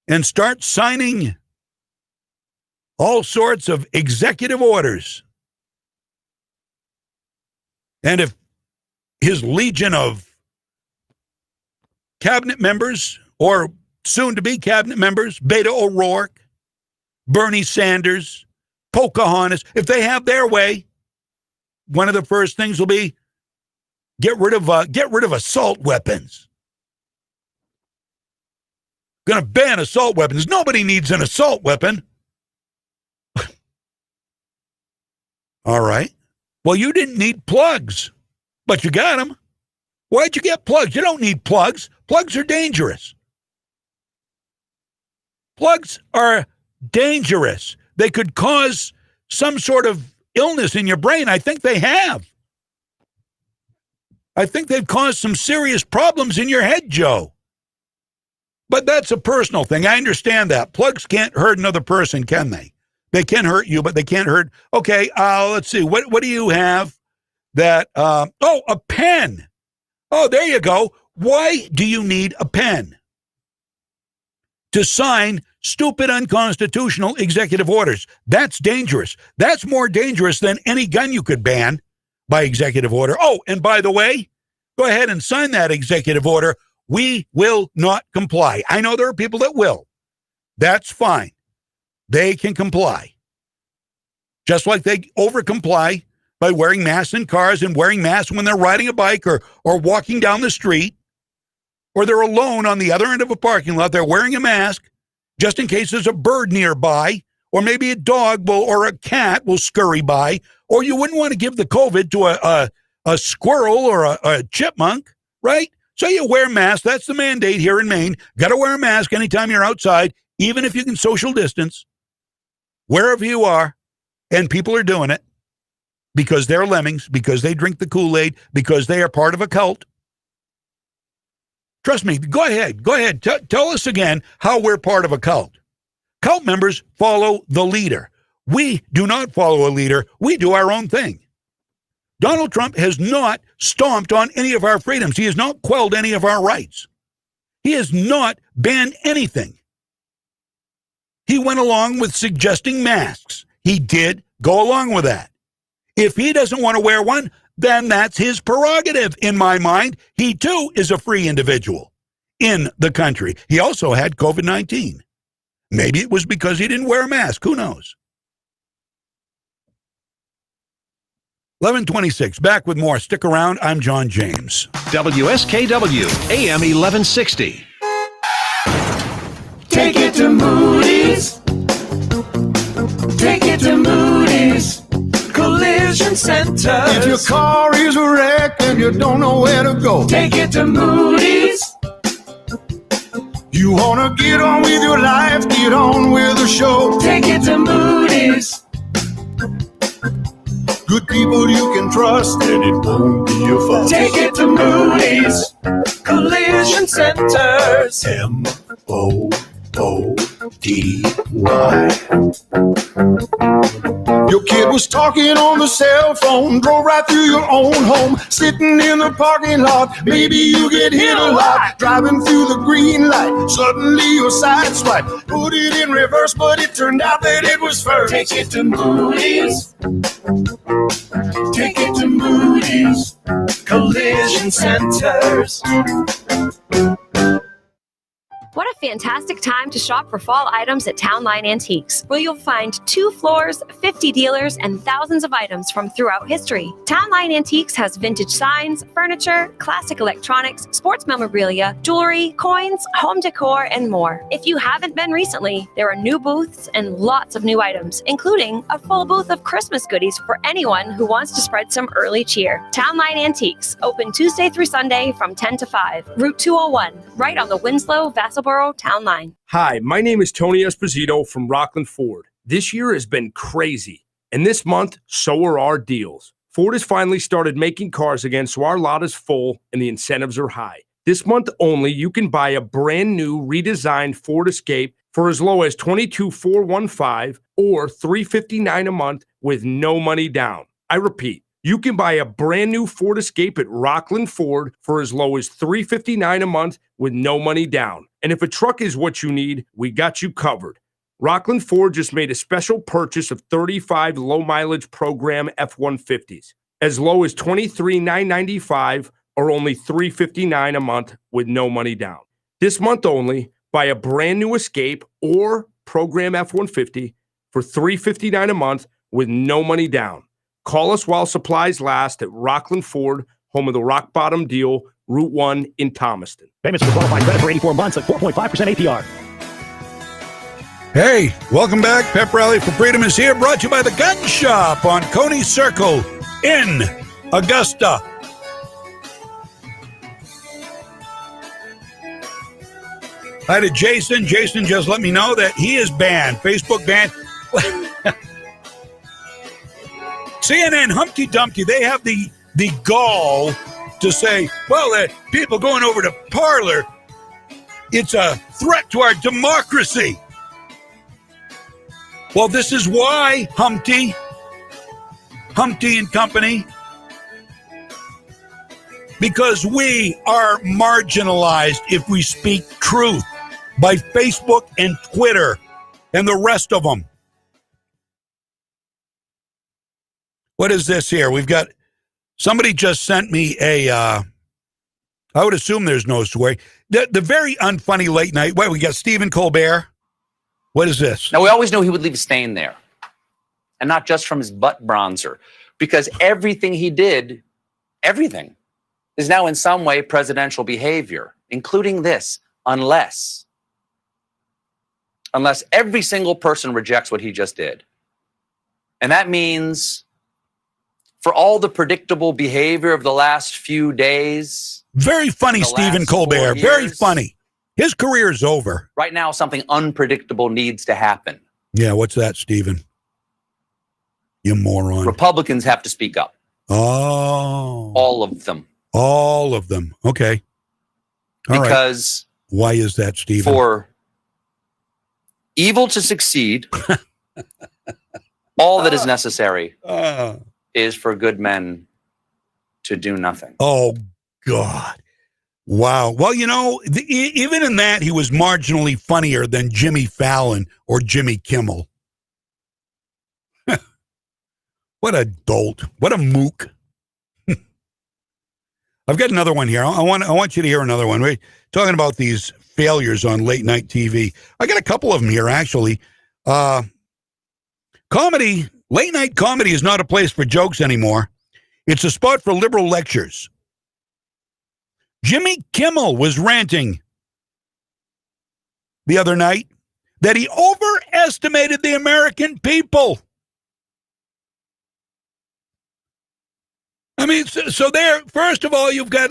and start signing all sorts of executive orders. And if his legion of cabinet members, or soon-to-be cabinet members, Beto O'Rourke, Bernie Sanders, Pocahontas, if they have their way, one of the first things will be get rid of assault weapons. Going to ban assault weapons. Nobody needs an assault weapon. All right. Well, you didn't need plugs, but you got them. Why'd you get plugs? You don't need plugs. Plugs are dangerous. Plugs are dangerous. They could cause some sort of illness in your brain. I think they have. I think they've caused some serious problems in your head, Joe. But that's a personal thing. I understand that. Plugs can't hurt another person, can they? They can hurt you, but they can't hurt. Okay, let's see. What do you have that, a pen. Oh, there you go. Why do you need a pen? To sign stupid, unconstitutional executive orders. That's dangerous. That's more dangerous than any gun you could ban by executive order. Oh, and by the way, go ahead and sign that executive order. We will not comply. I know there are people that will. That's fine. They can comply. Just like they over-comply by wearing masks in cars and wearing masks when they're riding a bike or walking down the street, or they're alone on the other end of a parking lot. They're wearing a mask just in case there's a bird nearby, or maybe a dog or a cat will scurry by, or you wouldn't want to give the COVID to a squirrel or a chipmunk, right? So you wear masks. That's the mandate here in Maine. Got to wear a mask anytime you're outside, even if you can social distance, wherever you are. And people are doing it because they're lemmings, because they drink the Kool-Aid, because they are part of a cult. Trust me. Go ahead. Go ahead. Tell us again how we're part of a cult. Cult members follow the leader. We do not follow a leader. We do our own thing. Donald Trump has not stomped on any of our freedoms. He has not quelled any of our rights. He has not banned anything. He went along with suggesting masks. He did go along with that. If he doesn't want to wear one, then that's his prerogative. In my mind, he too is a free individual in the country. He also had COVID-19. Maybe it was because he didn't wear a mask. Who knows? 11:26. Back with more. Stick around. I'm John James. WSKW, AM 1160. Take it to Moody's. Take it to Moody's Collision Center. If your car is a wreck and you don't know where to go, take it to Moody's. You wanna get on with your life, get on with the show, take it to Moody's. Good people you can trust and it won't be your fault. Take it to Moody's Collision Centers. M-O-O-D-Y. Your kid was talking on the cell phone, drove right through your own home, sitting in the parking lot. Maybe you get hit a lot, driving through the green light. Suddenly your side swipe, put it in reverse, but it turned out that it was first. Take it to Moody's. Take it to Moody's Collision Centers. What a fantastic time to shop for fall items at Town Line Antiques, where you'll find 2 floors, 50 dealers, and thousands of items from throughout history. Town Line Antiques has vintage signs, furniture, classic electronics, sports memorabilia, jewelry, coins, home decor, and more. If you haven't been recently, there are new booths and lots of new items, including a full booth of Christmas goodies for anyone who wants to spread some early cheer. Town Line Antiques, open Tuesday through Sunday from 10 to 5, Route 201, right on the Winslow-Vassalboro Town Line. Hi, my name is Tony Esposito from Rockland Ford. This year has been crazy, and this month, so are our deals. Ford has finally started making cars again, so our lot is full and the incentives are high. This month only, you can buy a brand new redesigned Ford Escape for as low as $22,415 or $359 a month with no money down. I repeat, you can buy a brand new Ford Escape at Rockland Ford for as low as $359 a month with no money down. And if a truck is what you need, we got you covered. Rockland Ford just made a special purchase of 35 low-mileage program F-150s, as low as $23,995 or only $359 a month with no money down. This month only, buy a brand new Escape or program F-150 for $359 a month with no money down. Call us while supplies last at Rockland Ford, home of the Rock Bottom Deal, Route 1 in Thomaston. Payments for qualified credit for 84 months at 4.5% APR. Hey, welcome back. Pep Rally for Freedom is here, brought to you by the Gun Shop on Coney Circle in Augusta. Hi to Jason. Jason just let me know that he is banned, Facebook banned. CNN Humpty Dumpty, they have the gall to say, well, people going over to Parler, it's a threat to our democracy. Well, this is why, Humpty and company, because we are marginalized if we speak truth by Facebook and Twitter and the rest of them. What is this here? We've got, somebody just sent me I would assume there's no story. The very unfunny late night. Wait, we got Stephen Colbert. What is this? Now, we always knew he would leave a stain there. And not just from his butt bronzer. Because everything he did, everything, is now in some way presidential behavior, including this, unless every single person rejects what he just did. And that means for all the predictable behavior of the last few days. Very funny, Stephen Colbert. Very funny. His career is over. Right now, something unpredictable needs to happen. Yeah, what's that, Stephen? You moron. Republicans have to speak up. Oh. All of them. All of them. Okay. All right. Because why is that, Stephen? For evil to succeed, all that is necessary is for good men to do nothing. Oh, God. Wow. Well, you know, even in that, he was marginally funnier than Jimmy Fallon or Jimmy Kimmel. What a dolt. What a mook. I've got another one here. I want you to hear another one. We're talking about these failures on late night TV. I got a couple of them here, actually. Comedy, late night comedy is not a place for jokes anymore. It's a spot for liberal lectures. Jimmy Kimmel was ranting the other night that he overestimated the American people. I mean, so there, first of all, you've got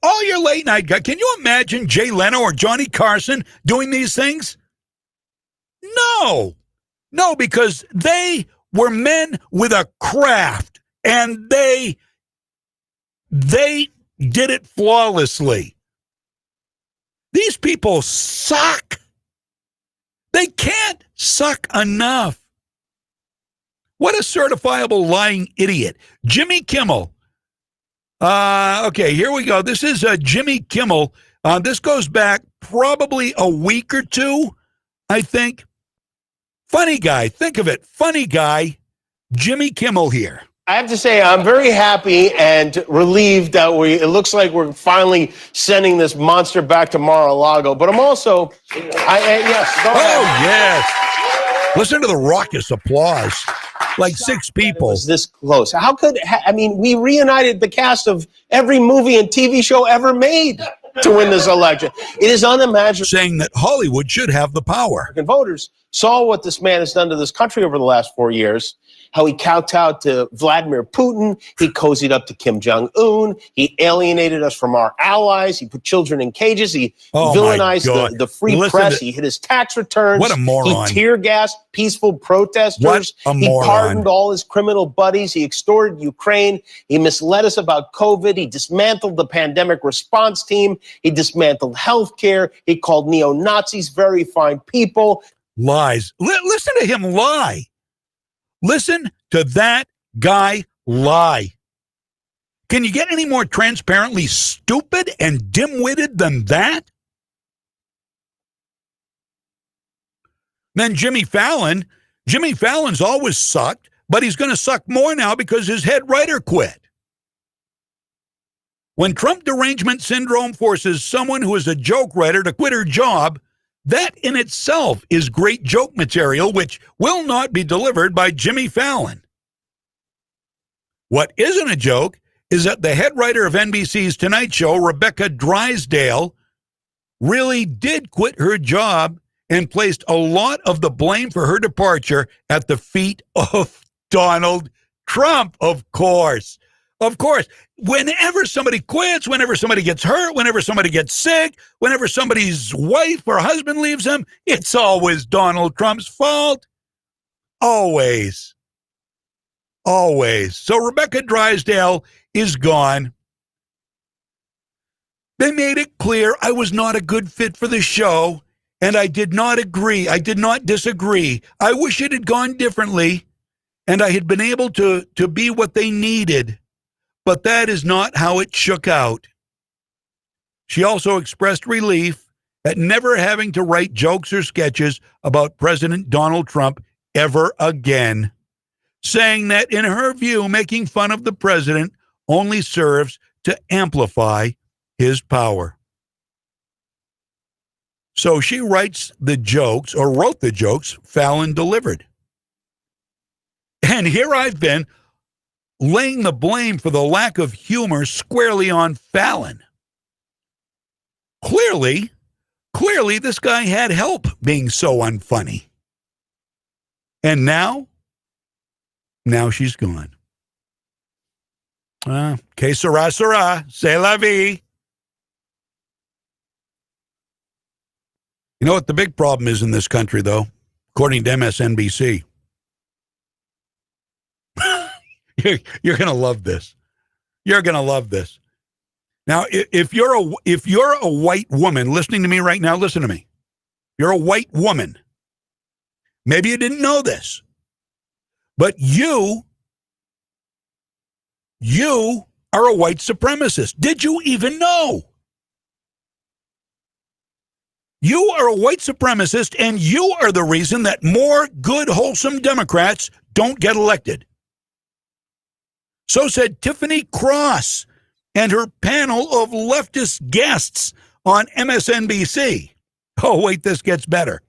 all your late night guys. Can you imagine Jay Leno or Johnny Carson doing these things? No, because they were men with a craft, and they did it flawlessly. These people suck. They can't suck enough. What a certifiable lying idiot. Jimmy Kimmel. Okay, here we go. This is Jimmy Kimmel. This goes back probably a week or two, I think. Funny guy. Think of it. Funny guy. Jimmy Kimmel here. I have to say, I'm very happy and relieved that it looks like we're finally sending this monster back to Mar-a-Lago. But I'm also, yes. Go ahead. Yes. Listen to the raucous applause. Like 6 people. It was this close. How could, we reunited the cast of every movie and TV show ever made to win this election. It is unimaginable. Saying that Hollywood should have the power. American voters saw what this man has done to this country over the last 4 years. How he kowtowed to Vladimir Putin. He cozied up to Kim Jong-un. He alienated us from our allies. He put children in cages. He villainized the free press. He hid his tax returns. What a moron. He tear-gassed peaceful protesters. What a moron. He pardoned all his criminal buddies. He extorted Ukraine. He misled us about COVID. He dismantled the pandemic response team. He dismantled healthcare. He called neo-Nazis very fine people. Lies. Listen to him lie. Listen to that guy lie. Can you get any more transparently stupid and dim-witted than that? Then Jimmy Fallon's always sucked, but he's going to suck more now because his head writer quit. When Trump derangement syndrome forces someone who is a joke writer to quit her job, that in itself is great joke material, which will not be delivered by Jimmy Fallon. What isn't a joke is that the head writer of NBC's Tonight Show, Rebecca Drysdale, really did quit her job and placed a lot of the blame for her departure at the feet of Donald Trump, of course. Of course, whenever somebody quits, whenever somebody gets hurt, whenever somebody gets sick, whenever somebody's wife or husband leaves them, it's always Donald Trump's fault. Always. Always. So Rebecca Drysdale is gone. They made it clear I was not a good fit for the show, and I did not agree. I did not disagree. I wish it had gone differently, and I had been able to be what they needed. But that is not how it shook out. She also expressed relief at never having to write jokes or sketches about President Donald Trump ever again, saying that in her view, making fun of the president only serves to amplify his power. So she writes the jokes, or wrote the jokes, Fallon delivered. And here I've been laying the blame for the lack of humor squarely on Fallon. Clearly, this guy had help being so unfunny. And now she's gone. Que sera, sera. C'est la vie. You know what the big problem is in this country, though? According to MSNBC. You're going to love this. You're going to love this. Now, if you're a white woman listening to me right now, listen to me. You're a white woman. Maybe you didn't know this, but you are a white supremacist. Did you even know? You are a white supremacist, and you are the reason that more good, wholesome Democrats don't get elected. So said Tiffany Cross and her panel of leftist guests on MSNBC. Oh, wait, this gets better.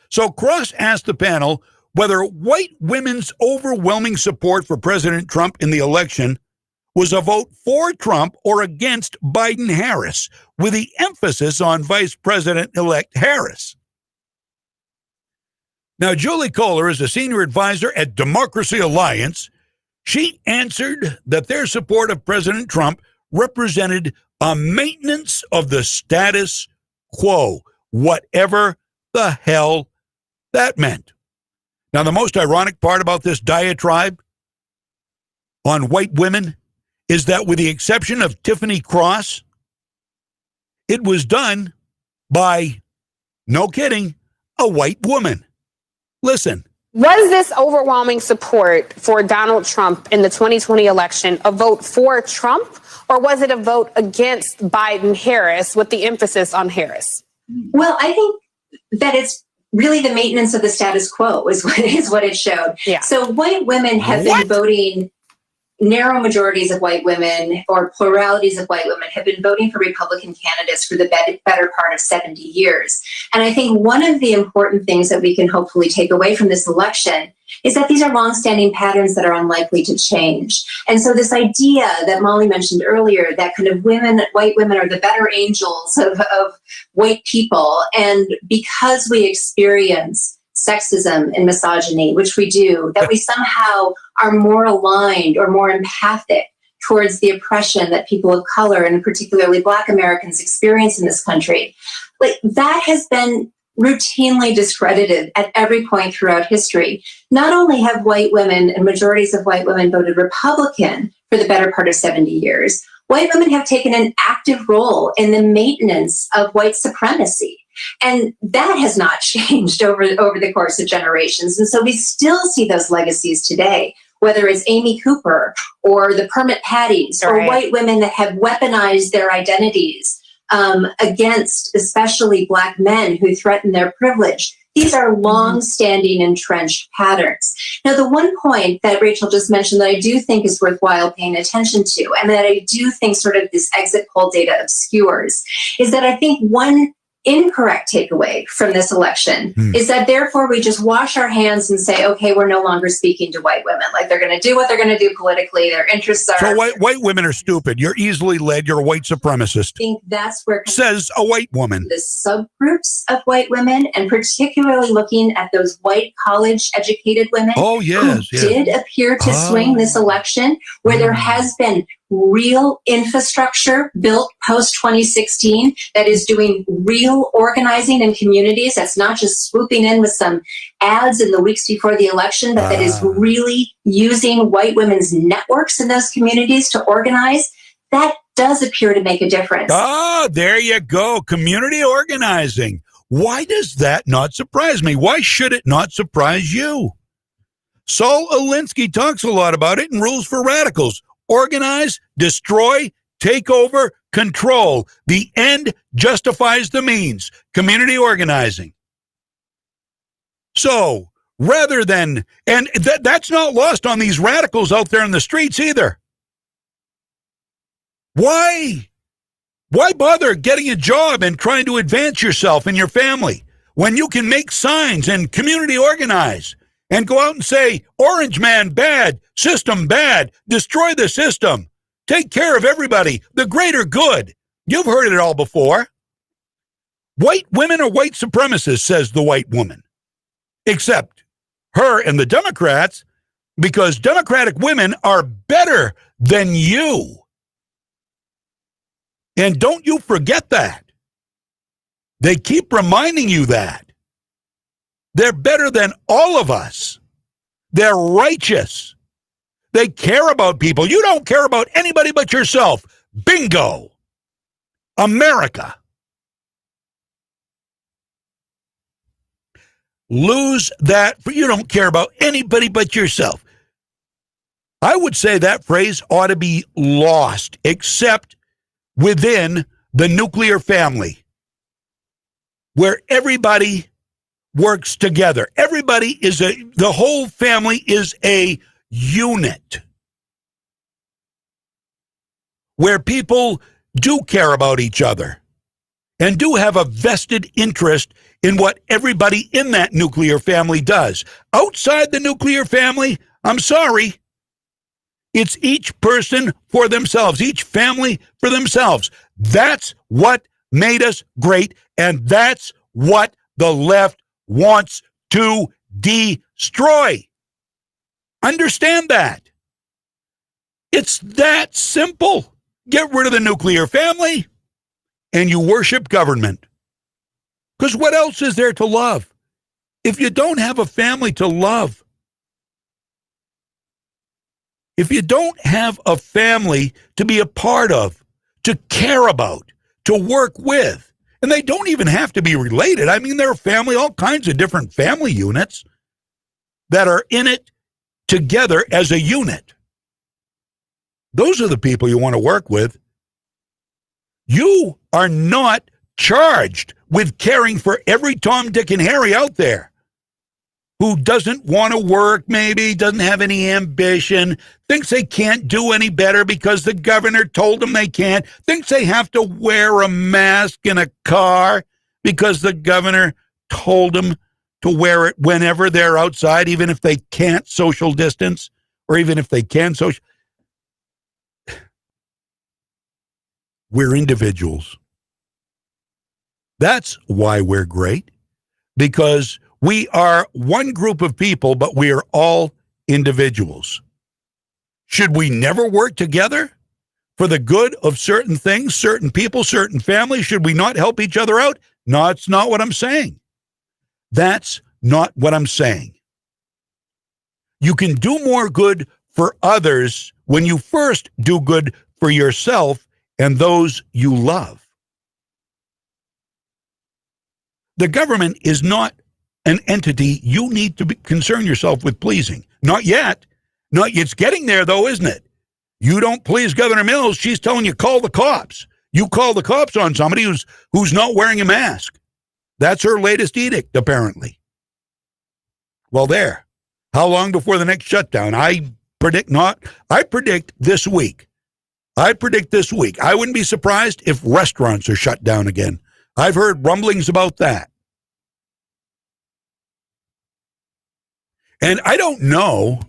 So Cross asked the panel whether white women's overwhelming support for President Trump in the election was a vote for Trump or against Biden-Harris, with the emphasis on Vice President-elect Harris. Now, Julie Kohler is a senior advisor at Democracy Alliance. She answered that their support of President Trump represented a maintenance of the status quo, whatever the hell that meant. Now, the most ironic part about this diatribe on white women is that, with the exception of Tiffany Cross, it was done by, no kidding, a white woman. Listen. Was this overwhelming support for Donald Trump in the 2020 election a vote for Trump, or was it a vote against Biden-Harris with the emphasis on Harris? Well, I think that it's really the maintenance of the status quo is what it showed. Yeah. So white women have been voting, narrow majorities of white women or pluralities of white women have been voting for Republican candidates for the better part of 70 years. And I think one of the important things that we can hopefully take away from this election is that these are longstanding patterns that are unlikely to change. And so this idea that Molly mentioned earlier, that kind of white women are the better angels of white people, and because we experience sexism and misogyny, which we do, that we somehow are more aligned or more empathic towards the oppression that people of color, and particularly Black Americans, experience in this country. Like, that has been routinely discredited at every point throughout history. Not only have white women and majorities of white women voted Republican for the better part of 70 years, white women have taken an active role in the maintenance of white supremacy. And that has not changed over the course of generations. And so we still see those legacies today, whether it's Amy Cooper or the Permit Patties, or white women that have weaponized their identities against especially Black men who threaten their privilege. These are long-standing entrenched patterns. Now, the one point that Rachel just mentioned that I do think is worthwhile paying attention to, and that I do think sort of this exit poll data obscures, is that I think one incorrect takeaway from this election is that therefore we just wash our hands and say, okay, we're no longer speaking to white women. Like, they're going to do what they're going to do politically. Their interests are... So white women are stupid. You're easily led. You're a white supremacist. I think that's where... Says a white woman. The subgroups of white women, and particularly looking at those white college-educated women who did appear to swing this election, where there has been real infrastructure built post-2016 that is doing real organizing in communities. That's not just swooping in with some ads in the weeks before the election, but that is really using white women's networks in those communities to organize. That does appear to make a difference. Ah, there you go. Community organizing. Why does that not surprise me? Why should it not surprise you? Saul Alinsky talks a lot about it in Rules for Radicals. Organize, destroy, take over, control. The end justifies the means. Community organizing. So, rather than, and that's not lost on these radicals out there in the streets either. Why bother getting a job and trying to advance yourself and your family when you can make signs and community organize? And go out and say, Orange Man bad, system bad, destroy the system, take care of everybody, the greater good. You've heard it all before. White women are white supremacists, says the white woman. Except her and the Democrats because Democratic women are better than you. And don't you forget that. They keep reminding you that. They're better than all of us. They're righteous. They care about people. You don't care about anybody but yourself. Bingo. America. Lose that. You don't care about anybody but yourself. I would say that phrase ought to be lost, except within the nuclear family, where everybody works together. The whole family is a unit, where people do care about each other and do have a vested interest in what everybody in that nuclear family does. Outside the nuclear family, I'm sorry, it's each person for themselves, each family for themselves. That's what made us great, and that's what the left wants to destroy. Understand that. It's that simple. Get rid of the nuclear family, and you worship government. Because what else is there to love? If you don't have a family to love, if you don't have a family to be a part of, to care about, to work with, and they don't even have to be related. I mean, there are family, all kinds of different family units that are in it together as a unit. Those are the people you want to work with. You are not charged with caring for every Tom, Dick, and Harry out there who doesn't want to work, maybe, doesn't have any ambition, thinks they can't do any better because the governor told them they can't, thinks they have to wear a mask in a car because the governor told them to wear it whenever they're outside, even if they can't social distance, or even if they can social. We're individuals. That's why we're great, because we are one group of people, but we are all individuals. Should we never work together for the good of certain things, certain people, certain families? Should we not help each other out? No, it's not what I'm saying. That's not what I'm saying. You can do more good for others when you first do good for yourself and those you love. The government is not an entity you need to concern yourself with pleasing. Not yet. It's getting there, though, isn't it? You don't please Governor Mills, she's telling you, call the cops. You call the cops on somebody who's not wearing a mask. That's her latest edict, apparently. Well, there. How long before the next shutdown? I predict this week. I wouldn't be surprised if restaurants are shut down again. I've heard rumblings about that. And I don't know,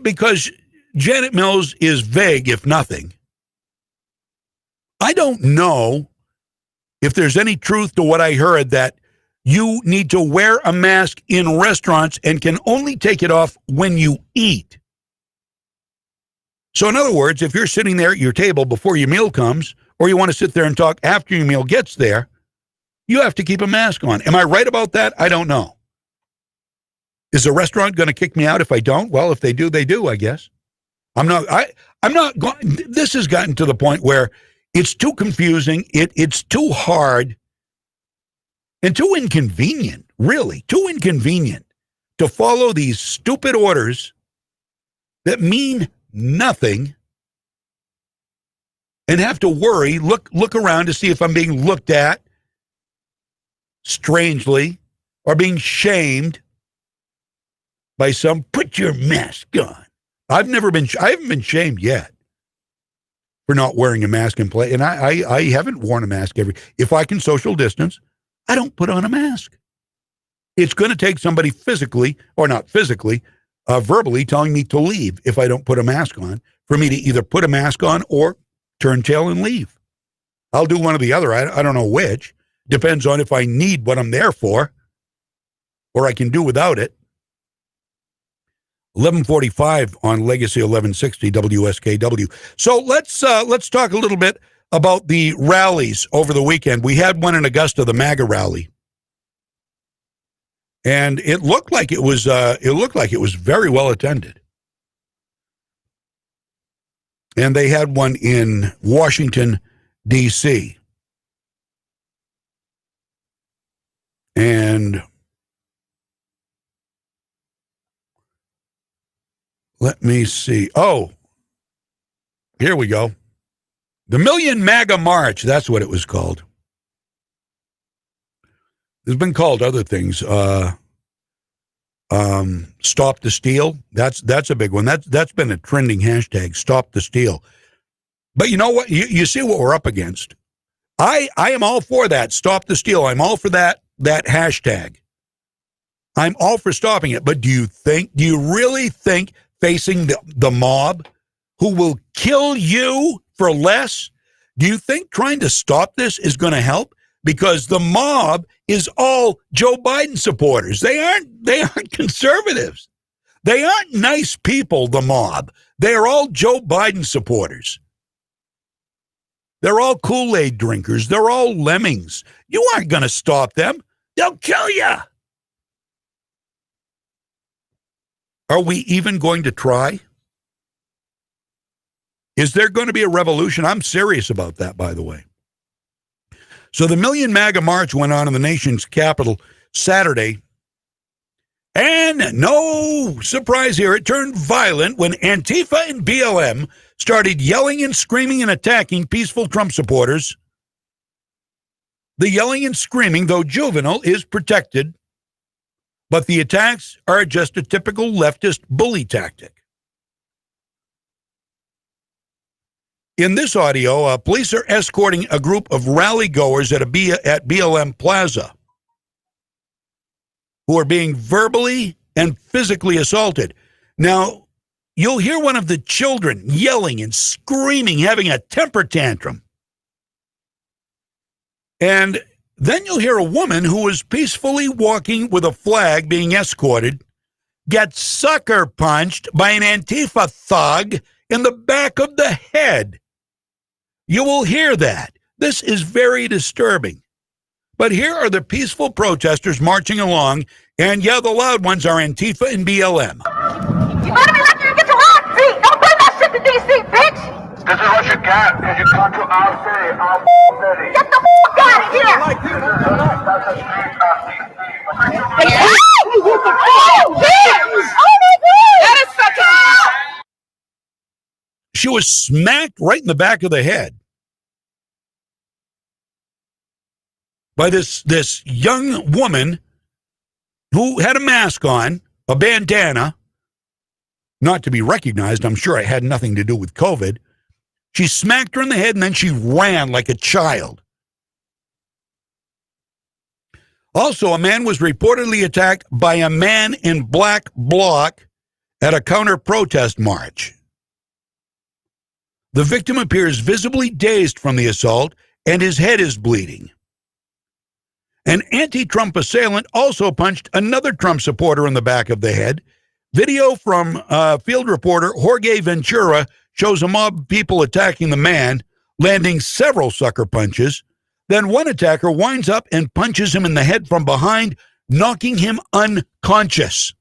because Janet Mills is vague, if nothing. I don't know if there's any truth to what I heard, that you need to wear a mask in restaurants and can only take it off when you eat. So in other words, if you're sitting there at your table before your meal comes, or you want to sit there and talk after your meal gets there, you have to keep a mask on. Am I right about that? I don't know. Is the restaurant going to kick me out if I don't? Well, if they do, they do, I guess. I'm not going. This has gotten to the point where it's too confusing. It's too hard and too inconvenient, really, too inconvenient to follow these stupid orders that mean nothing and have to worry, look around to see if I'm being looked at strangely or being shamed by some, put your mask on. I haven't been shamed yet for not wearing a mask in play. And I haven't worn a mask if I can social distance, I don't put on a mask. It's going to take somebody physically, or not physically, verbally telling me to leave if I don't put a mask on, for me to either put a mask on or turn tail and leave. I'll do one or the other. I don't know which. Depends on if I need what I'm there for, or I can do without it. 1145 on Legacy 1160 WSKW. So let's talk a little bit about the rallies over the weekend. We had one in Augusta, the MAGA rally. And it looked like it was very well attended. And they had one in Washington, D.C. And let me see. Oh, here we go. The Million MAGA March, that's what it was called. It's been called other things. Stop the Steal. That's a big one. That's been a trending hashtag, Stop the Steal. But you know what? You see what we're up against. I am all for that, Stop the Steal. I'm all for that hashtag. I'm all for stopping it. But do you really think facing the mob who will kill you for less, do you think trying to stop this is going to help? Because the mob is all Joe Biden supporters. They aren't conservatives. They aren't nice people, the mob. They are all Joe Biden supporters. They're all Kool-Aid drinkers. They're all lemmings. You aren't going to stop them. They'll kill you. Are we even going to try? Is there going to be a revolution? I'm serious about that, by the way. So the Million MAGA March went on in the nation's capital Saturday. And no surprise here, it turned violent when Antifa and BLM started yelling and screaming and attacking peaceful Trump supporters. The yelling and screaming, though juvenile, is protected. But the attacks are just a typical leftist bully tactic. In this audio, police are escorting a group of rally goers at BLM Plaza who are being verbally and physically assaulted. Now, you'll hear one of the children yelling and screaming, having a temper tantrum. And then you'll hear a woman who was peacefully walking with a flag being escorted get sucker punched by an Antifa thug in the back of the head. You will hear that. This is very disturbing. But here are the peaceful protesters marching along, and yeah, the loud ones are Antifa and BLM. You better be lucky to get your ass beat. Don't bring that shit to D.C., bitch. This is what you got, because you come to our city, our city. Get the fuck out of here. That is fucking. She was smacked right in the back of the head by this young woman who had a mask on, a bandana, not to be recognized. I'm sure it had nothing to do with COVID. She smacked her in the head and then she ran like a child. Also, a man was reportedly attacked by a man in black bloc at a counter-protest march. The victim appears visibly dazed from the assault, and his head is bleeding. An anti-Trump assailant also punched another Trump supporter in the back of the head. Video from field reporter Jorge Ventura shows a mob of people attacking the man, landing several sucker punches. Then one attacker winds up and punches him in the head from behind, knocking him unconscious.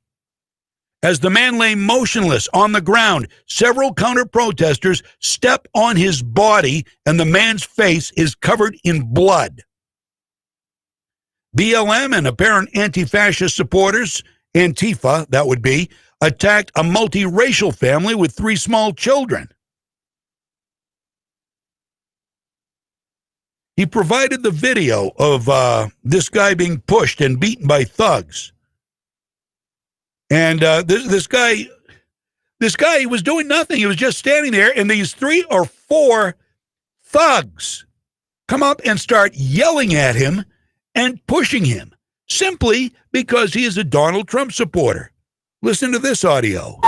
As the man lay motionless on the ground, several counter-protesters step on his body, and the man's face is covered in blood. BLM and apparent anti-fascist supporters, Antifa, that would be, attacked a multiracial family with 3 small children. He provided the video of this guy being pushed and beaten by thugs. And this guy, he was doing nothing. He was just standing there, and these 3 or 4 thugs come up and start yelling at him and pushing him, simply because he is a Donald Trump supporter. Listen to this audio.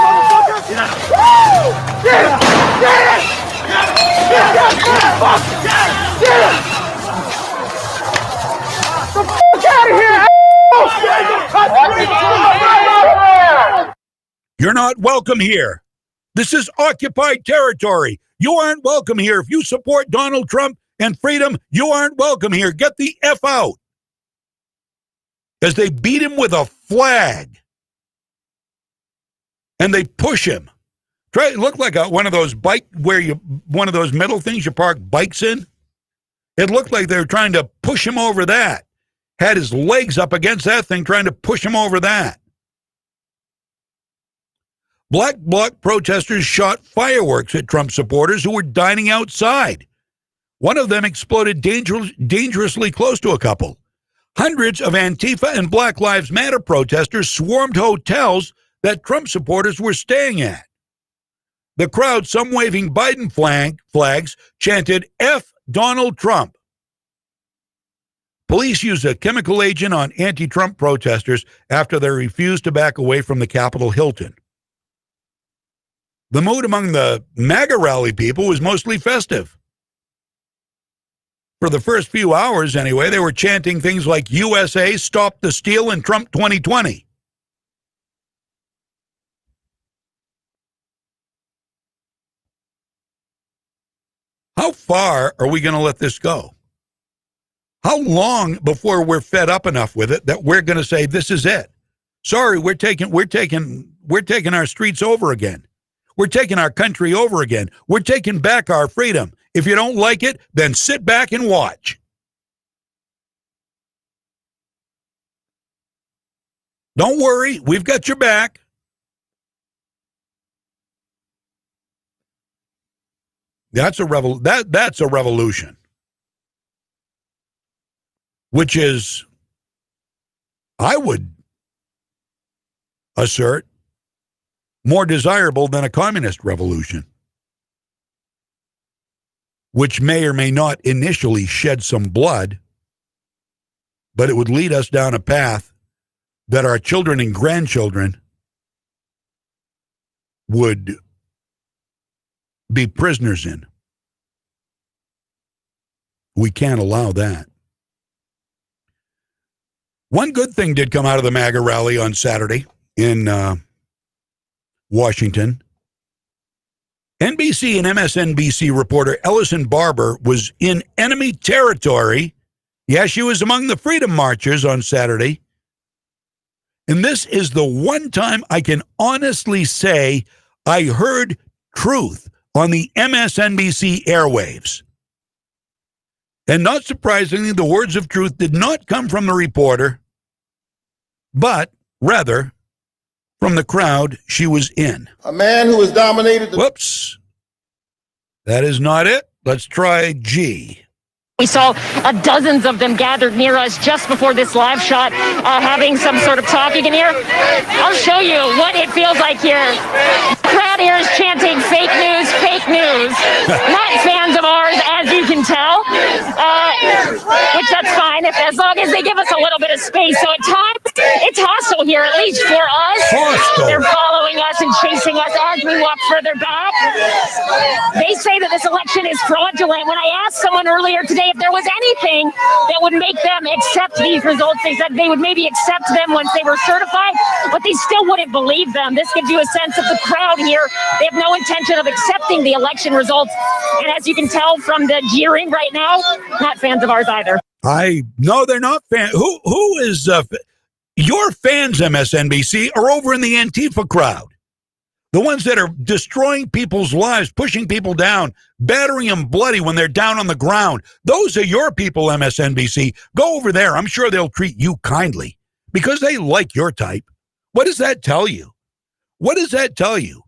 You're not welcome here. This is occupied territory. You aren't welcome here. If you support Donald Trump and freedom, you aren't welcome here. Get the F out. As they beat him with a flag. And they push him. Try it looked like one of those one of those metal things you park bikes in. It looked like they were trying to push him over that. Had his legs up against that thing, trying to push him over that. Black Bloc protesters shot fireworks at Trump supporters who were dining outside. One of them exploded dangerously close to a couple. Hundreds of Antifa and Black Lives Matter protesters swarmed hotels that Trump supporters were staying at. The crowd, some waving Biden flags, chanted, F Donald Trump. Police used a chemical agent on anti-Trump protesters after they refused to back away from the Capitol Hilton. The mood among the MAGA rally people was mostly festive. For the first few hours, anyway, they were chanting things like USA, Stop the Steal, and Trump 2020. How far are we going to let this go? How long before we're fed up enough with it that we're going to say this is it? Sorry, we're taking our streets over again. We're taking our country over again. We're taking back our freedom. If you don't like it, then sit back and watch. Don't worry, we've got your back. That's a revolution. Which is, I would assert, more desirable than a communist revolution, which may or may not initially shed some blood, but it would lead us down a path that our children and grandchildren would be prisoners in. We can't allow that. One good thing did come out of the MAGA rally on Saturday in Washington. NBC and MSNBC reporter Ellison Barber was in enemy territory. Yes, she was among the freedom marchers on Saturday. And this is the one time I can honestly say I heard truth on the MSNBC airwaves. And not surprisingly, the words of truth did not come from the reporter, but rather from the crowd she was in. A man who has dominated the... Whoops. That is not it. Let's try G. We saw dozens of them gathered near us just before this live shot, having some sort of talk. You can hear. I'll show you what it feels like here. The crowd here is chanting fake news, fake news. Not fans of ours, as you can tell, which that's fine, as long as they give us a little bit of space. So at times, it's hostile here, at least for us. They're following us and chasing us as we walk further back. They say that this election is fraudulent. When I asked someone earlier today if there was anything that would make them accept these results, they said they would maybe accept them once they were certified, but they still wouldn't believe them. This gives you a sense of the crowd here. They have no intention of accepting the election results. And as you can tell from the jeering right now, not fans of ours either. No, they're not fans. Who is your fans, MSNBC, are over in the Antifa crowd. The ones that are destroying people's lives, pushing people down, battering them bloody when they're down on the ground. Those are your people, MSNBC. Go over there. I'm sure they'll treat you kindly because they like your type. What does that tell you? What does that tell you?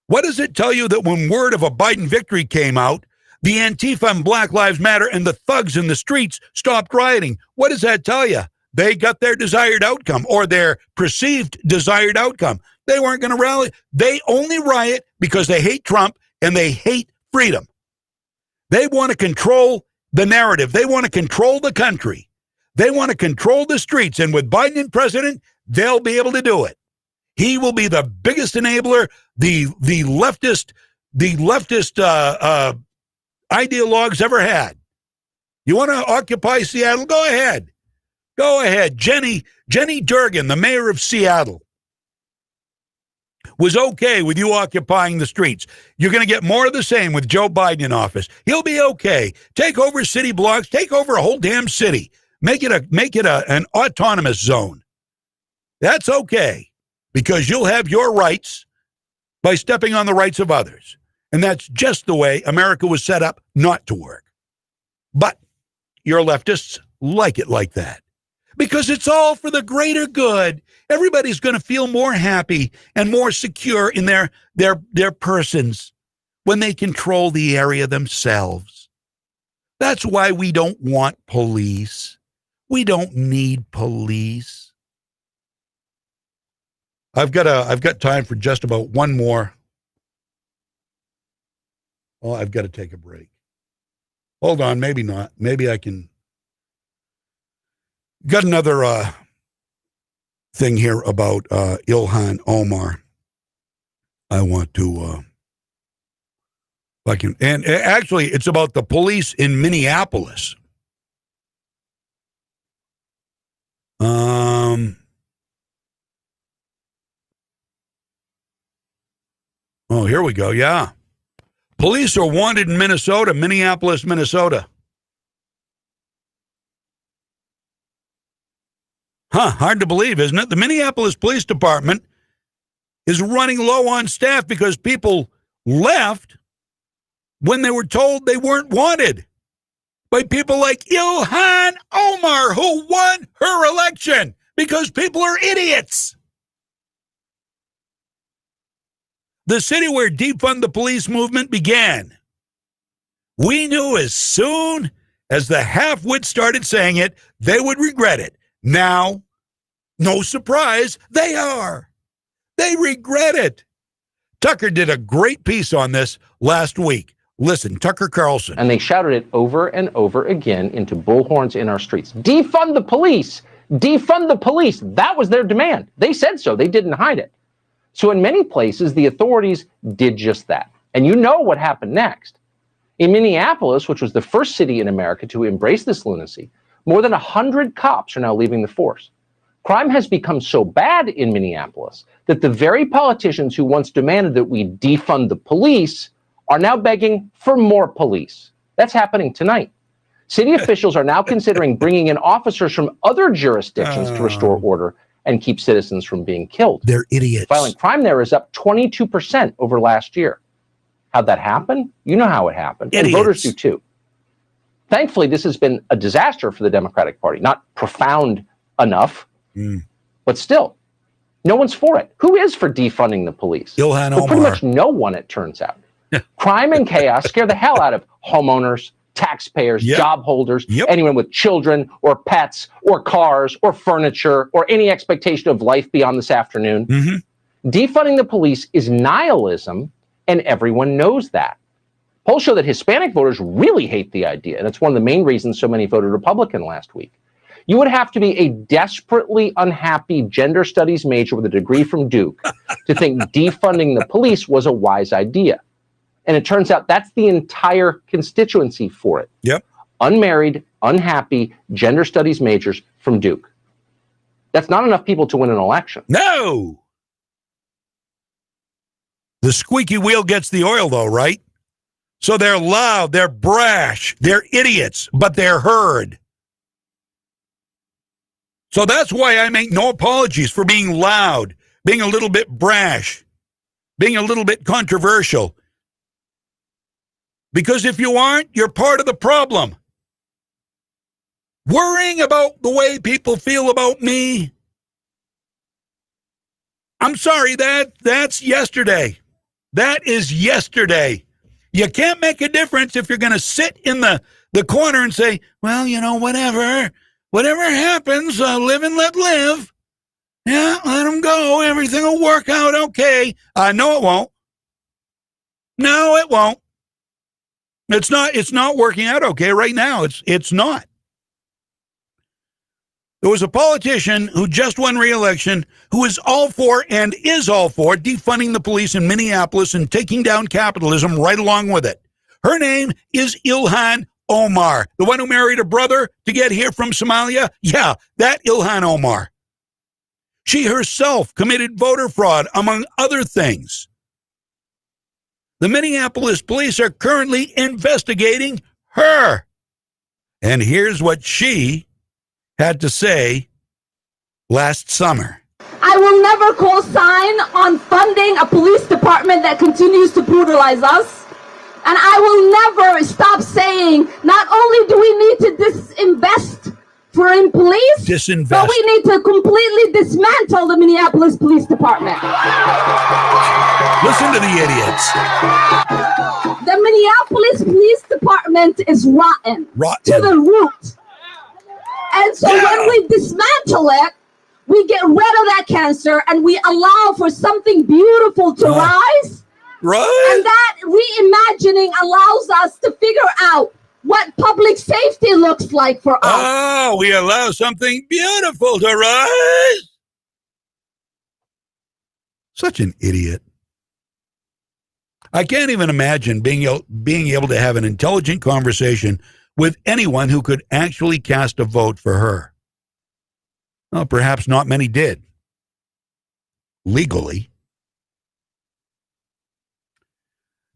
What does it tell you that when word of a Biden victory came out, the Antifa and Black Lives Matter and the thugs in the streets stopped rioting? What does that tell you? They got their desired outcome or their perceived desired outcome. They weren't going to rally. They only riot because they hate Trump and they hate freedom. They want to control the narrative. They want to control the country. They want to control the streets. And with Biden in president, they'll be able to do it. He will be the biggest enabler, the leftist ideologues ever had. You want to occupy Seattle? Go ahead. Go ahead. Jenny Durgan, the mayor of Seattle. was okay with you occupying the streets. You're going to get more of the same with Joe Biden in office. He'll be okay. Take over city blocks. Take over a whole damn city. Make it an autonomous zone. That's okay, because you'll have your rights by stepping on the rights of others. And that's just the way America was set up not to work. But your leftists like it like that, because it's all for the greater good. Everybody's going to feel more happy and more secure in their persons when they control the area themselves. That's why we don't want police. We don't need police. I've got time for just about one more. Oh, I've got to take a break. Hold on, maybe not. Maybe I can. Got another thing here about Ilhan Omar. I want to, and actually, it's about the police in Minneapolis. Oh, here we go. Yeah. Police are wanted in Minnesota, Minneapolis, Minnesota. Hard to believe, isn't it? The Minneapolis Police Department is running low on staff because people left when they were told they weren't wanted by people like Ilhan Omar, who won her election because people are idiots. The city where defund the police movement began. We knew as soon as the half-wits started saying it, they would regret it. Now, no surprise, they are. They regret it. Tucker did a great piece on this last week. Listen, Tucker Carlson. And they shouted it over and over again into bullhorns in our streets. Defund the police! Defund the police! That was their demand. They said so. They didn't hide it. So in many places, the authorities did just that. And you know what happened next. In Minneapolis, which was the first city in America to embrace this lunacy, more than 100 cops are now leaving the force. Crime has become so bad in Minneapolis that the very politicians who once demanded that we defund the police are now begging for more police. That's happening tonight. City officials are now considering bringing in officers from other jurisdictions to restore order and keep citizens from being killed. They're idiots. Violent crime there is up 22% over last year. How'd that happen? You know how it happened. Idiots. And voters do too. Thankfully, this has been a disaster for the Democratic Party. Not profound enough, but still, no one's for it. Who is for defunding the police? Ilhan But pretty Omar. much no one, it turns out. Crime and chaos scare the hell out of homeowners, taxpayers, job holders, anyone with children or pets or cars or furniture or any expectation of life beyond this afternoon. Defunding the police is nihilism, and everyone knows that. Polls show that Hispanic voters really hate the idea, and it's one of the main reasons so many voted Republican last week. You would have to be a desperately unhappy gender studies major with a degree from Duke to think defunding the police was a wise idea. And it turns out that's the entire constituency for it. Yep. Unmarried, unhappy gender studies majors from Duke. That's not enough people to win an election. No! The squeaky wheel gets the oil, though, right? So they're loud, they're brash, they're idiots, but they're heard. So that's why I make no apologies for being loud, being a little bit brash, being a little bit controversial. Because if you aren't, you're part of the problem. Worrying about the way people feel about me, I'm sorry, that's yesterday. That is yesterday. You can't make a difference if you're going to sit in the corner and say, well, you know, whatever happens, live and let live. Yeah, let them go. Everything will work out okay. No, it won't. No, it won't. It's not working out okay right now. It's not. There was a politician who just won re-election who is all for and is all for defunding the police in Minneapolis and taking down capitalism right along with it. Her name is Ilhan Omar, the one who married a brother to get here from Somalia. Yeah, that Ilhan Omar. She herself committed voter fraud, among other things. The Minneapolis police are currently investigating her. And here's what she had to say last summer. I will never co-sign on funding a police department that continues to brutalize us. And I will never stop saying, not only do we need to disinvest in police, but we need to completely dismantle the Minneapolis Police Department. Listen to the idiots. The Minneapolis Police Department is rotten to the root. And so when we dismantle it, we get rid of that cancer and we allow for something beautiful to rise. Right. And that reimagining allows us to figure out what public safety looks like for us. Oh, we allow something beautiful to rise. Such an idiot. I can't even imagine being able to have an intelligent conversation with anyone who could actually cast a vote for her. Well, perhaps not many did. Legally.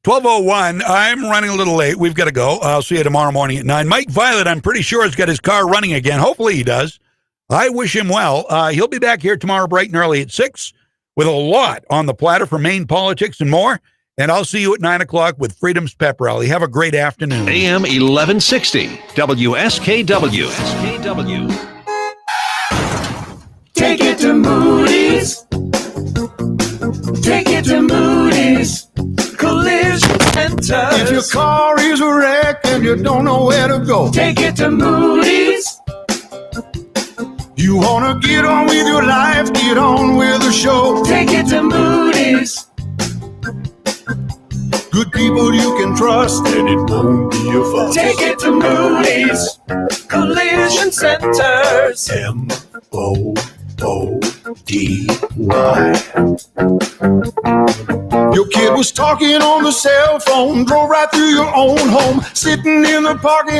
12:01, I'm running a little late. We've got to go. I'll see you tomorrow morning at 9. Mike Violette, I'm pretty sure, has got his car running again. Hopefully he does. I wish him well. He'll be back here tomorrow bright and early at 6 with a lot on the platter for Maine politics and more. And I'll see you at 9 o'clock with Freedom's Pep Rally. Have a great afternoon. AM 1160, WSKW. Take it to Moody's. Take it to Moody's. Collision Centers. If your car is a wreck and you don't know where to go, take it to Moody's. You want to get on with your life, get on with the show, take it to Moody's. Good people you can trust and it won't be a fuss. Take it to Moody's. Collision Centers. MOODY. Your kid was talking on the cell phone, drove right through your own home, sitting in the parking